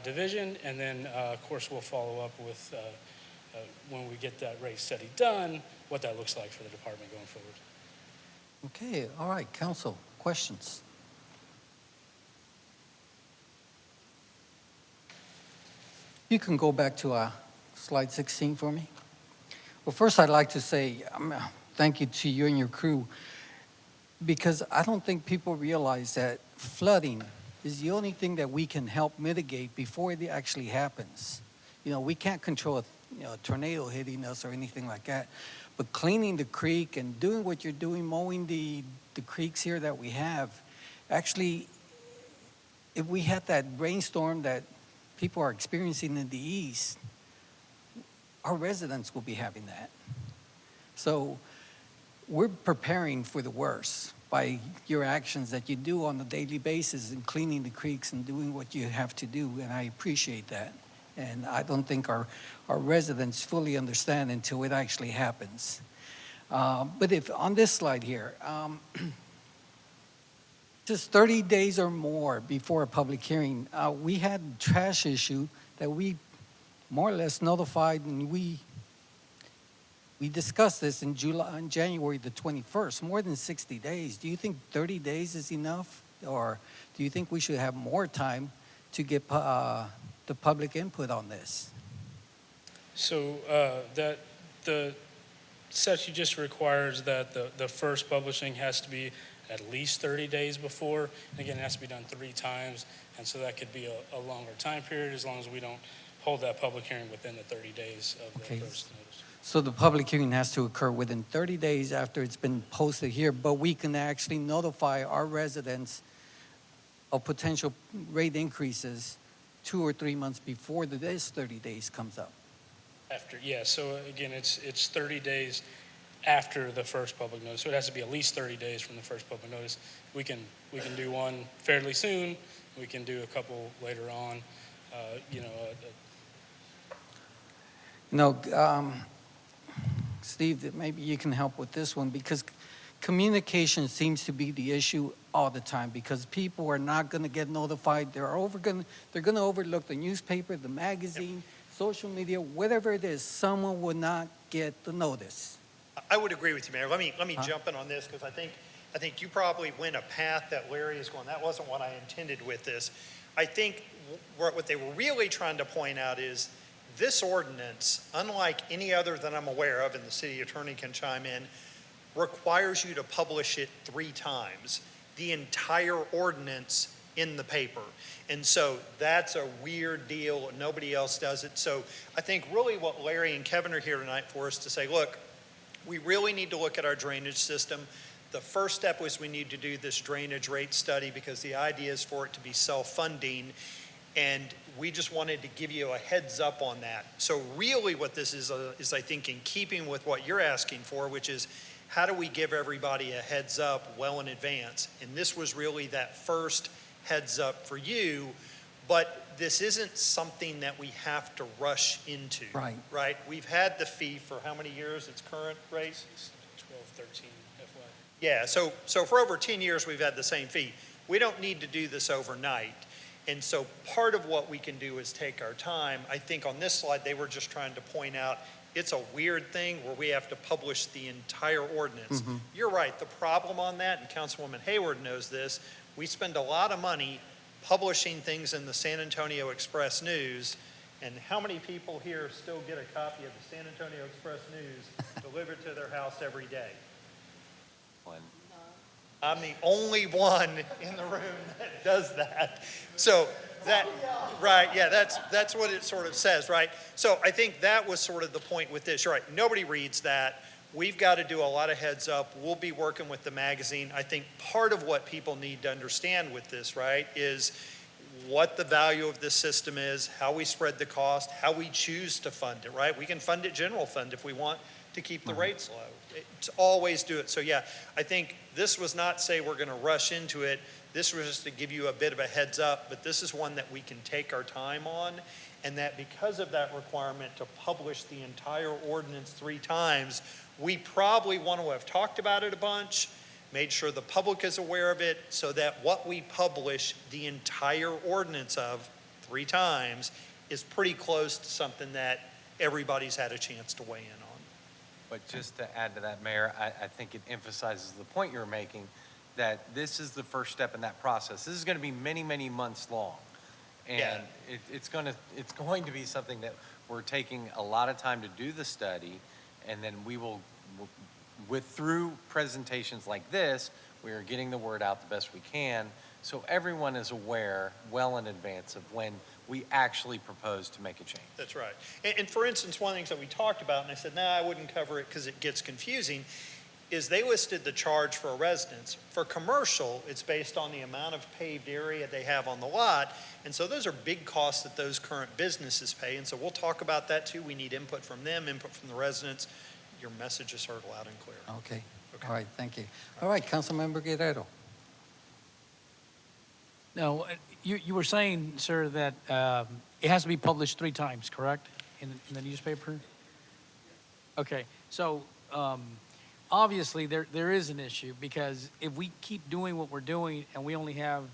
division, and then of course we'll follow up with when we get that rate study done, what that looks like for the department going forward.
Okay, all right, council, questions? You can go back to slide 16 for me. Well, first I'd like to say thank you to you and your crew, because I don't think people realize that flooding is the only thing that we can help mitigate before it actually happens. You know, we can't control a tornado hitting us or anything like that, but cleaning the creek and doing what you're doing, mowing the creeks here that we have, actually, if we had that rainstorm that people are experiencing in the east, our residents will be having that. So we're preparing for the worst by your actions that you do on a daily basis in cleaning the creeks and doing what you have to do, and I appreciate that. And I don't think our residents fully understand until it actually happens. But if on this slide here, just 30 days or more before a public hearing, we had a trash issue that we more or less notified, and we discussed this in January the 21st, more than 60 days. Do you think 30 days is enough? Or do you think we should have more time to get the public input on this?
So that the statute just requires that the first publishing has to be at least 30 days before. And again, it has to be done 3 times. And so that could be a longer time period as long as we don't hold that public hearing within the 30 days of the first notice.
So the public hearing has to occur within 30 days after it's been posted here, but we can actually notify our residents of potential rate increases 2 or 3 months before this 30 days comes up.
After, yeah, so again, it's 30 days after the first public notice. So it has to be at least 30 days from the first public notice. We can do one fairly soon. We can do a couple later on.
Steve, maybe you can help with this one, because communication seems to be the issue all the time, because people are not going to get notified. They're going to overlook the newspaper, the magazine, social media, whatever it is. Someone will not get the notice.
I would agree with you, Mayor. Let me jump in on this, because I think you probably went a path that Larry is going. That wasn't what I intended with this. I think what they were really trying to point out is this ordinance, unlike any other that I'm aware of, and the city attorney can chime in, requires you to publish it 3 times, the entire ordinance in the paper. And so that's a weird deal. Nobody else does it. So I think really what Larry and Kevin are here tonight for is to say, look, we really need to look at our drainage system. The first step was we need to do this drainage rate study, because the idea is for it to be self-funding. And we just wanted to give you a heads up on that. So really what this is I think in keeping with what you're asking for, which is how do we give everybody a heads up well in advance? And this was really that first heads up for you, but this isn't something that we have to rush into. Right? We've had the fee for how many years? Its current rate?
12, 13, FY.
Yeah, so for over 10 years we've had the same fee. We don't need to do this overnight. And so part of what we can do is take our time. I think on this slide, they were just trying to point out it's a weird thing where we have to publish the entire ordinance.
Mm-hmm.
You're right. The problem on that, and Councilwoman Hayward knows this, we spend a lot of money publishing things in the San Antonio Express News. And how many people here still get a copy of the San Antonio Express News delivered to their house every day?
One.
I'm the only one in the room that does that. So that, right, yeah, that's what it sort of says, right? So I think that was sort of the point with this. You're right, nobody reads that. We've got to do a lot of heads up. We'll be working with the magazine. I think part of what people need to understand with this, right, is what the value of this system is, how we spread the cost, how we choose to fund it, right? We can fund it general fund if we want to keep the rates low. It's always do it. So yeah, I think this was not say we're going to rush into it. This was just to give you a bit of a heads up, but this is one that we can take our time on, and that because of that requirement to publish the entire ordinance 3 times, we probably want to have talked about it a bunch, made sure the public is aware of it, so that what we publish the entire ordinance of 3 times is pretty close to something that everybody's had a chance to weigh in on.
But just to add to that, Mayor, I think it emphasizes the point you're making, that this is the first step in that process. This is going to be many, many months long. And it's going to be something that we're taking a lot of time to do the study, and then we will, through presentations like this, we are getting the word out the best we can, so everyone is aware well in advance of when we actually propose to make a change.
That's right. And for instance, one of the things that we talked about, and I said, I wouldn't cover it because it gets confusing, is they listed the charge for a residence. For commercial, it's based on the amount of paved area they have on the lot, and so those are big costs that those current businesses pay, and so we'll talk about that too. We need input from them, input from the residents. Your message is heard loud and clear.
Okay. All right, thank you. All right, Councilmember Guerrero.
No, you were saying, sir, that it has to be published 3 times, correct, in the newspaper? Okay, so obviously there is an issue, because if we keep doing what we're doing and we only have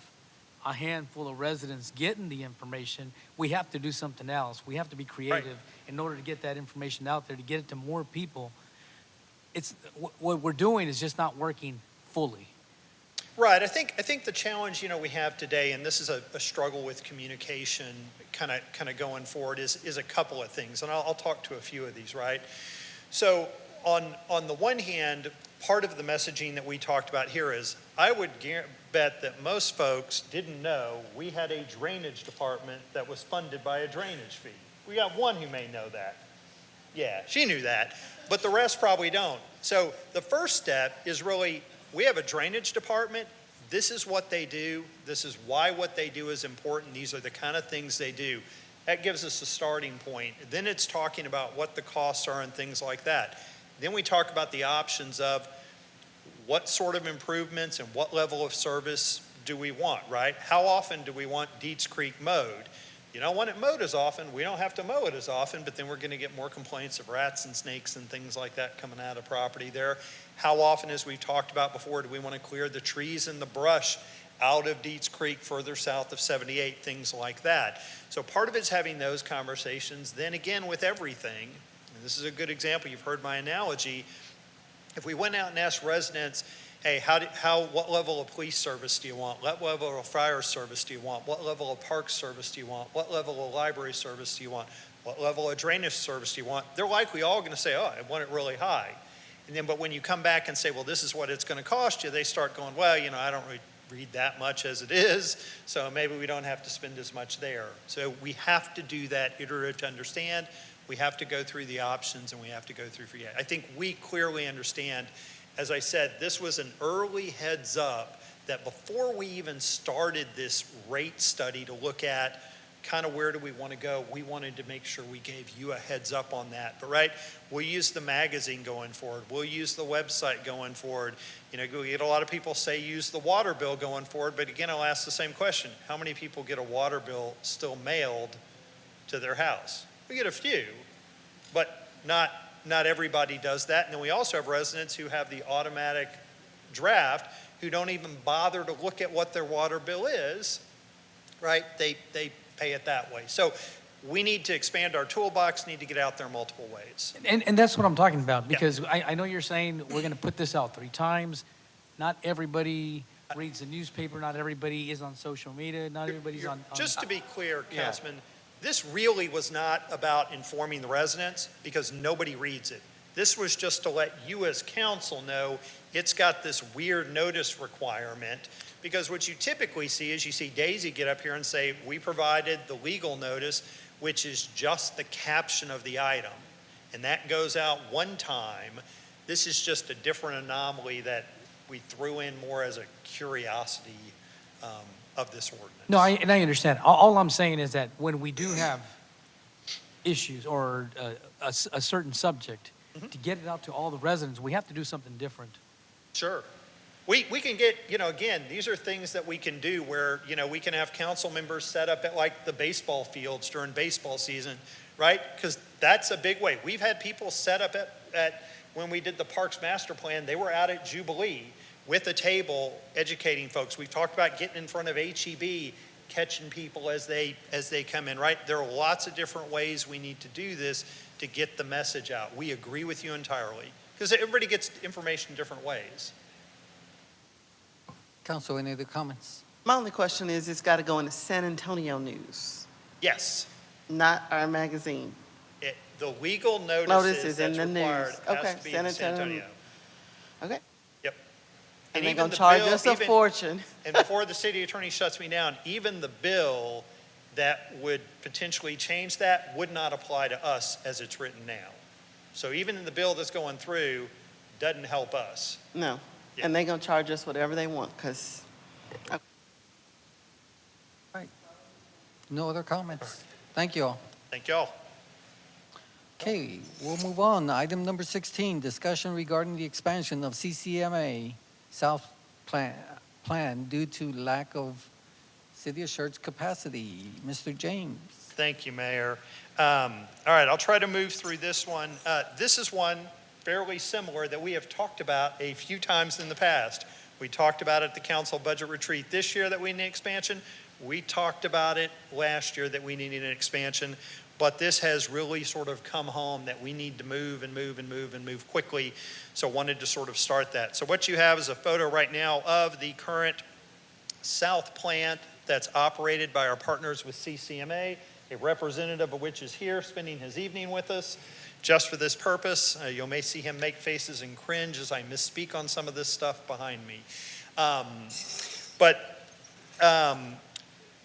a handful of residents getting the information, we have to do something else. We have to be creative in order to get that information out there, to get it to more people. It's what we're doing is just not working fully.
Right. I think the challenge, we have today, and this is a struggle with communication kind of going forward, is a couple of things. And I'll talk to a few of these, right? So on the one hand, part of the messaging that we talked about here is, I would bet that most folks didn't know we had a drainage department that was funded by a drainage fee. We got one who may know that. Yeah, she knew that, but the rest probably don't. So the first step is really, we have a drainage department. This is what they do. This is why what they do is important. These are the kind of things they do. That gives us a starting point. Then it's talking about what the costs are and things like that. Then we talk about the options of what sort of improvements and what level of service do we want, right? How often do we want Deets Creek mowed? You don't want it mowed as often. We don't have to mow it as often, but then we're going to get more complaints of rats and snakes and things like that coming out of property there. How often, as we've talked about before, do we want to clear the trees and the brush out of Deets Creek further south of 78, things like that. So part of it's having those conversations. Then again, with everything, and this is a good example, you've heard my analogy, if we went out and asked residents, hey, what level of police service do you want? What level of fire service do you want? What level of park service do you want? What level of library service do you want? What level of drainage service do you want? They're likely all going to say, I want it really high. And then, but when you come back and say, well, this is what it's going to cost you, they start going, well, I don't really read that much as it is, so maybe we don't have to spend as much there. So we have to do that iterative to understand. We have to go through the options, and we have to go through I think we clearly understand. As I said, this was an early heads up that before we even started this rate study to look at kind of where do we want to go, we wanted to make sure we gave you a heads up on that. But we'll use the magazine going forward. We'll use the website going forward. We get a lot of people say use the water bill going forward, but again, I'll ask the same question. How many people get a water bill still mailed to their house? We get a few, but not everybody does that. And then we also have residents who have the automatic draft who don't even bother to look at what their water bill is, right? They pay it that way. So we need to expand our toolbox, need to get out there multiple ways.
And that's what I'm talking about, because I know you're saying we're going to put this out 3 times. Not everybody reads the newspaper. Not everybody is on social media. Not everybody's on
Just to be clear, Councilman, this really was not about informing the residents because nobody reads it. This was just to let you as council know it's got this weird notice requirement, because what you typically see is you see Daisy get up here and say, we provided the legal notice, which is just the caption of the item. And that goes out one time. This is just a different anomaly that we threw in more as a curiosity of this ordinance.
No, I understand. All I'm saying is that when we do have issues or a certain subject, to get it out to all the residents, we have to do something different.
Sure. We can get, again, these are things that we can do where, we can have council members set up at the baseball fields during baseball season, right? Because that's a big way. We've had people set up at when we did the Parks Master Plan, they were out at Jubilee with a table educating folks. We've talked about getting in front of HEB, catching people as they come in, right? There are lots of different ways we need to do this to get the message out. We agree with you entirely, because everybody gets information different ways.
Council, any other comments?
My only question is, it's got to go in the San Antonio News,
Yes,
not our magazine.
the legal
Notice
notices
is
that's
in the
required
news.
has
Okay,
to be
San
in San
Antonio.
Antonio.
Okay.
Yep.
And they're
even
going
the
to charge
bill-
us a
even-
fortune.
And before the city attorney shuts me down, even the bill that would potentially change that would not apply to us as it's written now. So even in the bill that's going through, doesn't help us.
No.
Yeah.
And they're going to charge us whatever they want, because
No other comments? Thank you all.
Thank y'all.
Okay, we'll move on. Item number 16, discussion regarding the expansion of CCMA South plan due to lack of City of Schertz capacity. Mr. James.
Thank you, Mayor. All right, I'll try to move through this one. This is one fairly similar that we have talked about a few times in the past. We talked about it at the council budget retreat this year that we need expansion. We talked about it last year that we needed an expansion, but this has really sort of come home that we need to move and move and move and move quickly. So wanted to sort of start that. So what you have is a photo right now of the current South plant that's operated by our partners with CCMA, a representative of which is here spending his evening with us just for this purpose. You may see him make faces and cringe as I misspeak on some of this stuff behind me.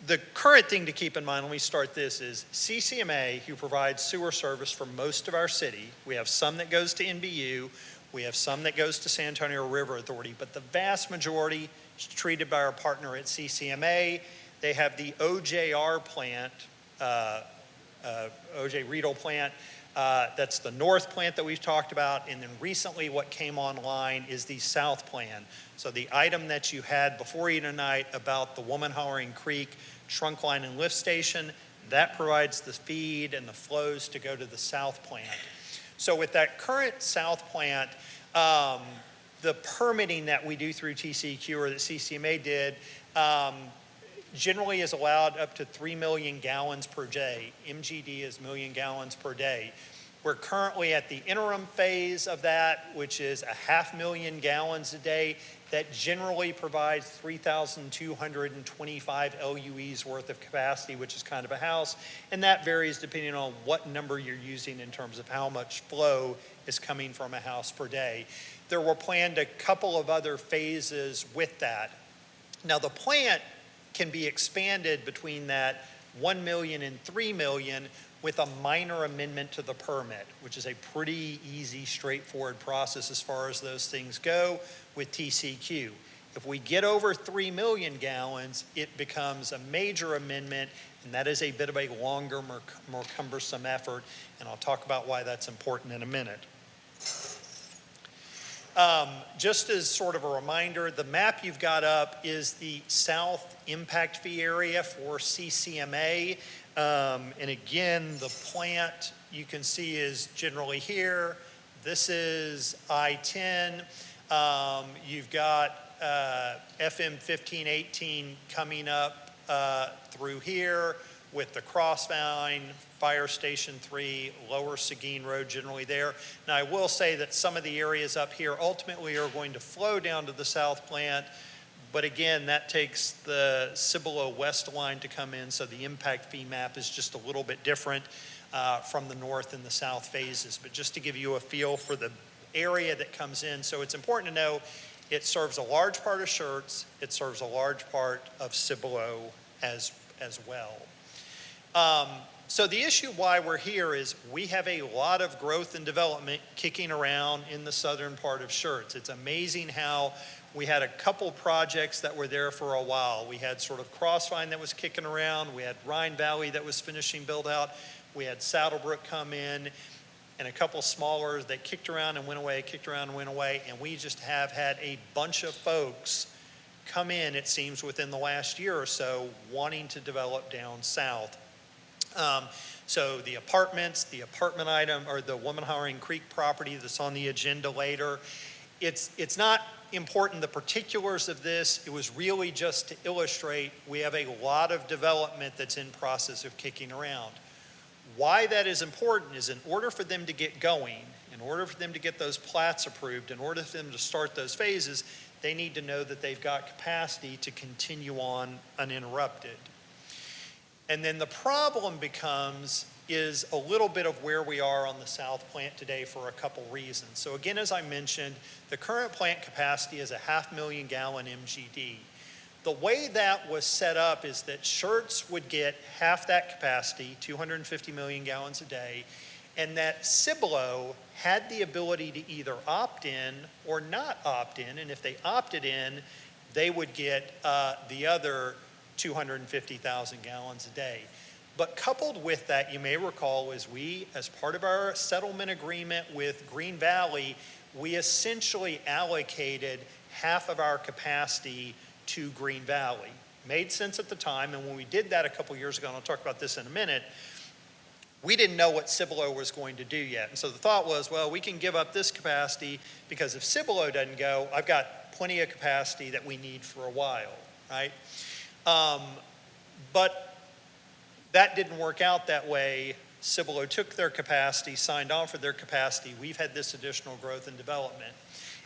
The current thing to keep in mind when we start this is CCMA, who provides sewer service for most of our city. We have some that goes to NBU. We have some that goes to San Antonio River Authority, but the vast majority is treated by our partner at CCMA. They have the OJR plant, OJ Riedel plant. That's the north plant that we've talked about. And then recently what came online is the south plan. So the item that you had before you tonight about the Woman-Hollering Creek trunk line and lift station, that provides the feed and the flows to go to the south plant. So with that current south plant, the permitting that we do through TCEQ or that CCMA did generally is allowed up to 3 million gallons per day. MGD is million gallons per day. We're currently at the interim phase of that, which is 500,000 gallons a day. That generally provides 3,225 LUEs worth of capacity, which is kind of a house. And that varies depending on what number you're using in terms of how much flow is coming from a house per day. There were planned a couple of other phases with that. Now the plant can be expanded between that 1 million and 3 million with a minor amendment to the permit, which is a pretty easy, straightforward process as far as those things go with TCQ. If we get over 3 million gallons, it becomes a major amendment, and that is a bit of a longer, more cumbersome effort, and I'll talk about why that's important in a minute. Just as sort of a reminder, the map you've got up is the South Impact Fee area for CCMA. And again, the plant you can see is generally here. This is I-10. You've got FM 1518 coming up through here with the Crossvine, Fire Station 3, Lower Seguin Road generally there. Now I will say that some of the areas up here ultimately are going to flow down to the south plant, but again, that takes the Cibolo West line to come in, so the impact fee map is just a little bit different from the north and the south phases. But just to give you a feel for the area that comes in, so it's important to know it serves a large part of Schertz, it serves a large part of Cibolo as well. So the issue why we're here is we have a lot of growth and development kicking around in the southern part of Schertz. It's amazing how we had a couple projects that were there for a while. We had sort of Crossvine that was kicking around. We had Rhine Valley that was finishing build out. We had Saddlebrook come in, and a couple smaller that kicked around and went away, kicked around and went away. And we just have had a bunch of folks come in, it seems, within the last year or so, wanting to develop down south. So the apartments, the apartment item, or the Woman-Hollering Creek property that's on the agenda later, It's not important, the particulars of this. It was really just to illustrate we have a lot of development that's in process of kicking around. Why that is important is in order for them to get going, in order for them to get those plats approved, in order for them to start those phases, they need to know that they've got capacity to continue on uninterrupted. And then the problem is a little bit of where we are on the south plant today for a couple reasons. So again, as I mentioned, the current plant capacity is a 500,000 gallon MGD. The way that was set up is that Schertz would get half that capacity, 250 million gallons a day, and that Cibolo had the ability to either opt in or not opt in, and if they opted in, they would get the other 250,000 gallons a day. But coupled with that, you may recall, is we, as part of our settlement agreement with Green Valley, we essentially allocated half of our capacity to Green Valley. Made sense at the time, and when we did that a couple years ago, and I'll talk about this in a minute, we didn't know what Cibolo was going to do yet. And so the thought was, well, we can give up this capacity because if Cibolo doesn't go, I've got plenty of capacity that we need for a while, right? But that didn't work out that way. Cibolo took their capacity, signed on for their capacity. We've had this additional growth and development.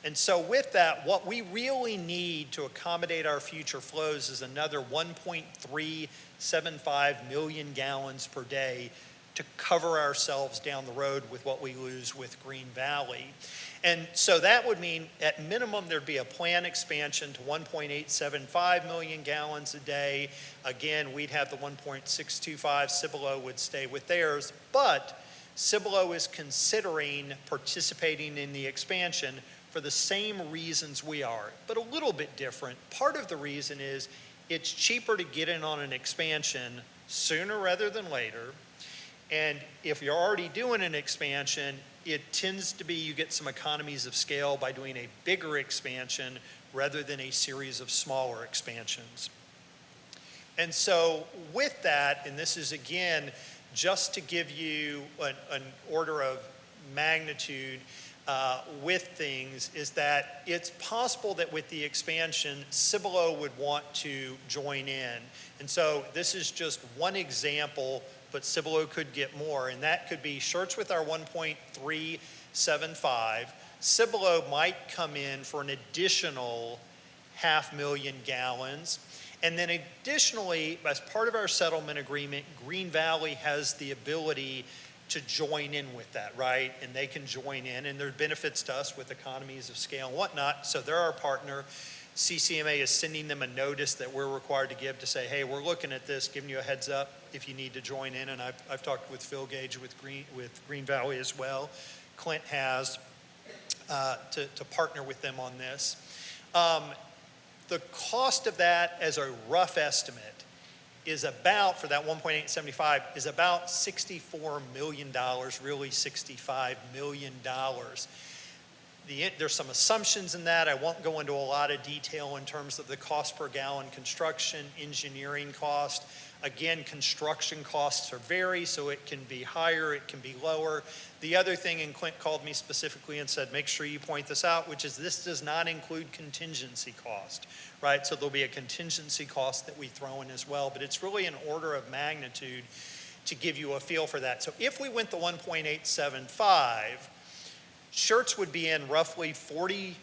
And so with that, what we really need to accommodate our future flows is another 1.375 million gallons per day to cover ourselves down the road with what we lose with Green Valley. And so that would mean at minimum there'd be a planned expansion to 1.875 million gallons a day. Again, we'd have the 1.625, Cibolo would stay with theirs, but Cibolo is considering participating in the expansion for the same reasons we are, but a little bit different. Part of the reason is it's cheaper to get in on an expansion sooner rather than later. And if you're already doing an expansion, it tends to be you get some economies of scale by doing a bigger expansion rather than a series of smaller expansions. And so with that, and this is again, just to give you an order of magnitude with things, is that it's possible that with the expansion, Cibolo would want to join in. And so this is just one example, but Cibolo could get more, and that could be Schertz with our 1.375. Cibolo might come in for an additional 500,000 gallons. And then additionally, as part of our settlement agreement, Green Valley has the ability to join in with that, right? And they can join in, and there are benefits to us with economies of scale and whatnot. So they're our partner. CCMA is sending them a notice that we're required to give to say, hey, we're looking at this, giving you a heads up if you need to join in. And I've talked with Phil Gage with Green Valley as well. Clint has to partner with them on this. The cost of that as a rough estimate is about, for that 1.875, is about $64 million, really $65 million. There's some assumptions in that. I won't go into a lot of detail in terms of the cost per gallon construction, engineering cost. Again, construction costs vary, so it can be higher, it can be lower. The other thing, and Clint called me specifically and said, make sure you point this out, which is this does not include contingency cost, right? So there'll be a contingency cost that we throw in as well, but it's really an order of magnitude to give you a feel for that. So if we went to 1.875, Schertz would be in roughly $42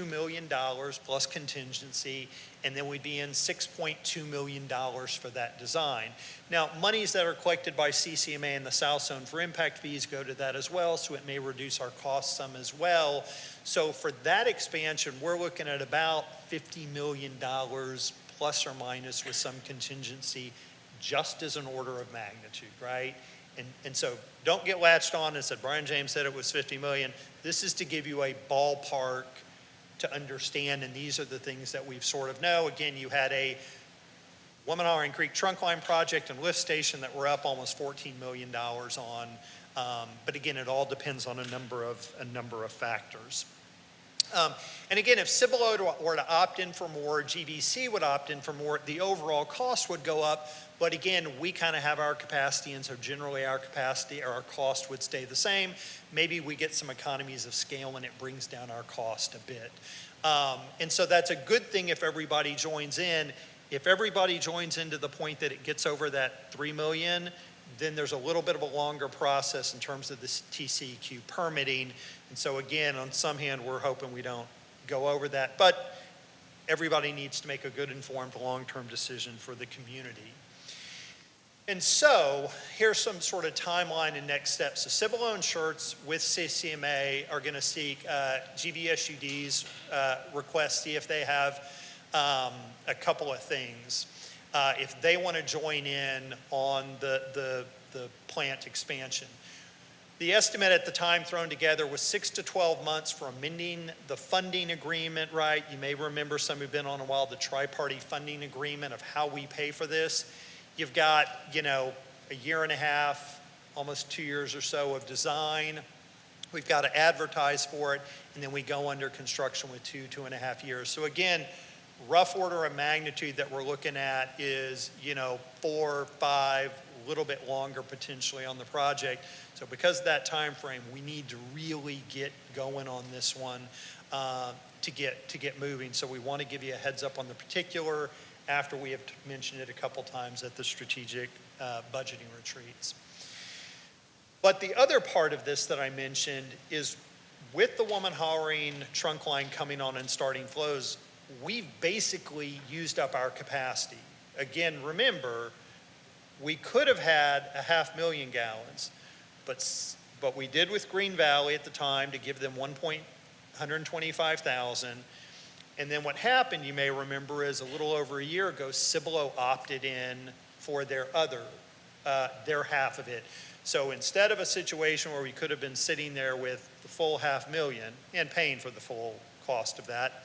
million plus contingency, and then we'd be in $6.2 million for that design. Now, monies that are collected by CCMA in the South Zone for impact fees go to that as well, so it may reduce our costs some as well. So for that expansion, we're looking at about $50 million plus or minus with some contingency, just as an order of magnitude, right? And so don't get latched on and said, Brian James said it was 50 million. This is to give you a ballpark to understand, and these are the things that we've sort of know. Again, you had a Womenhoring Creek trunk line project and lift station that we're up almost $14 million on. But again, it all depends on a number of factors. And again, if Cibolo were to opt in for more, GVC would opt in for more, the overall cost would go up. But again, we kind of have our capacity, and so generally our capacity or our cost would stay the same. Maybe we get some economies of scale and it brings down our cost a bit. And so that's a good thing if everybody joins in. If everybody joins in to the point that it gets over that 3 million, then there's a little bit of a longer process in terms of this TCEQ permitting. And so again, on some hand, we're hoping we don't go over that. But everybody needs to make a good informed long-term decision for the community. And so here's some sort of timeline and next steps. So Cibolo and Schertz with CCMA are going to seek GVSUD's request, see if they have a couple of things. If they want to join in on the plant expansion. The estimate at the time thrown together was 6 to 12 months for amending the funding agreement, right? You may remember, some who've been on a while, the tri-party funding agreement of how we pay for this. You've got, a year and a half, almost 2 years or so of design. We've got to advertise for it, and then we go under construction with 2.5 years. So again, rough order of magnitude that we're looking at is, 4, 5, a little bit longer potentially on the project. So because of that time frame, we need to really get going on this one to get moving. So we want to give you a heads up on the particular after we have mentioned it a couple times at the strategic budgeting retreats. But the other part of this that I mentioned is with the Woman-Hollering trunk line coming on and starting flows, we've basically used up our capacity. Again, remember, we could have had 500,000 gallons, but we did with Green Valley at the time to give them 125,000. And then what happened, you may remember, is a little over a year ago, Cibolo opted in for their half of it. So instead of a situation where we could have been sitting there with the full 500,000 and paying for the full cost of that,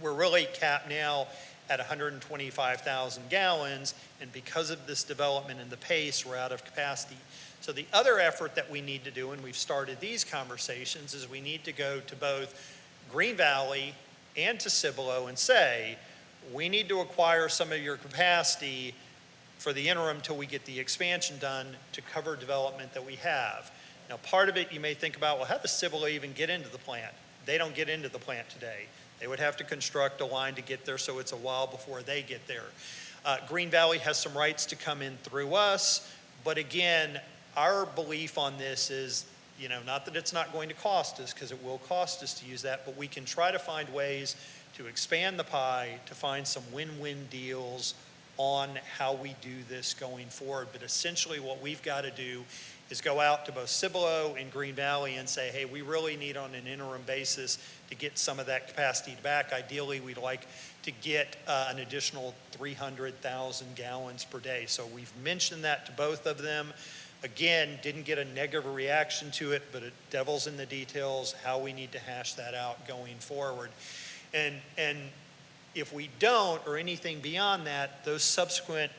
we're really capped now at 125,000 gallons, and because of this development and the pace, we're out of capacity. So the other effort that we need to do, and we've started these conversations, is we need to go to both Green Valley and to Cibolo and say, we need to acquire some of your capacity for the interim till we get the expansion done to cover development that we have. Now, part of it you may think about, well, how does Cibolo even get into the plant? They don't get into the plant today. They would have to construct a line to get there, so it's a while before they get there. Green Valley has some rights to come in through us, but again, our belief on this is, not that it's not going to cost us, because it will cost us to use that, but we can try to find ways to expand the pie, to find some win-win deals on how we do this going forward. But essentially what we've got to do is go out to both Cibolo and Green Valley and say, hey, we really need on an interim basis to get some of that capacity back. Ideally, we'd like to get an additional 300,000 gallons per day. So we've mentioned that to both of them. Again, didn't get a negative reaction to it, but it devil's in the details, how we need to hash that out going forward. And if we don't, or anything beyond that, those subsequent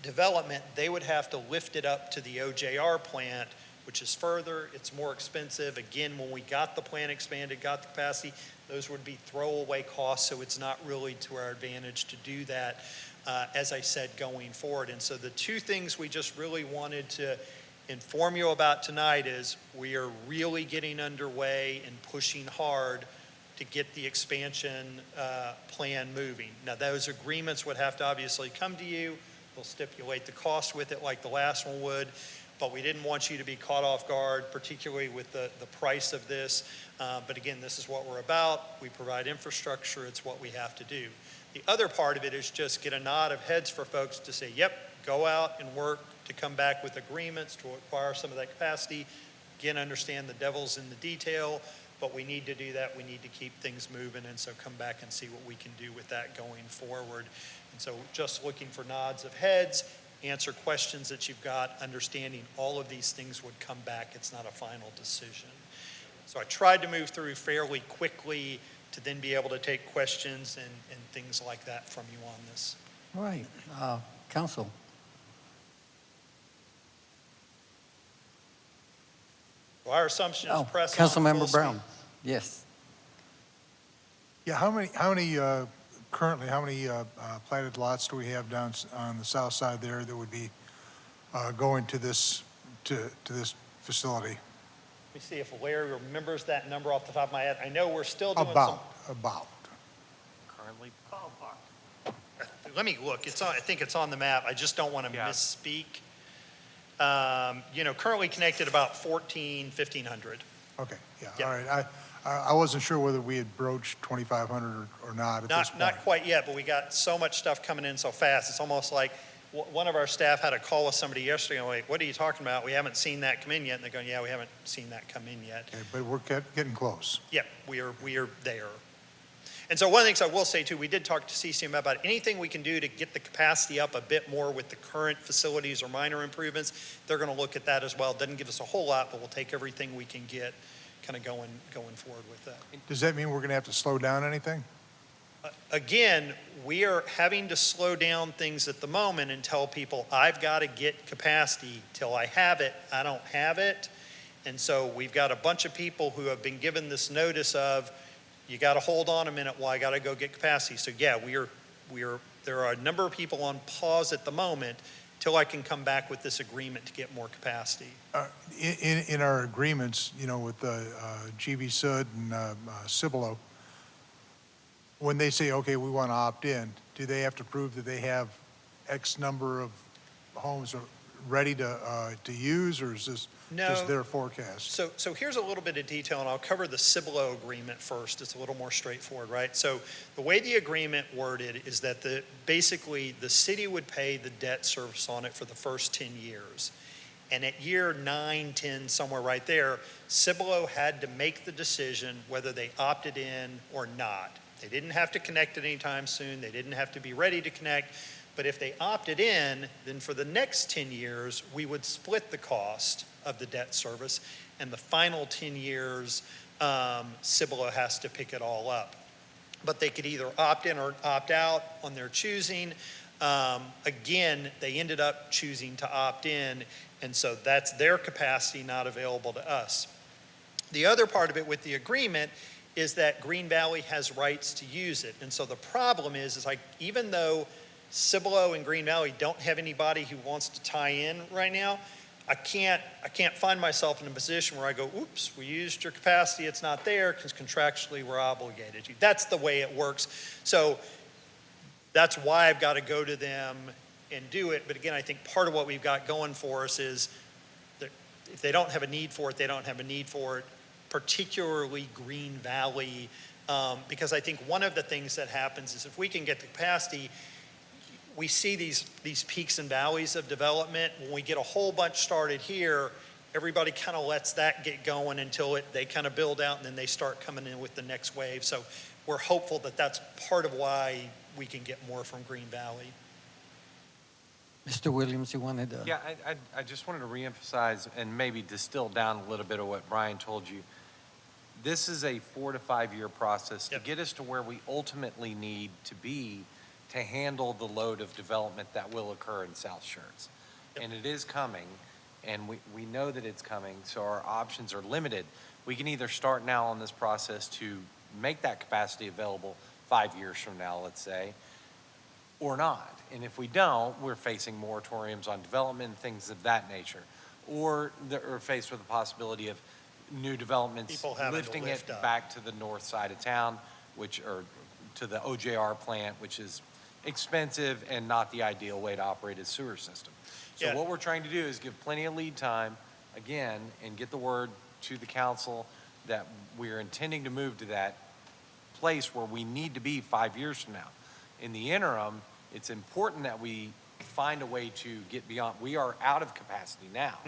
development, they would have to lift it up to the OJR plant, which is further, it's more expensive. Again, when we got the plant expanded, got the capacity, those would be throwaway costs, so it's not really to our advantage to do that, as I said, going forward. And so the two things we just really wanted to inform you about tonight is we are really getting underway and pushing hard to get the expansion plan moving. Now, those agreements would have to obviously come to you. We'll stipulate the cost with it like the last one would, but we didn't want you to be caught off guard, particularly with the price of this. But again, this is what we're about. We provide infrastructure. It's what we have to do. The other part of it is just get a nod of heads for folks to say, yep, go out and work to come back with agreements to acquire some of that capacity. Again, understand the devil's in the detail, but we need to do that. We need to keep things moving, and so come back and see what we can do with that going forward. And so just looking for nods of heads, answer questions that you've got, understanding all of these things would come back. It's not a final decision. So I tried to move through fairly quickly to then be able to take questions and things like that from you on this.
All right, Council.
Well, our assumption is press on
Councilmember
full
Brown.
speed.
Yes.
Yeah, currently, how many platted lots do we have down on the south side there that would be going to this facility?
Let me see if Larry remembers that number off the top of my head. I know we're still doing
About.
Currently,
Let me look. I think it's on the map. I just don't want to misspeak. Currently connected about 1,500.
Okay, yeah, all right. I wasn't sure whether we had broached 2,500 or not at this point.
Not quite yet, but we got so much stuff coming in so fast. It's almost like one of our staff had a call with somebody yesterday. I'm like, what are you talking about? We haven't seen that come in yet. And they're going, yeah, we haven't seen that come in yet.
Okay, but we're getting close.
Yeah, we are there. And so one of the things I will say too, we did talk to CCM about anything we can do to get the capacity up a bit more with the current facilities or minor improvements. They're going to look at that as well. Doesn't give us a whole lot, but we'll take everything we can get kind of going forward with that.
Does that mean we're going to have to slow down anything?
Again, we are having to slow down things at the moment and tell people, I've got to get capacity. Till I have it, I don't have it. And so we've got a bunch of people who have been given this notice of, you got to hold on a minute while I got to go get capacity. So yeah, there are a number of people on pause at the moment till I can come back with this agreement to get more capacity.
In our agreements, with GB Sud and Cibolo, when they say, okay, we want to opt in, do they have to prove that they have X number of homes ready to use, or is this just their forecast?
So here's a little bit of detail, and I'll cover the Cibolo agreement first. It's a little more straightforward, right? So the way the agreement worded is that basically the city would pay the debt service on it for the first 10 years. And at year 9, 10, somewhere right there, Cibolo had to make the decision whether they opted in or not. They didn't have to connect it anytime soon. They didn't have to be ready to connect. But if they opted in, then for the next 10 years, we would split the cost of the debt service. And the final 10 years, Cibolo has to pick it all up. But they could either opt in or opt out on their choosing. Again, they ended up choosing to opt in. And so that's their capacity not available to us. The other part of it with the agreement is that Green Valley has rights to use it. And so the problem is like, even though Cibolo and Green Valley don't have anybody who wants to tie in right now, I can't find myself in a position where I go, oops, we used your capacity, it's not there, because contractually we're obligated to. That's the way it works. So that's why I've got to go to them and do it. But again, I think part of what we've got going for us is that if they don't have a need for it, they don't have a need for it, particularly Green Valley, because I think one of the things that happens is if we can get the capacity, we see these peaks and valleys of development. When we get a whole bunch started here, everybody kind of lets that get going until they kind of build out, and then they start coming in with the next wave. So we're hopeful that that's part of why we can get more from Green Valley.
Mr. Williams, you wanted to?
Yeah, I just wanted to reemphasize and maybe distill down a little bit of what Brian told you. This is a 4 to 5 year process to get us to where we ultimately need to be to handle the load of development that will occur in South Schertz. And it is coming, and we know that it's coming, so our options are limited. We can either start now on this process to make that capacity available 5 years from now, let's say, or not. And if we don't, we're facing moratoriums on development and things of that nature. Or we're faced with the possibility of new developments lifting it back to the north side of town, or to the OJR plant, which is expensive and not the ideal way to operate a sewer system. So what we're trying to do is give plenty of lead time, again, and get the word to the council that we're intending to move to that place where we need to be 5 years from now. In the interim, it's important that we find a way to get beyond. We are out of capacity now.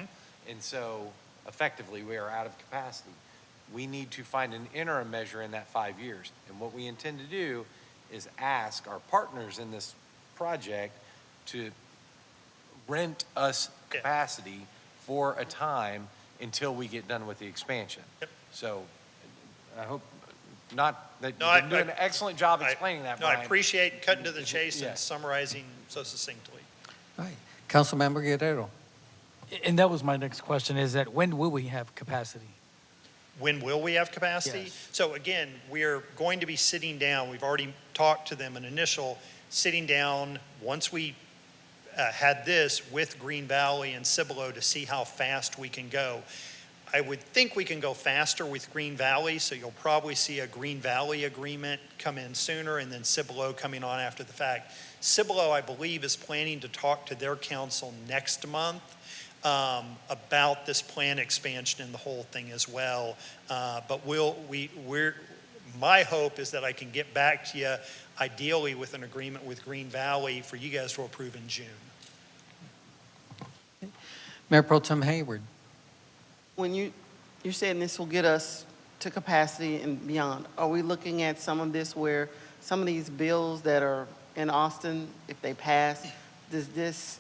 And so effectively we are out of capacity. We need to find an interim measure in that 5 years. And what we intend to do is ask our partners in this project to rent us capacity for a time until we get done with the expansion. So I hope not that you're doing an excellent job explaining that, Brian.
I appreciate cutting to the chase and summarizing so succinctly.
All right. Councilmember Guerrero.
And that was my next question, is that when will we have capacity?
when will we have capacity?
Yes.
So again, we're going to be sitting down, we've already talked to them, an initial sitting down, once we had this with Green Valley and Cibolo to see how fast we can go. I would think we can go faster with Green Valley, so you'll probably see a Green Valley agreement come in sooner and then Cibolo coming on after the fact. Cibolo, I believe, is planning to talk to their council next month about this plan expansion and the whole thing as well. But my hope is that I can get back to you ideally with an agreement with Green Valley for you guys to approve in June.
Mayor Pro Tem Hayward.
When you're saying this will get us to capacity and beyond, are we looking at some of this where some of these bills that are in Austin, if they pass, does this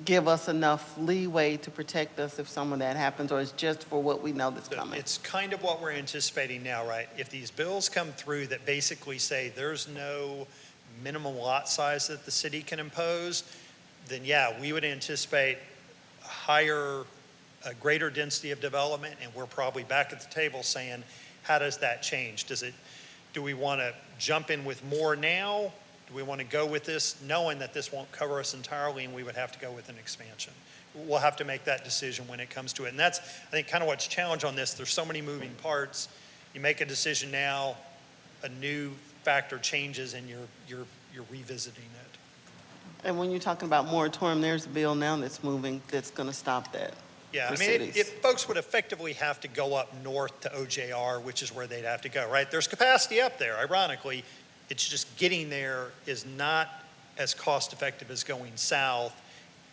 give us enough leeway to protect us if some of that happens, or is just for what we know that's coming?
It's kind of what we're anticipating now, right? If these bills come through that basically say there's no minimum lot size that the city can impose, then yeah, we would anticipate a greater density of development, and we're probably back at the table saying, how does that change? Do we want to jump in with more now? Do we want to go with this knowing that this won't cover us entirely and we would have to go with an expansion? We'll have to make that decision when it comes to it. And that's, I think, kind of what's challenged on this. There's so many moving parts. You make a decision now, a new factor changes, and you're revisiting it.
And when you're talking about moratorium, there's a bill now that's moving that's going to stop that.
Yeah, I
for
mean,
cities.
folks would effectively have to go up north to OJR, which is where they'd have to go, right? There's capacity up there. Ironically, it's just getting there is not as cost effective as going south,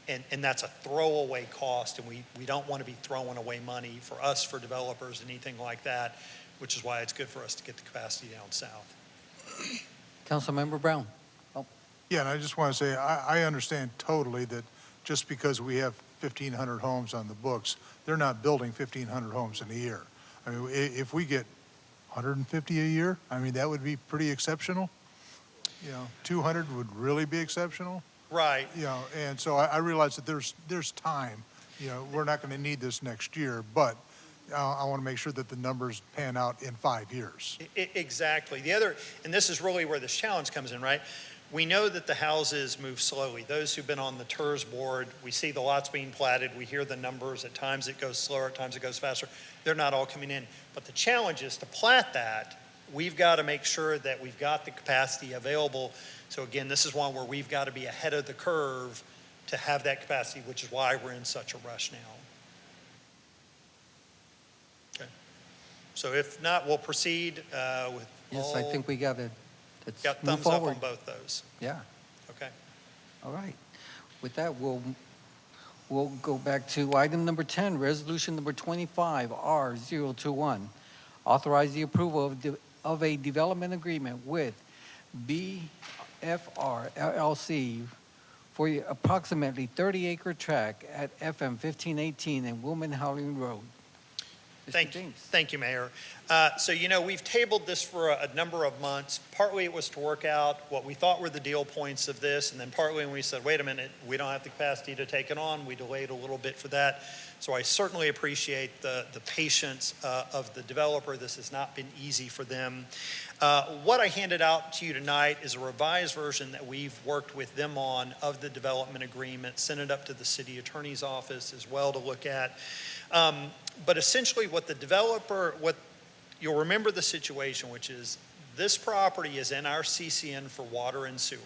and that's a throwaway cost, and we don't want to be throwing away money for us, for developers, anything like that, which is why it's good for us to get the capacity down south.
Councilmember Brown.
Yeah, and I just want to say, I understand totally that just because we have 1,500 homes on the books, they're not building 1,500 homes in a year. I mean, if we get 150 a year, I mean, that would be pretty exceptional. 200 would really be exceptional.
Right.
And so I realize that there's time. We're not going to need this next year, but I want to make sure that the numbers pan out in 5 years.
Exactly. And this is really where this challenge comes in, right? We know that the houses move slowly. Those who've been on the TERS board, we see the lots being platted, we hear the numbers. At times it goes slower, at times it goes faster. They're not all coming in. But the challenge is to plat that, we've got to make sure that we've got the capacity available. So again, this is one where we've got to be ahead of the curve to have that capacity, which is why we're in such a rush now. Okay. So if not, we'll proceed with
Yes, I think we got it. Let's
got
move
thumbs up
forward.
on both those.
Yeah.
Okay.
All right. With that, we'll go back to item number 10, resolution number 25R021. Authorize the approval of a development agreement with BFR LLC for approximately 30-acre tract at FM 1518 and Wilman Howling Road.
Thank you, Mayor. So, we've tabled this for a number of months. Partly it was to work out what we thought were the deal points of this, and then partly when we said, wait a minute, we don't have the capacity to take it on, we delayed a little bit for that. So I certainly appreciate the patience of the developer. This has not been easy for them. What I handed out to you tonight is a revised version that we've worked with them on of the development agreement, sent it up to the city attorney's office as well to look at. But essentially what you'll remember the situation, which is this property is in our CCN for water and sewer.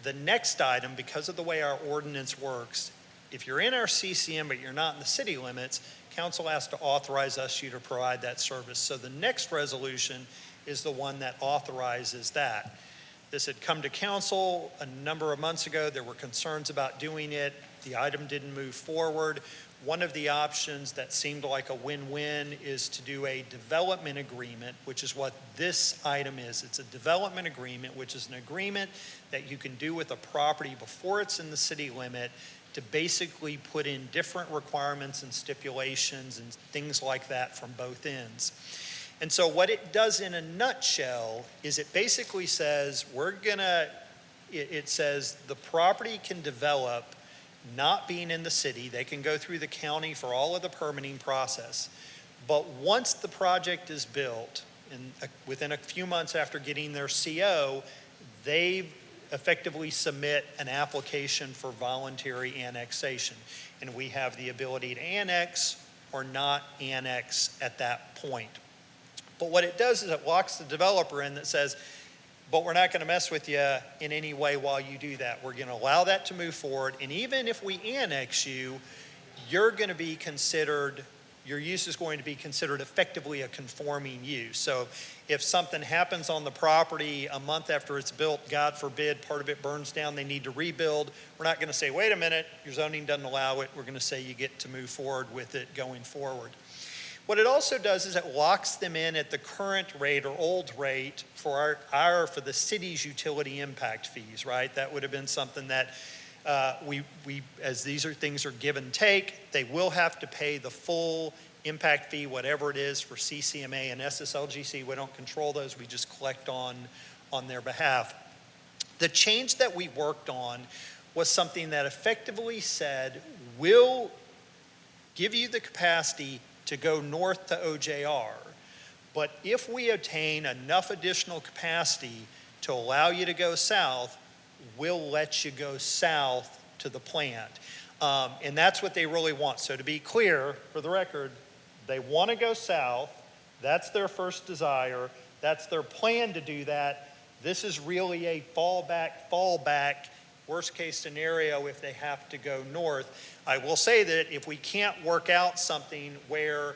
The next item, because of the way our ordinance works, if you're in our CCN but you're not in the city limits, council has to authorize you to provide that service. So the next resolution is the one that authorizes that. This had come to council a number of months ago. There were concerns about doing it. The item didn't move forward. One of the options that seemed like a win-win is to do a development agreement, which is what this item is. It's a development agreement, which is an agreement that you can do with a property before it's in the city limit to basically put in different requirements and stipulations and things like that from both ends. And so what it does in a nutshell is it basically says it says the property can develop not being in the city. They can go through the county for all of the permitting process. But once the project is built, and within a few months after getting their CO, they effectively submit an application for voluntary annexation. And we have the ability to annex or not annex at that point. But what it does is it locks the developer in that says, but we're not going to mess with you in any way while you do that. We're going to allow that to move forward. And even if we annex you, you're going to be considered, your use is going to be considered effectively a conforming use. So if something happens on the property a month after it's built, God forbid, part of it burns down, they need to rebuild, we're not going to say, wait a minute, your zoning doesn't allow it. We're going to say you get to move forward with it going forward. What it also does is it locks them in at the current rate or old rate for for the city's utility impact fees, right? That would have been something that as these things are give and take, they will have to pay the full impact fee, whatever it is for CCMA and SSLGC. We don't control those, we just collect on their behalf. The change that we worked on was something that effectively said, we'll give you the capacity to go north to OJR. But if we obtain enough additional capacity to allow you to go south, we'll let you go south to the plant. And that's what they really want. So to be clear, for the record, they want to go south. That's their first desire. That's their plan to do that. This is really a fallback, worst case scenario if they have to go north. I will say that if we can't work out something where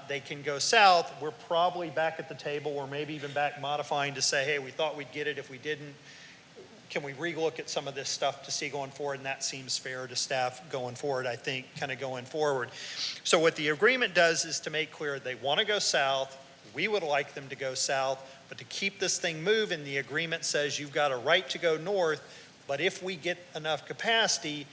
they can go south, we're probably back at the table or maybe even back modifying to say, hey, we thought we'd get it. If we didn't, can we relook at some of this stuff to see going forward? And that seems fair to staff going forward, I think, kind of going forward. So what the agreement does is to make clear they want to go south. We would like them to go south, but to keep this thing moving, the agreement says you've got a right to go north, but if we get enough capacity,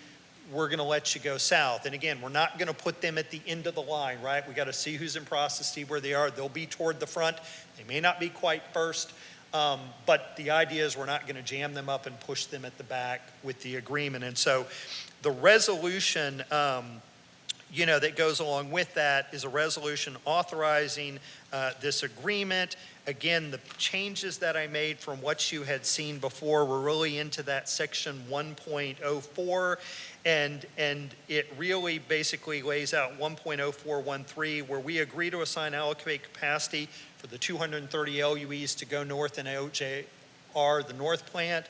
we're going to let you go south. And again, we're not going to put them at the end of the line, right? We got to see who's in process, see where they are. They'll be toward the front. They may not be quite first, but the idea is we're not going to jam them up and push them at the back with the agreement. And so the resolution, that goes along with that is a resolution authorizing this agreement. Again, the changes that I made from what you had seen before were really into that section 1.04, and it really basically lays out 1.0413, where we agree to assign allocate capacity for the 230 LUEs to go north in OJR, the north plant.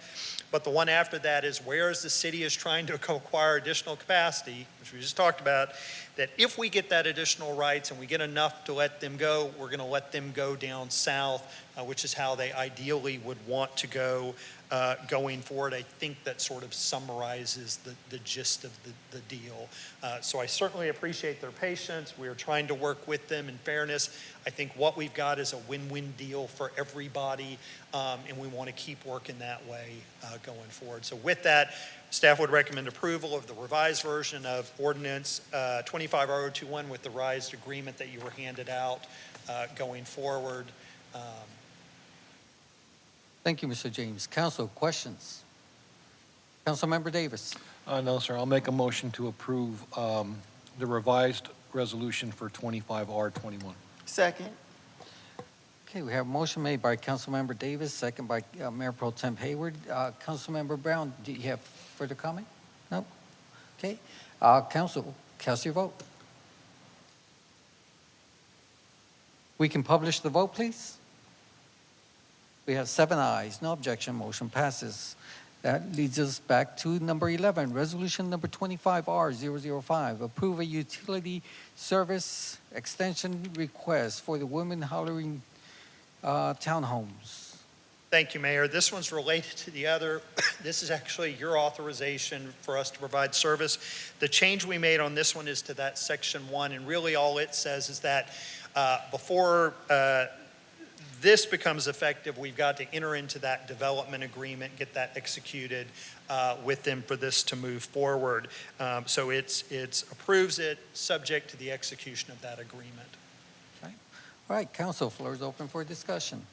But the one after that is, whereas the city is trying to acquire additional capacity, which we just talked about, that if we get that additional rights and we get enough to let them go, we're going to let them go down south, which is how they ideally would want to go going forward. I think that sort of summarizes the gist of the deal. So I certainly appreciate their patience. We are trying to work with them in fairness. I think what we've got is a win-win deal for everybody, and we want to keep working that way going forward. So with that, staff would recommend approval of the revised version of Ordinance 25R021 with the revised agreement that you were handed out going forward.
Thank you, Mr. James. Council, questions? Councilmember Davis.
No, sir. I'll make a motion to approve the revised resolution for 25R21.
Second.
Okay, we have a motion made by Councilmember Davis, second by Mayor Pro Tem Hayward. Councilmember Brown, do you have further comment? No? Okay. Council, cast your vote. We can publish the vote, please? We have 7 ayes, no objection, motion passes. That leads us back to number 11, resolution number 25R005, approve a utility service extension request for the women hollering townhomes.
Thank you, Mayor. This one's related to the other. This is actually your authorization for us to provide service. The change we made on this one is to that section 1, and really all it says is that before this becomes effective, we've got to enter into that development agreement, get that executed with them for this to move forward. So it's approves it subject to the execution of that agreement.
Okay. All right, Council, floor is open for discussion.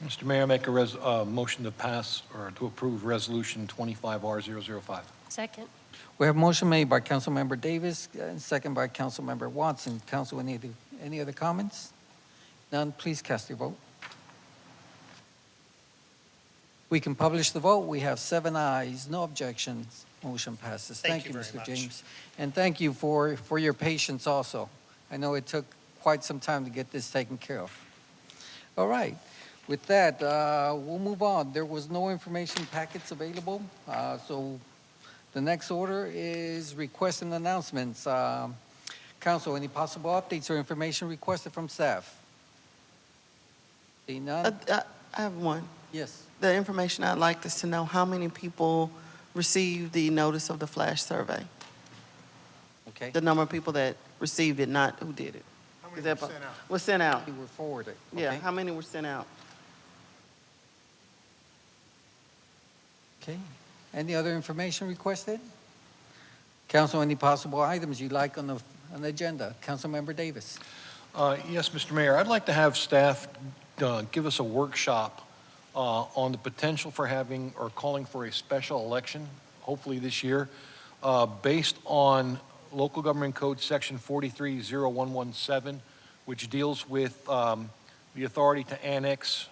Mr. Mayor, make a motion to pass or to approve resolution 25R005.
Second.
We have motion made by Councilmember Davis and second by Councilmember Watson. Council, any other comments? None, please cast your vote. We can publish the vote. We have 7 ayes, no objections. Motion passes.
Thank you
you,
very
Mr.
much.
James. And thank you for your patience also. I know it took quite some time to get this taken care of. All right. With that, we'll move on. There was no information packets available, so the next order is requests and announcements. Council, any possible updates or information requested from staff? Seeing none?
I have one.
Yes.
The information I'd like is to know how many people received the notice of the flash survey.
Okay.
The number of people that received it, not who did it.
How many
Is that
were sent out?
Was sent out.
You were forwarded.
Yeah,
Okay.
how many were sent out?
Okay. Any other information requested? Council, any possible items you'd like on the agenda? Councilmember Davis.
Yes, Mr. Mayor, I'd like to have staff give us a workshop on the potential for having or calling for a special election, hopefully this year, based on Local Government Code Section 430117, which deals with the authority to annex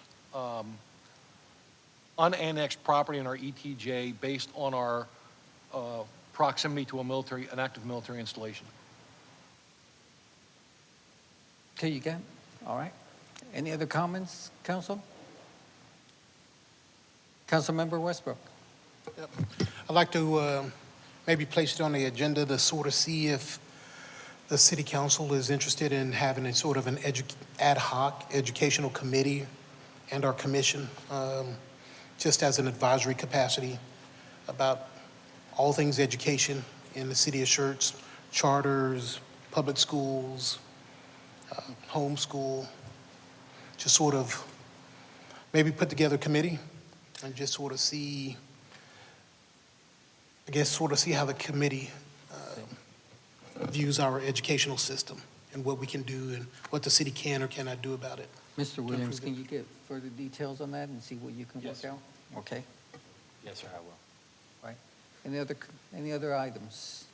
unannexed property in our ETJ based on our proximity to an active military installation.
Okay, you got it? All right. Any other comments, Council? Councilmember Westbrook.
I'd like to maybe place it on the agenda to sort of see if the city council is interested in having a sort of an ad hoc educational committee and our commission, just as an advisory capacity about all things education in the city of Schertz, charters, public schools, homeschool, just sort of maybe put together a committee and just sort of see, I guess, sort of see how the committee views our educational system and what we can do and what the city can or cannot do about it.
Mr. Williams,
improve
can you get further details on that and see what you can work out? Okay.
Yes, sir, I will.
Right. Any other items?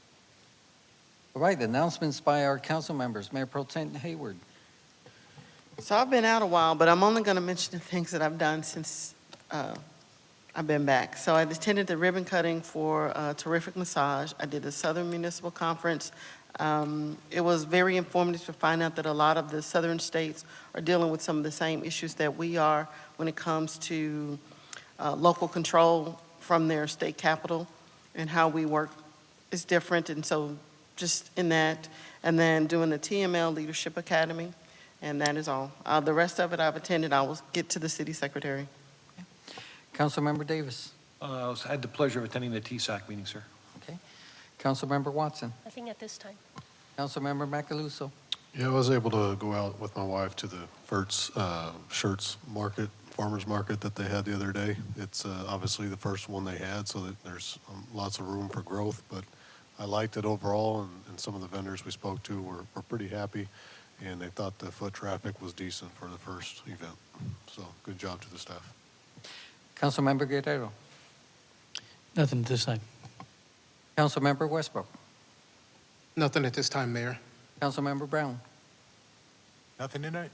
All right, announcements by our council members. Mayor Pro Tem Hayward.
So I've been out a while, but I'm only going to mention the things that I've done since I've been back. So I attended the ribbon cutting for Terrific Massage. I did the Southern Municipal Conference. It was very informative to find out that a lot of the southern states are dealing with some of the same issues that we are when it comes to local control from their state capital, and how we work is different. And so just in that, and then doing the TML Leadership Academy, and that is all. The rest of it I've attended. I will get to the city secretary.
Councilmember Davis.
I had the pleasure of attending the TSAC meeting, sir.
Okay. Councilmember Watson.
Nothing at this time.
Councilmember Macaluso.
Yeah, I was able to go out with my wife to the Schertz market, farmer's market that they had the other day. It's obviously the first one they had, so that there's lots of room for growth, but I liked it overall, and some of the vendors we spoke to were pretty happy, and they thought the foot traffic was decent for the first event. So good job to the staff.
Councilmember Guerrero.
Nothing at this time.
Councilmember Westbrook.
Nothing at this time, Mayor.
Councilmember Brown.
Nothing tonight.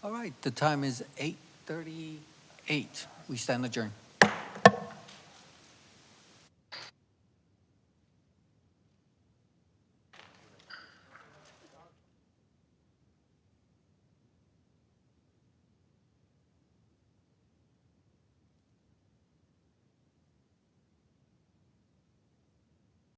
All right, the time is 8:38. We stand adjourned.